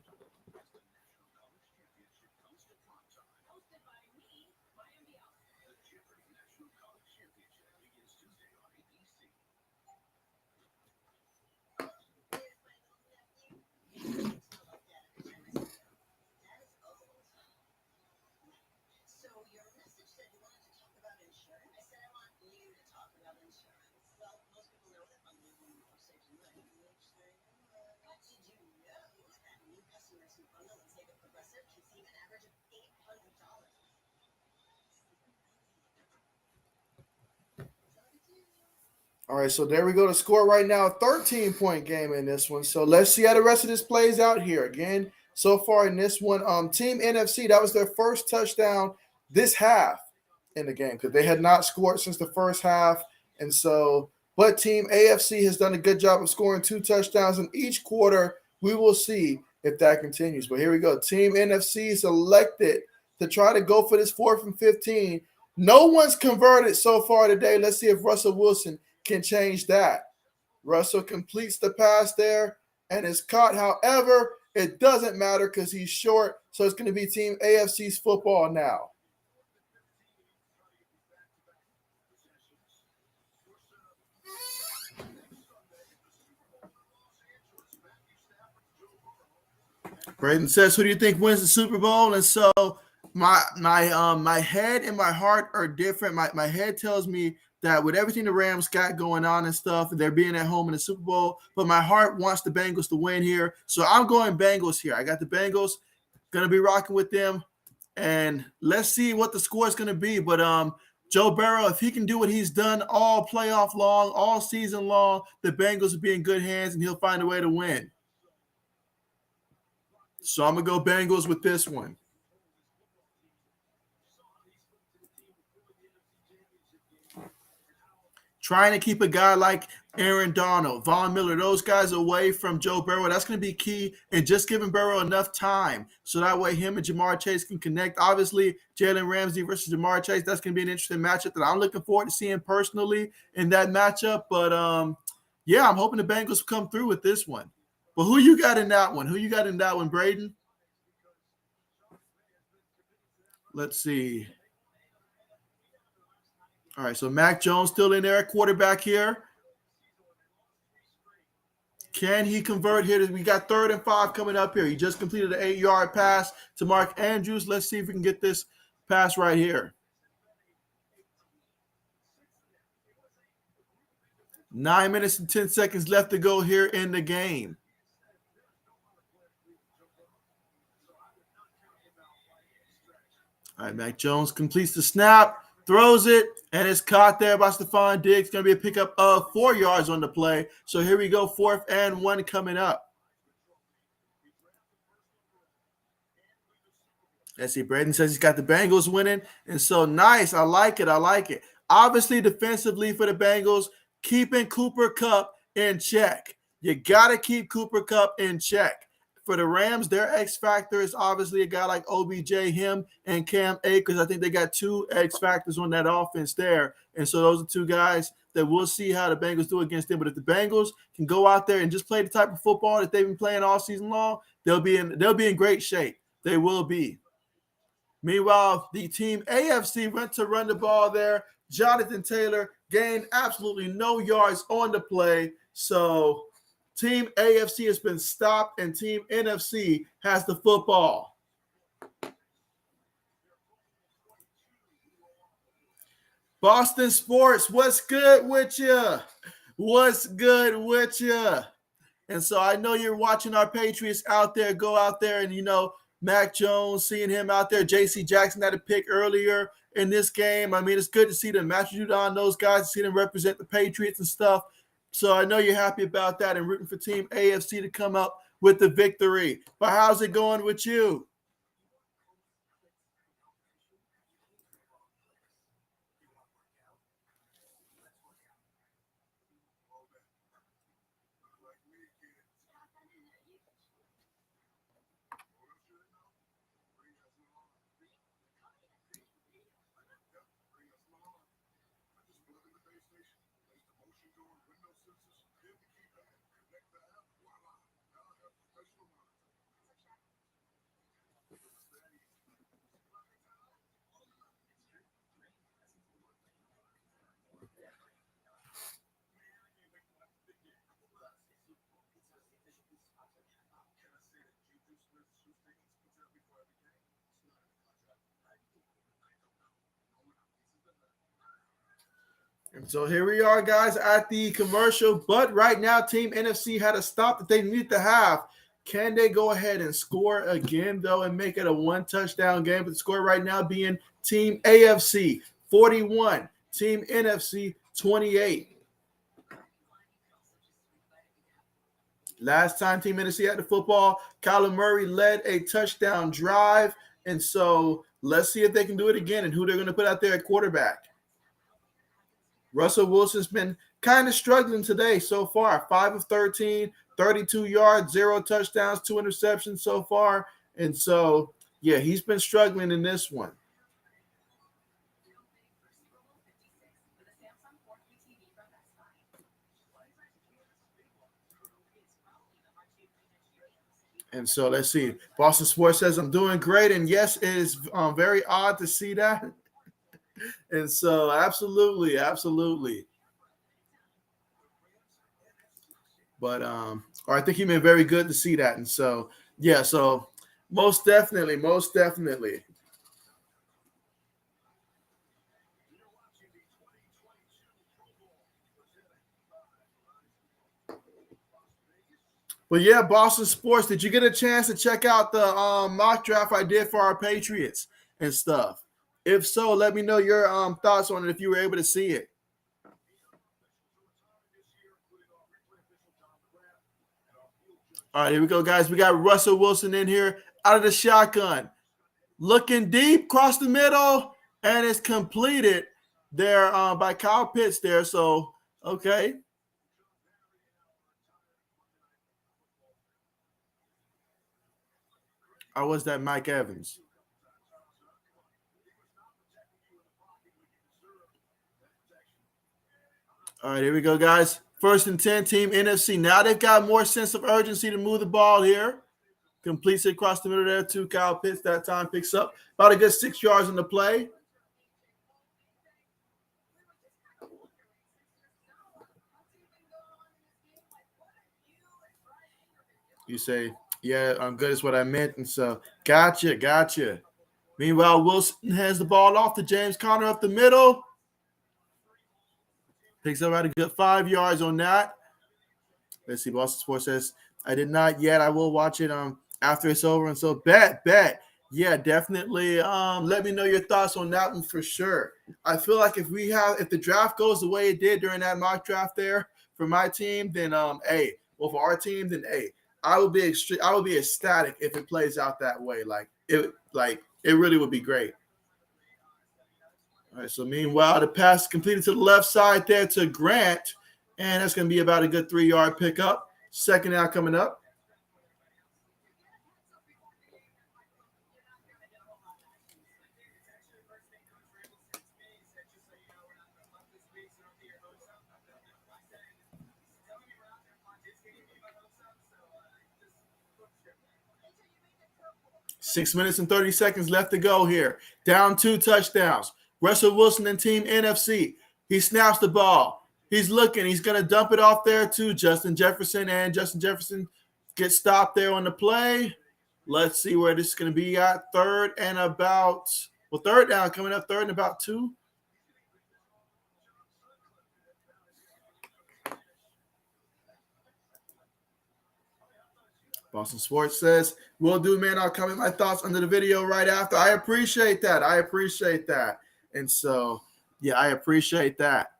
All right, so there we go. The score right now, 13-point game in this one. So let's see how the rest of this plays out here. Again, so far in this one, Team NFC, that was their first touchdown this half in the game because they had not scored since the first half. And so, but Team AFC has done a good job of scoring 2 touchdowns in each quarter. We will see if that continues. But here we go. Team NFC is elected to try to go for this 4th and 15. No one's converted so far today. Let's see if Russell Wilson can change that. Russell completes the pass there and is caught. However, it doesn't matter because he's short. So it's going to be Team AFC's football now. Braden says, who do you think wins the Super Bowl? And so my head and my heart are different. My head tells me that with everything the Rams got going on and stuff, they're being at home in the Super Bowl, but my heart wants the Bengals to win here. So I'm going Bengals here. I got the Bengals, going to be rocking with them, and let's see what the score is going to be. But Joe Burrow, if he can do what he's done all playoff long, all season long, the Bengals will be in good hands, and he'll find a way to win. So I'm going to go Bengals with this one. Trying to keep a guy like Aaron Donald, Von Miller, those guys away from Joe Burrow, that's going to be key. And just giving Burrow enough time so that way him and Jamar Chase can connect. Obviously, Jalen Ramsey versus Jamar Chase, that's going to be an interesting matchup that I'm looking forward to seeing personally in that matchup. But, yeah, I'm hoping the Bengals come through with this one. But who you got in that one? Who you got in that one, Braden? Let's see. All right, so Mac Jones still in there at quarterback here. Can he convert here? We got 3rd and 5 coming up here. He just completed an 8-yard pass to Mark Andrews. Let's see if we can get this pass right here. 9 minutes and 10 seconds left to go here in the game. All right, Mac Jones completes the snap, throws it, and it's caught there by Stephon Diggs. Going to be a pickup of 4 yards on the play. So here we go, 4th and 1 coming up. Let's see, Braden says he's got the Bengals winning. And so nice. I like it. I like it. Obviously, defensively for the Bengals, keeping Cooper Kupp in check. You got to keep Cooper Kupp in check. For the Rams, their X factor is obviously a guy like OBJ, him, and Cam Akers. I think they got 2 X factors on that offense there. And so those are 2 guys that we'll see how the Bengals do against them. But if the Bengals can go out there and just play the type of football that they've been playing all season long, they'll be in great shape. They will be. Meanwhile, the team AFC went to run the ball there. Jonathan Taylor gained absolutely no yards on the play. So Team AFC has been stopped, and Team NFC has the football. Boston Sports, what's good with you? What's good with you? And so I know you're watching our Patriots out there. Go out there and, Mac Jones, seeing him out there. J.C. Jackson had a pick earlier in this game. I mean, it's good to see them. Matthew Judon, those guys, see them represent the Patriots and stuff. So I know you're happy about that and rooting for Team AFC to come up with the victory. But how's it going with you? And so here we are, guys, at the commercial. But right now, Team NFC had a stop that they needed to have. Can they go ahead and score again, though, and make it a one-touchdown game? But the score right now being Team AFC 41, Team NFC 28. Last time Team NFC had the football, Kyler Murray led a touchdown drive. And so let's see if they can do it again and who they're going to put out there at quarterback. Russell Wilson's been kind of struggling today so far. 5 of 13, 32 yards, 0 touchdowns, 2 interceptions so far. And so, yeah, he's been struggling in this one. And so let's see. Boston Sports says, I'm doing great. And yes, it is very odd to see that. And so absolutely. But or I think he meant very good to see that. And so, yeah, so most definitely. But yeah, Boston Sports, did you get a chance to check out the mock draft I did for our Patriots and stuff? If so, let me know your thoughts on it if you were able to see it. All right, here we go, guys. We got Russell Wilson in here out of the shotgun. Looking deep across the middle, and it's completed there by Kyle Pitts there. So, okay. Or was that Mike Evans? All right, here we go, guys. 1st and 10, Team NFC. Now they've got more sense of urgency to move the ball here. Completes it across the middle there to Kyle Pitts. That time picks up about a good 6 yards in the play. You say, yeah, I'm good is what I meant. And so, gotcha. Meanwhile, Wilson has the ball off to James Conner up the middle. Picks up about a good 5 yards on that. Let's see. Boston Sports says, I did not yet. I will watch it after it's over. And so, bet. Yeah, definitely. Let me know your thoughts on that one for sure. I feel like if the draft goes the way it did during that mock draft there for my team, then for our team, then I would be ecstatic if it plays out that way. It really would be great. All right, so meanwhile, the pass is completed to the left side there to Grant, and that's going to be about a good 3-yard pickup. 2nd down coming up. Six minutes and 30 seconds left to go here. Down 2 touchdowns. Russell Wilson and Team NFC. He snaps the ball. He's looking. He's going to dump it off there to Justin Jefferson, and Justin Jefferson gets stopped there on the play. Let's see where this is going to be at. Third down coming up. 3rd and about 2. Boston Sports says, will do, man. I'll comment my thoughts under the video right after. I appreciate that. And so, yeah, I appreciate that.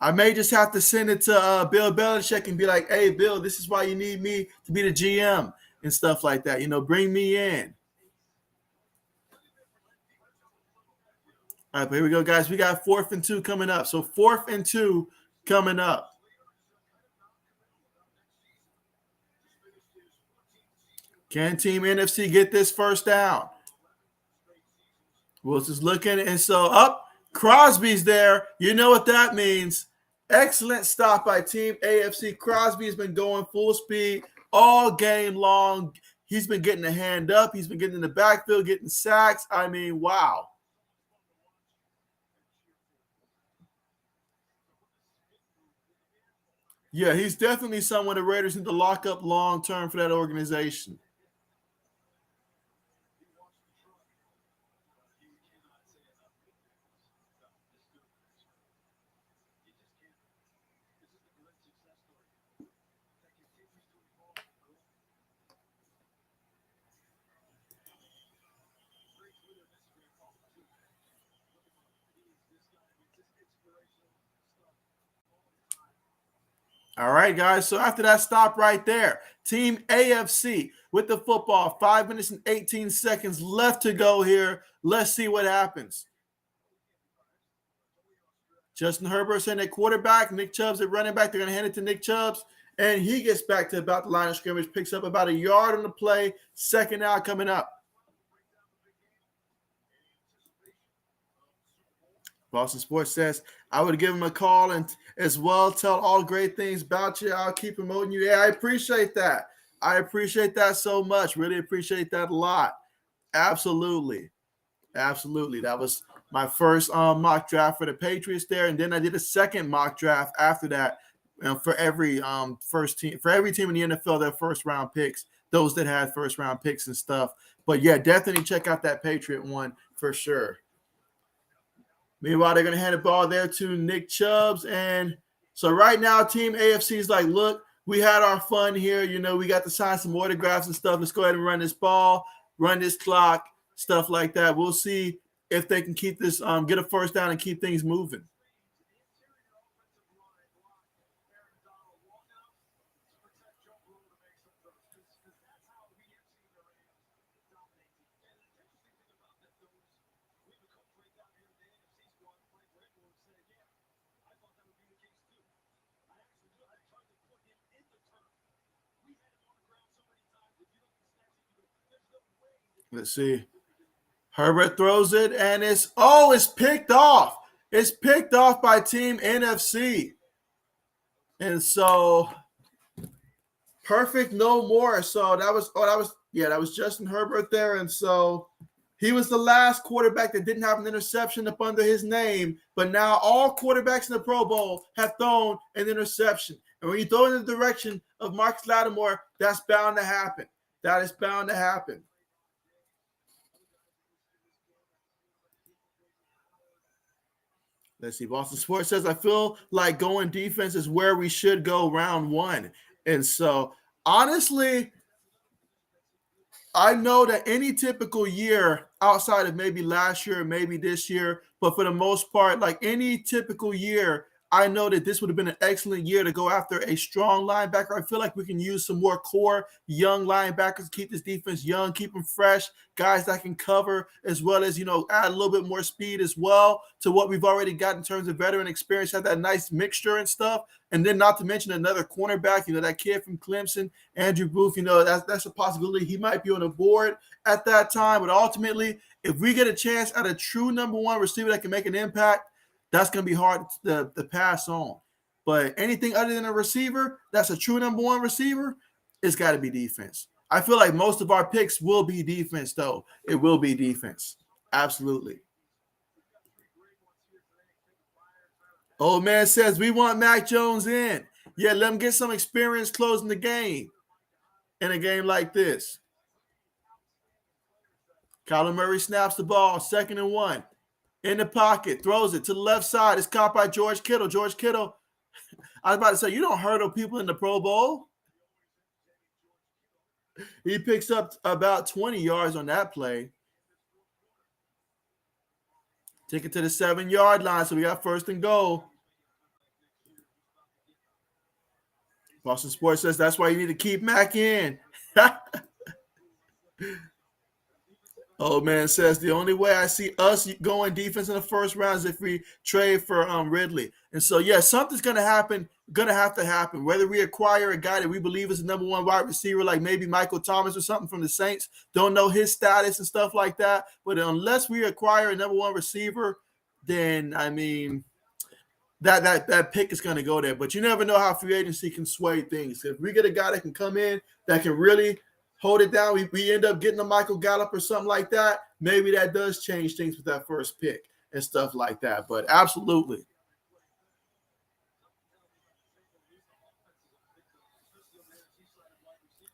I may just have to send it to Bill Belichick and be like, hey, Bill, this is why you need me to be the GM and stuff like that. Bring me in. All right, but here we go, guys. We got 4th and 2 coming up. So 4th and 2 coming up. Can Team NFC get this first down? Wilson's looking, and so Crosby's there. You know what that means. Excellent stop by Team AFC. Crosby has been going full speed all game long. He's been getting a hand up. He's been getting in the backfield, getting sacks. I mean, wow. Yeah, he's definitely someone the Raiders need to lock up long term for that organization. All right, guys. So after that stop right there, Team AFC with the football, 5 minutes and 18 seconds left to go here. Let's see what happens. Justin Herbert's in at quarterback. Nick Chubb's at running back. They're going to hand it to Nick Chubb's, and he gets back to about the line of scrimmage, picks up about a yard on the play. Second out coming up. Boston Sports says, I would give him a call and as well tell all great things about you. I'll keep promoting you. Yeah, I appreciate that. I appreciate that so much. Really appreciate that a lot. Absolutely. Absolutely. That was my first mock draft for the Patriots there. And then I did a second mock draft after that for every first team, for every team in the NFL, their first round picks, those that had first round picks and stuff. But yeah, definitely check out that Patriot one for sure. Meanwhile, they're going to hand the ball there to Nick Chubbs. And so right now, Team AFC is like, look, we had our fun here. You know, we got to sign some autographs and stuff. Let's go ahead and run this ball, run this clock, stuff like that. We'll see if they can keep this, get a first down and keep things moving. Let's see. Herbert throws it, and it's picked off. It's picked off by Team NFC. And so perfect, no more. So that was Justin Herbert there. And so he was the last quarterback that didn't have an interception up under his name. But now all quarterbacks in the Pro Bowl have thrown an interception. And when you throw in the direction of Marcus Lattimore, that's bound to happen. That is bound to happen. Let's see. Boston Sports says, I feel like going defense is where we should go round one. And so, honestly, I know that any typical year outside of maybe last year, maybe this year, but for the most part, like any typical year, I know that this would have been an excellent year to go after a strong linebacker. I feel like we can use some more core young linebackers to keep this defense young, keep them fresh, guys that can cover as well as, add a little bit more speed as well to what we've already got in terms of veteran experience, have that nice mixture and stuff. And then not to mention another cornerback, that kid from Clemson, Andrew Booth, that's a possibility. He might be on the board at that time. But ultimately, if we get a chance at a true number one receiver that can make an impact, that's going to be hard to pass on. But anything other than a receiver, that's a true number one receiver, it's got to be defense. I feel like most of our picks will be defense, though. It will be defense. Absolutely. Old man says, we want Mac Jones in. Yeah, let him get some experience closing the game in a game like this. Kyler Murray snaps the ball, 2nd and 1. In the pocket, throws it to the left side. It's caught by George Kittle. George Kittle, I was about to say, you don't hurdle people in the Pro Bowl. He picks up about 20 yards on that play. Take it to the 7-yard line, so we got 1st and goal. Boston Sports says that's why you need to keep Mac in. Old man says the only way I see us going defense in the first round is if we trade for Ridley. And so, yeah, something's going to happen, going to have to happen. Whether we acquire a guy that we believe is the number one wide receiver, like maybe Michael Thomas or something from the Saints, don't know his status and stuff like that. But unless we acquire a number one receiver, then, I mean, that pick is going to go there. But you never know how free agency can sway things. If we get a guy that can come in that can really – hold it down, we end up getting a Michael Gallup or something like that, maybe that does change things with that first pick and stuff like that. But absolutely.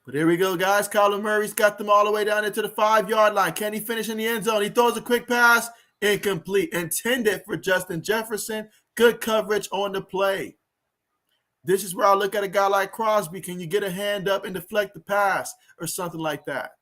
But here we go, guys. Kyler Murray's got them all the way down into the 5-yard line. Can he finish in the end zone? He throws a quick pass, incomplete. Intended for Justin Jefferson. Good coverage on the play. This is where I look at a guy like Crosby. Can you get a hand up and deflect the pass or something like that?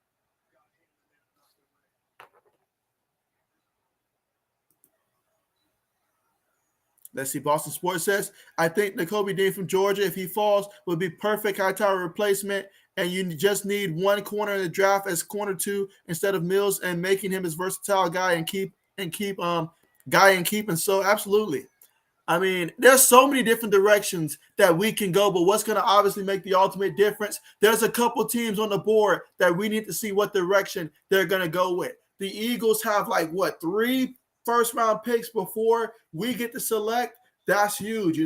Let's see. Boston Sports says, I think Nakobe Dean from Georgia, if he falls, would be perfect high tower replacement. And you just need one corner in the draft as corner 2 instead of Mills, and making him as versatile guy and keep guy and keep. And so absolutely. I mean, there's so many different directions that we can go, but what's going to obviously make the ultimate difference? There's a couple teams on the board that we need to see what direction they're going to go with. The Eagles have 3 first-round picks before we get to select. That's huge.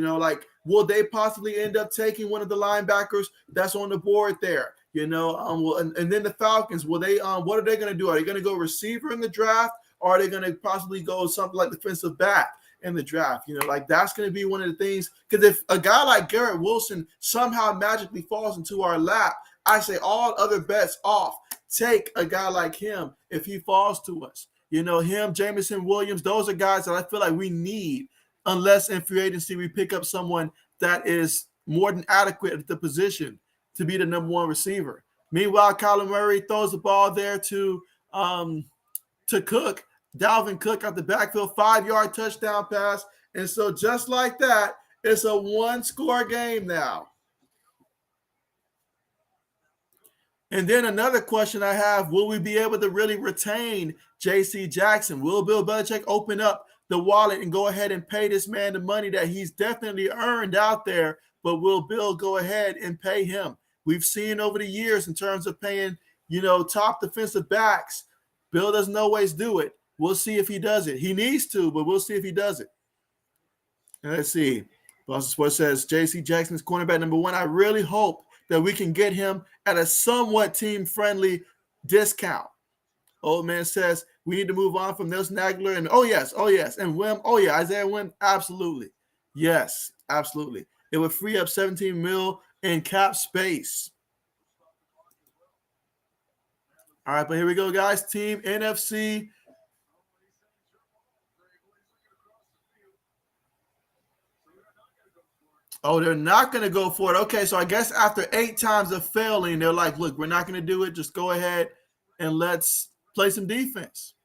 Will they possibly end up taking one of the linebackers that's on the board there? And then the Falcons, will they? What are they going to do? Are they going to go receiver in the draft, or are they going to possibly go something like defensive back in the draft? That's going to be one of the things. Because if a guy like Garrett Wilson somehow magically falls into our lap, I say all other bets off. Take a guy like him if he falls to us. Him, Jameson Williams, those are guys that I feel like we need, unless in free agency we pick up someone that is more than adequate at the position to be the number 1 receiver. Meanwhile, Kyler Murray throws the ball there to Cook. Dalvin Cook out the backfield, 5-yard touchdown pass. And so just like that, it's a 1-score game now. And then another question I have, will we be able to really retain J.C. Jackson? Will Bill Belichick open up the wallet and go ahead and pay this man the money that he's definitely earned out there, but will Bill go ahead and pay him? We've seen over the years in terms of paying, top defensive backs, Bill doesn't always do it. We'll see if he does it. He needs to, but we'll see if he does it. And let's see. Boston Sports says, J.C. Jackson is cornerback number 1. I really hope that we can get him at a somewhat team-friendly discount. Old man says, we need to move on from Nelson Aguilar. And, oh, yes. And Wim, Isaiah Wim, absolutely. Yes, absolutely. It would free up $17 million in cap space. All right, but here we go, guys. Team NFC. Oh, they're not going to go for it. Okay, so I guess after 8 times of failing, they're like, look, we're not going to do it. Just go ahead and let's play some defense.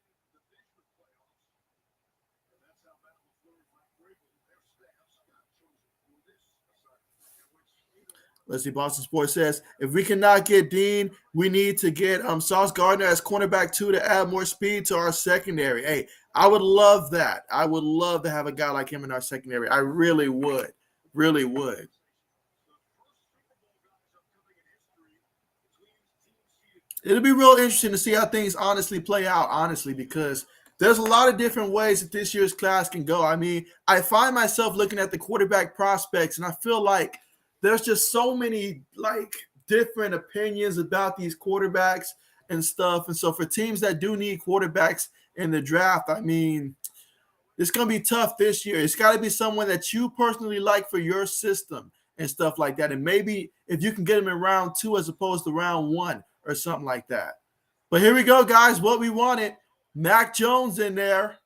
Let's see. Boston Sports says, if we cannot get Dean, we need to get Sauce Gardner as cornerback 2 to add more speed to our secondary. Hey, I would love that. I would love to have a guy like him in our secondary. I really would. Really would. It'll be real interesting to see how things honestly play out, because there's a lot of different ways that this year's class can go. I mean, I find myself looking at the quarterback prospects, and I feel like there's just so many different opinions about these quarterbacks and stuff. And so for teams that do need quarterbacks in the draft, I mean, it's going to be tough this year. It's got to be someone that you personally like for your system and stuff like that. And maybe if you can get them in round 2 as opposed to round 1 or something like that. But here we go, guys. What we wanted. Mac Jones in there.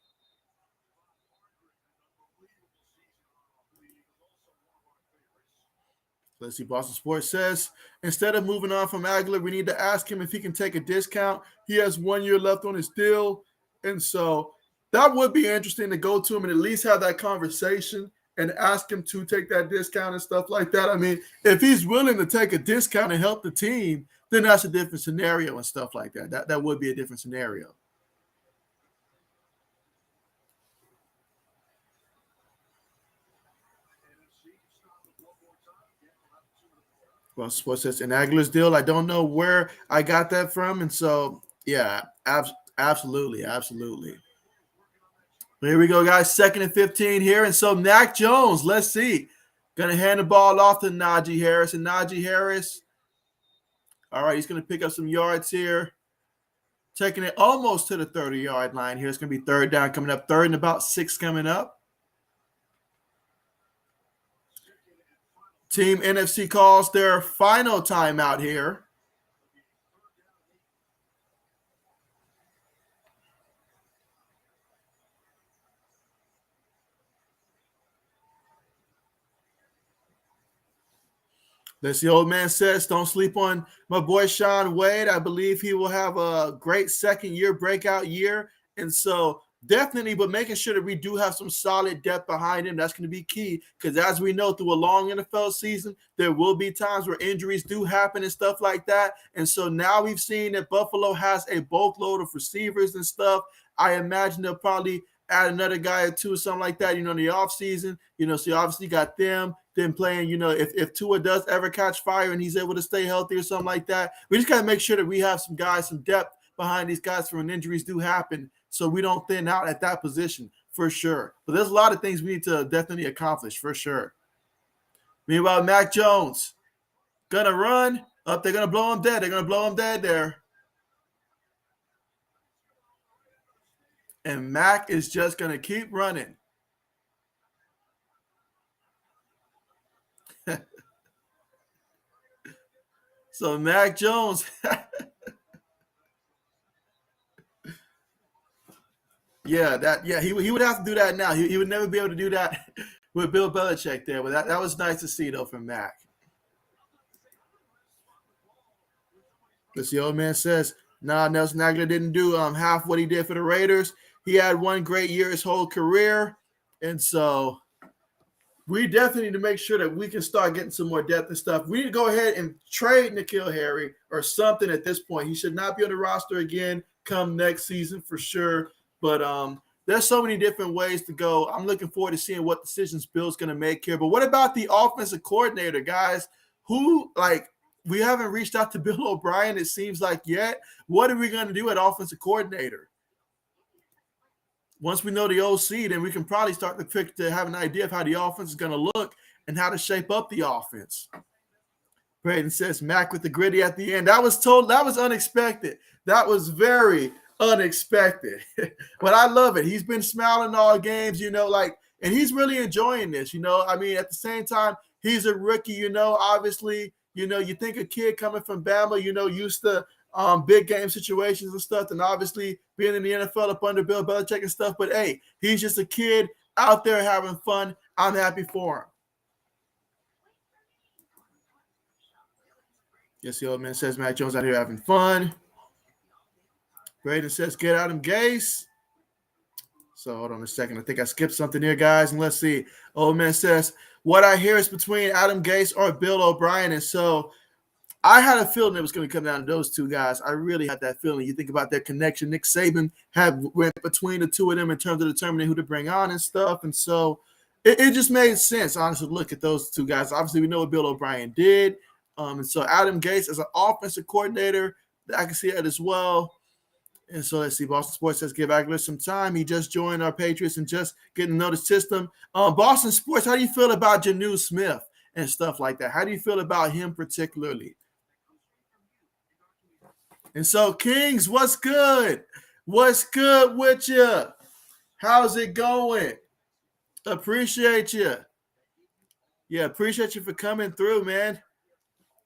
Let's see. Boston Sports says, instead of moving on from Aguilar, we need to ask him if he can take a discount. He has 1 year left on his deal. And so that would be interesting to go to him and at least have that conversation and ask him to take that discount and stuff like that. I mean, if he's willing to take a discount and help the team, then that's a different scenario and stuff like that. That would be a different scenario. Well, Sports says, in Aguilar's deal, I don't know where I got that from. And so, yeah, absolutely. Here we go, guys. 2nd and 15 here. And so Mac Jones, let's see. Going to hand the ball off to Najee Harris. And Najee Harris, all right, he's going to pick up some yards here. Taking it almost to the 30-yard line here. It's going to be 3rd down coming up. 3rd and about 6 coming up. Team NFC calls their final timeout here. That's the old man says, don't sleep on my boy Sean Wade. I believe he will have a great 2nd-year breakout year. And so Definitely, but making sure that we do have some solid depth behind him, that's going to be key. Because as we know, through a long NFL season, there will be times where injuries do happen and stuff like that. And so now we've seen that Buffalo has a bulk load of receivers and stuff. I imagine they'll probably add another guy or two or something like that, in the offseason. So you obviously got them playing, if Tua does ever catch fire and he's able to stay healthy or something like that, we just got to make sure that we have some guys, some depth behind these guys for when injuries do happen, so we don't thin out at that position for sure. But there's a lot of things we need to definitely accomplish for sure. Meanwhile, Mac Jones gonna run up. They're gonna blow him dead. They're gonna blow him dead there. And Mac is just gonna keep running. So Mac Jones. He would have to do that now. He would never be able to do that with Bill Belichick there. But that was nice to see, though, from Mac. But the old man says, Nelson Aguilar didn't do half what he did for the Raiders. He had one great year his whole career. And so we definitely need to make sure that we can start getting some more depth and stuff. We need to go ahead and trade N'Keal Harry or something at this point. He should not be on the roster again come next season for sure. But there's so many different ways to go. I'm looking forward to seeing what decisions Bill's going to make here. But what about the offensive coordinator, guys? We haven't reached out to Bill O'Brien, it seems like, yet. What are we going to do at offensive coordinator? Once we know the OC, then we can probably start to have an idea of how the offense is going to look and how to shape up the offense. Braden says Mac with the gritty at the end. That was unexpected. That was very unexpected. But I love it. He's been smiling all games, and he's really enjoying this, I mean, at the same time, he's a rookie, obviously, you think a kid coming from Bama, used to big game situations and stuff, and obviously being in the NFL up under Bill Belichick and stuff. But hey, he's just a kid out there having fun. I'm happy for him. Yes, the old man says Mac Jones out here having fun. Braden says, get Adam Gase. So hold on a second. I think I skipped something here, guys. And let's see. Old man says, what I hear is between Adam Gase or Bill O'Brien. And so I had a feeling it was going to come down to those two guys. I really had that feeling. You think about their connection. Nick Saban went between the two of them in terms of determining who to bring on and stuff. And so it just made sense, honestly, to look at those two guys. Obviously, we know what Bill O'Brien did. And so Adam Gase as an offensive coordinator, I can see that as well. And so let's see. Boston Sports says give Aguilar some time. He just joined our Patriots and just getting to know the system. Boston Sports, how do you feel about Jonnu Smith and stuff like that? How do you feel about him particularly? And so, Kings, what's good? What's good with you? How's it going? Appreciate you. Yeah, appreciate you for coming through, man.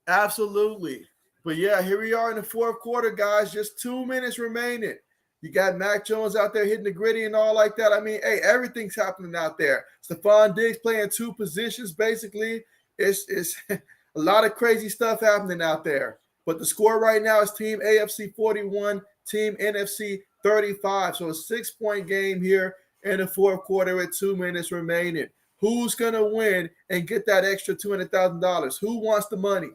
Absolutely. But yeah, here we are in the fourth quarter, guys. Just 2 minutes remaining. You got Mac Jones out there hitting the gritty and all like that. I mean, hey, everything's happening out there. Stephon Diggs playing two positions, basically. It's a lot of crazy stuff happening out there. But the score right now is Team AFC 41, Team NFC 35. So a 6-point game here in the fourth quarter with 2 minutes remaining. Who's going to win and get that extra $200,000? Who wants the money?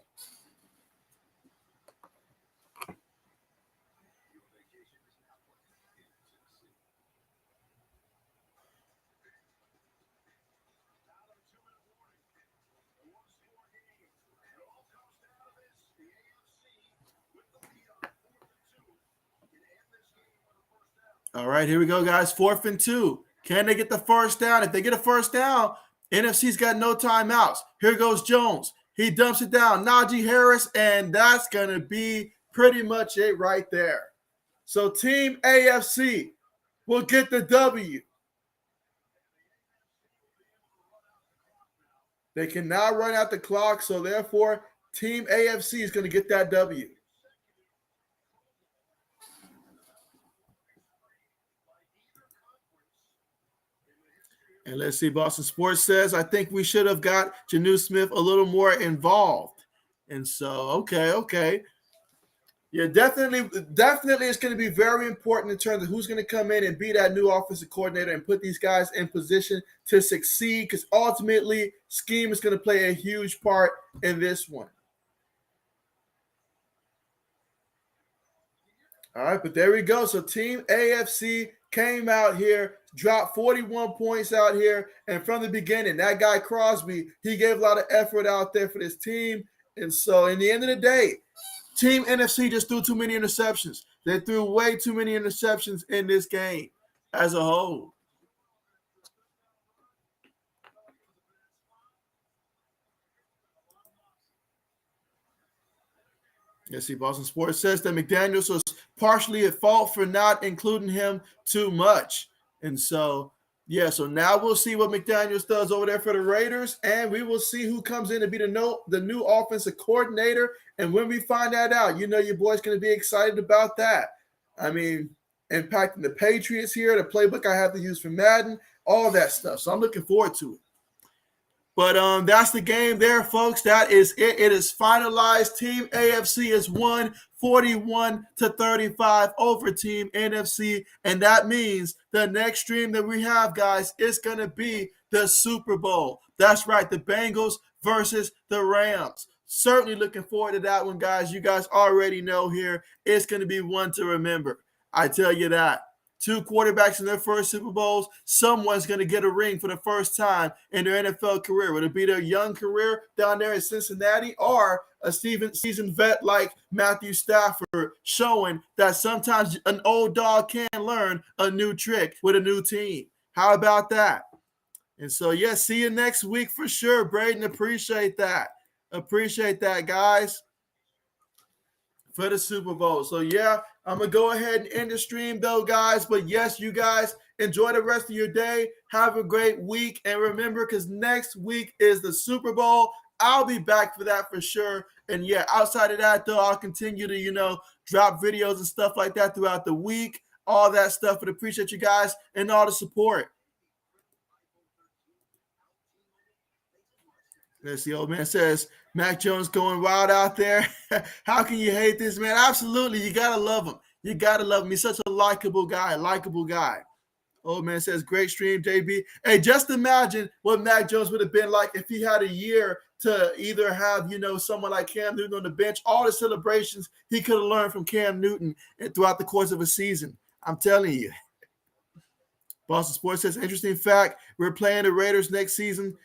All right, here we go, guys. 4th and 2. Can they get the first down? If they get a first down, NFC's got no timeouts. Here goes Jones. He dumps it down. Najee Harris, and that's going to be pretty much it right there. So Team AFC will get the W. They can now run out the clock, so therefore Team AFC is going to get that W. And let's see, Boston Sports says, I think we should have got Jonnu Smith a little more involved. And so, okay. Yeah, definitely it's going to be very important in terms of who's going to come in and be that new offensive coordinator and put these guys in position to succeed, because ultimately scheme is going to play a huge part in this one. All right, but there we go. So Team AFC came out here, dropped 41 points out here, and from the beginning, that guy Crosby, he gave a lot of effort out there for this team. And so in the end of the day, Team NFC just threw too many interceptions. They threw way too many interceptions in this game as a whole. Yes, see, Boston Sports says that McDaniels was partially at fault for not including him too much. And so, yeah, so now we'll see what McDaniels does over there for the Raiders, and we will see who comes in to be the new offensive coordinator. And when we find that out, you know your boy's going to be excited about that. I mean, impacting the Patriots here, the playbook I have to use for Madden, all that stuff. So I'm looking forward to it. But that's the game there, folks. That is it. It is finalized. Team AFC has won 41-35 over Team NFC. And that means the next stream that we have, guys, is going to be the Super Bowl. That's right, the Bengals versus the Rams. Certainly looking forward to that one, guys. You guys already know here, it's going to be one to remember. I tell you that. Two quarterbacks in their first Super Bowls, someone's going to get a ring for the first time in their NFL career. Would it be their young career down there in Cincinnati, or a seasoned vet like Matthew Stafford, showing that sometimes an old dog can learn a new trick with a new team? How about that? And so, yeah, see you next week for sure, Braden. Appreciate that. Appreciate that, guys, for the Super Bowl. So, yeah, I'm going to go ahead and end the stream, though, guys. But, yes, you guys, enjoy the rest of your day. Have a great week. And remember, because next week is the Super Bowl, I'll be back for that for sure. And, yeah, outside of that, though, I'll continue to, drop videos and stuff like that throughout the week, all that stuff. But appreciate you guys and all the support. Let's see, old man says, Mac Jones going wild out there. How can you hate this, man? Absolutely. You got to love him. You got to love him. He's such a likable guy. Old man says, great stream, JB. Hey, just imagine what Mac Jones would have been like if he had a year to either have, someone like Cam Newton on the bench, all the celebrations he could have learned from Cam Newton throughout the course of a season. I'm telling you. Boston Sports says, interesting fact, we're playing the Raiders next season.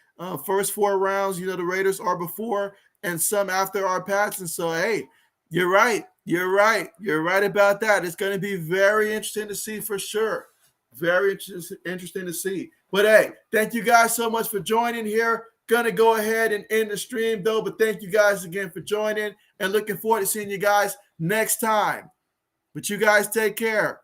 First 4 rounds, the Raiders are before and some after our Pats. And so, hey, you're right. You're right about that. It's going to be very interesting to see for sure. Very interesting to see. But, hey, thank you guys so much for joining here. Going to go ahead and end the stream, though. But thank you guys again for joining, and looking forward to seeing you guys next time. But you guys take care.